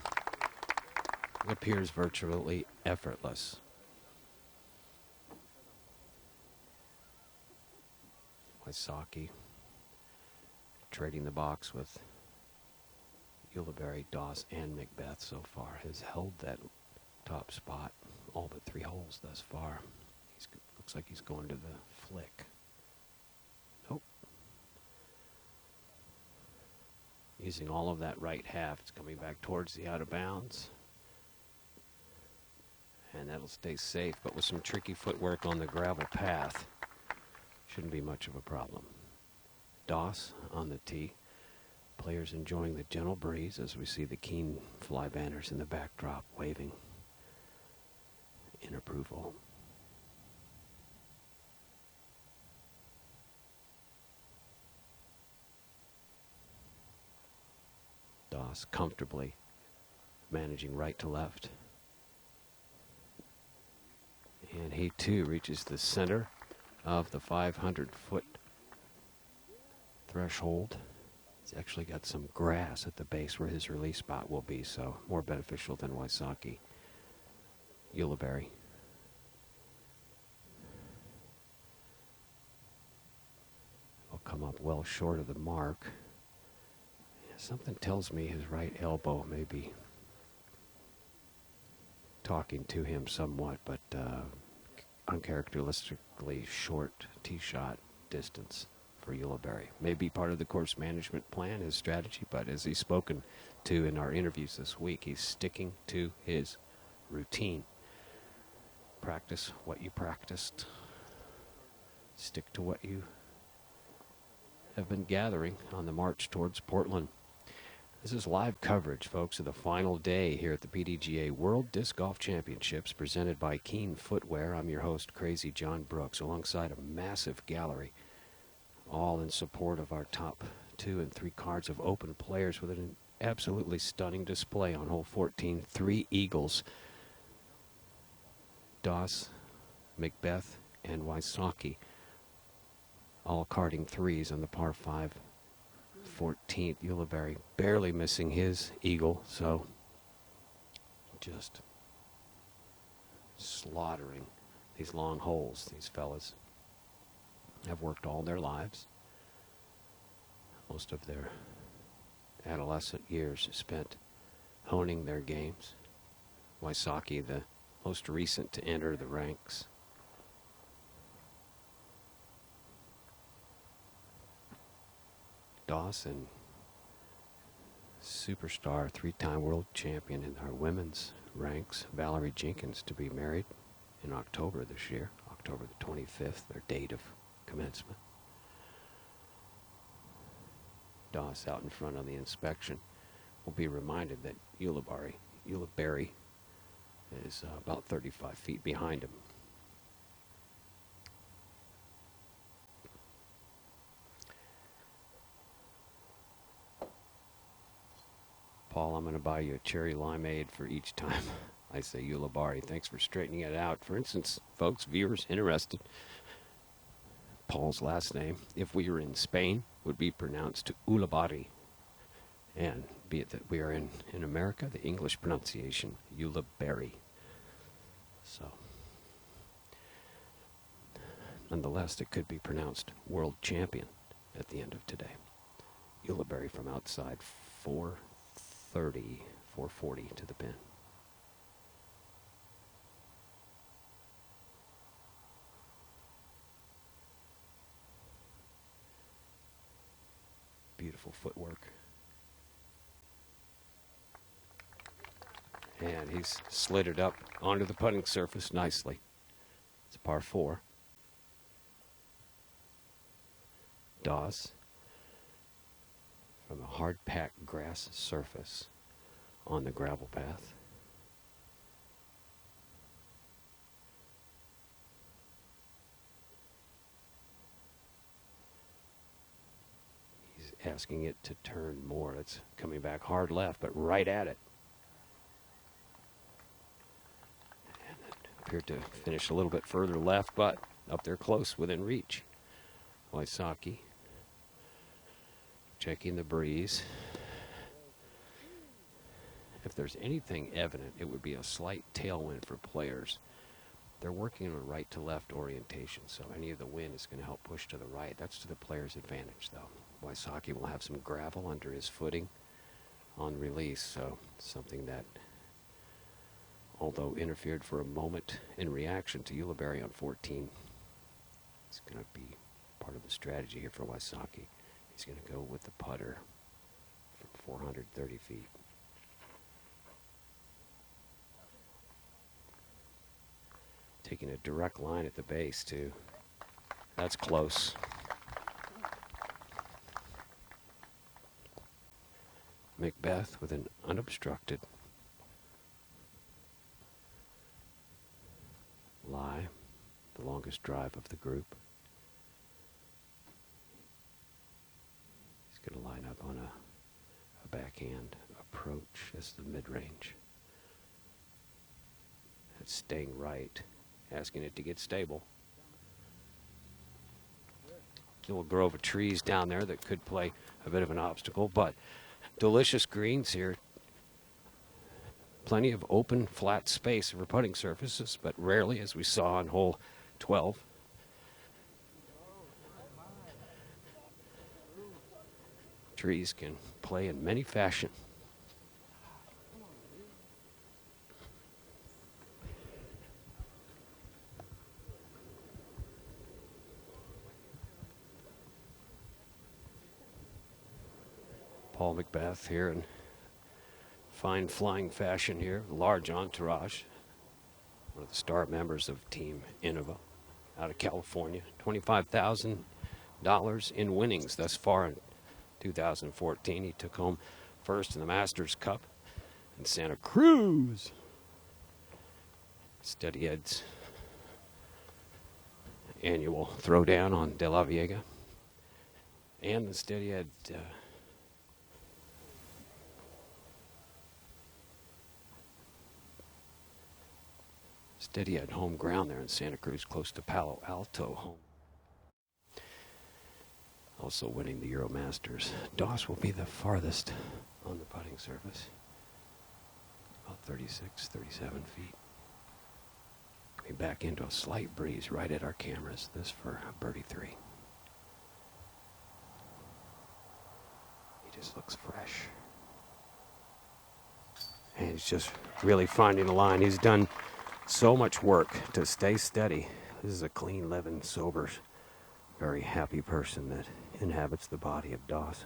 It appears virtually effortless. Wysocki trading the box with Ulibarri, Doss, and McBeth so far has held that top spot all but 3 holes thus far. Looks like he's going to the flick. Nope. Using all of that right half. It's coming back towards the out of bounds. And that'll stay safe, but with some tricky footwork on the gravel path, shouldn't be much of a problem. Doss on the tee. Players enjoying the gentle breeze as we see the keen fly banners in the backdrop waving in approval. Doss comfortably managing right to left. And he too reaches the center of the 500-foot threshold. He's actually got some grass at the base where his release spot will be, so more beneficial than Wysocki. Ulibarri. Will come up well short of the mark. Something tells me his right elbow may be talking to him somewhat, but uncharacteristically short tee shot distance for Ulibarri. May be part of the course management plan, his strategy, but as he's spoken to in our interviews this week, he's sticking to his routine. Practice what you practiced. Stick to what you have been gathering on the march towards Portland. This is live coverage, folks, of the final day here at the PDGA World Disc Golf Championships presented by Keen Footwear. I'm your host, Crazy John Brooks, alongside a massive gallery, all in support of our top 2 and 3 cards of open players with an absolutely stunning display on hole 14. 3 eagles. Doss, McBeth, and Wysocki all carding threes on the par 5 14th. Ulibarri barely missing his eagle, so just slaughtering these long holes. These fellas have worked all their lives. Most of their adolescent years spent honing their games. Wysocki, the most recent to enter the ranks. Doss and superstar, 3-time world champion in our women's ranks, Valerie Jenkins, to be married in October this year, October the 25th, their date of commencement. Doss out in front on the inspection will be reminded that Ulibarri is about 35 feet behind him. Paul, I'm going to buy you a cherry limeade for each time I say Ulibarri. Thanks for straightening it out. For instance, folks, viewers interested, Paul's last name, if we were in Spain, would be pronounced Ulibarri. And be it that we are in America, the English pronunciation, Ulibarri. So, nonetheless, it could be pronounced world champion at the end of today. Ulibarri from outside, 430, 440 to the pin. Beautiful footwork. And he's slid it up onto the putting surface nicely. It's a par 4. Doss from a hard-packed grass surface on the gravel path. He's asking it to turn more. It's coming back hard left, but right at it. And it appeared to finish a little bit further left, but up there close, within reach. Wysocki checking the breeze. If there's anything evident, it would be a slight tailwind for players. They're working on a right to left orientation, so any of the wind is going to help push to the right. That's to the player's advantage, though. Wysocki will have some gravel under his footing on release, so something that, although interfered for a moment in reaction to Ulibarri on 14, it's going to be part of the strategy here for Wysocki. He's going to go with the putter from 430 feet. Taking a direct line at the base, too. That's close. McBeth with an unobstructed lie, the longest drive of the group. He's going to line up on a backhand approach as the mid-range. That's staying right, asking it to get stable. Little grove of trees down there that could play a bit of an obstacle, but delicious greens here. Plenty of open, flat space for putting surfaces, but rarely, as we saw on hole 12. Trees can play in many fashions. Paul McBeth here in fine flying fashion here, large entourage. One of the star members of Team Innova out of California. $25,000 in winnings thus far in 2014. He took home first in the Masters Cup in Santa Cruz. Steady Ed's annual throwdown on De La Viega. And the Steady Ed Steady Ed home ground there in Santa Cruz, close to Palo Alto home. also winning the Euro Masters. Doss will be the farthest on the putting surface, about 36, 37 feet. Coming back into a slight breeze right at our cameras. This for birdie 3. He just looks fresh. And he's just really finding a line. He's done so much work to stay steady. This is a clean living, sober, very happy person that inhabits the body of Doss.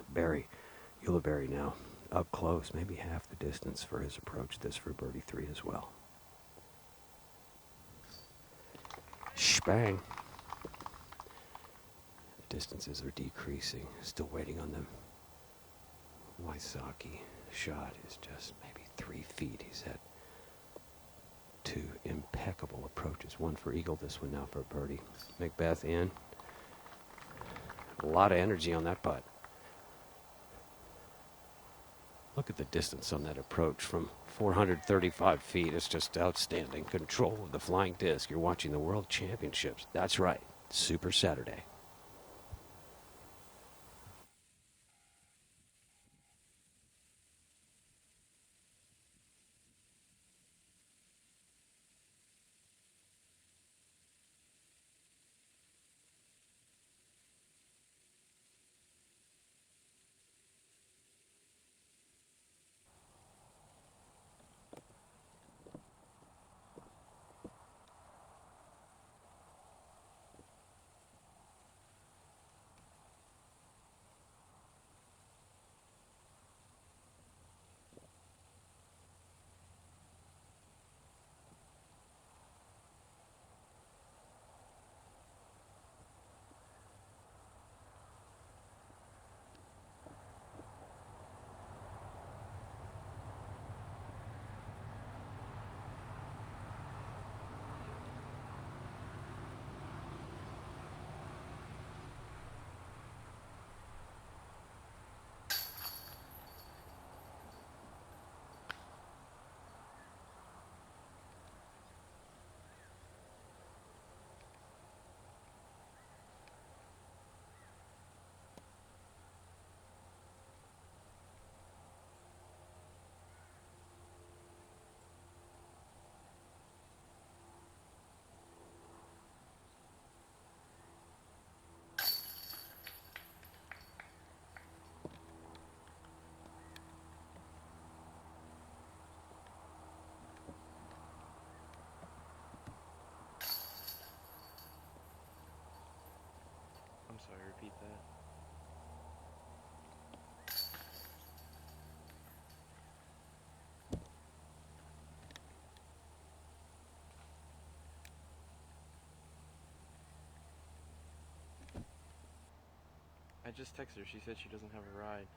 Ulibarri now up close, maybe half the distance for his approach. This for birdie 3 as well. Spang. Distances are decreasing. Still waiting on them. Wysocki shot is just maybe 3 feet. He's had 2 impeccable approaches. One for eagle, this one now for birdie. McBeth in. A lot of energy on that putt. Look at the distance on that approach from 435 feet. It's just outstanding control of the flying disc. You're watching the World Championships. That's right. Super Saturday. I'm sorry, repeat that. I just texted her. She said she doesn't have a ride.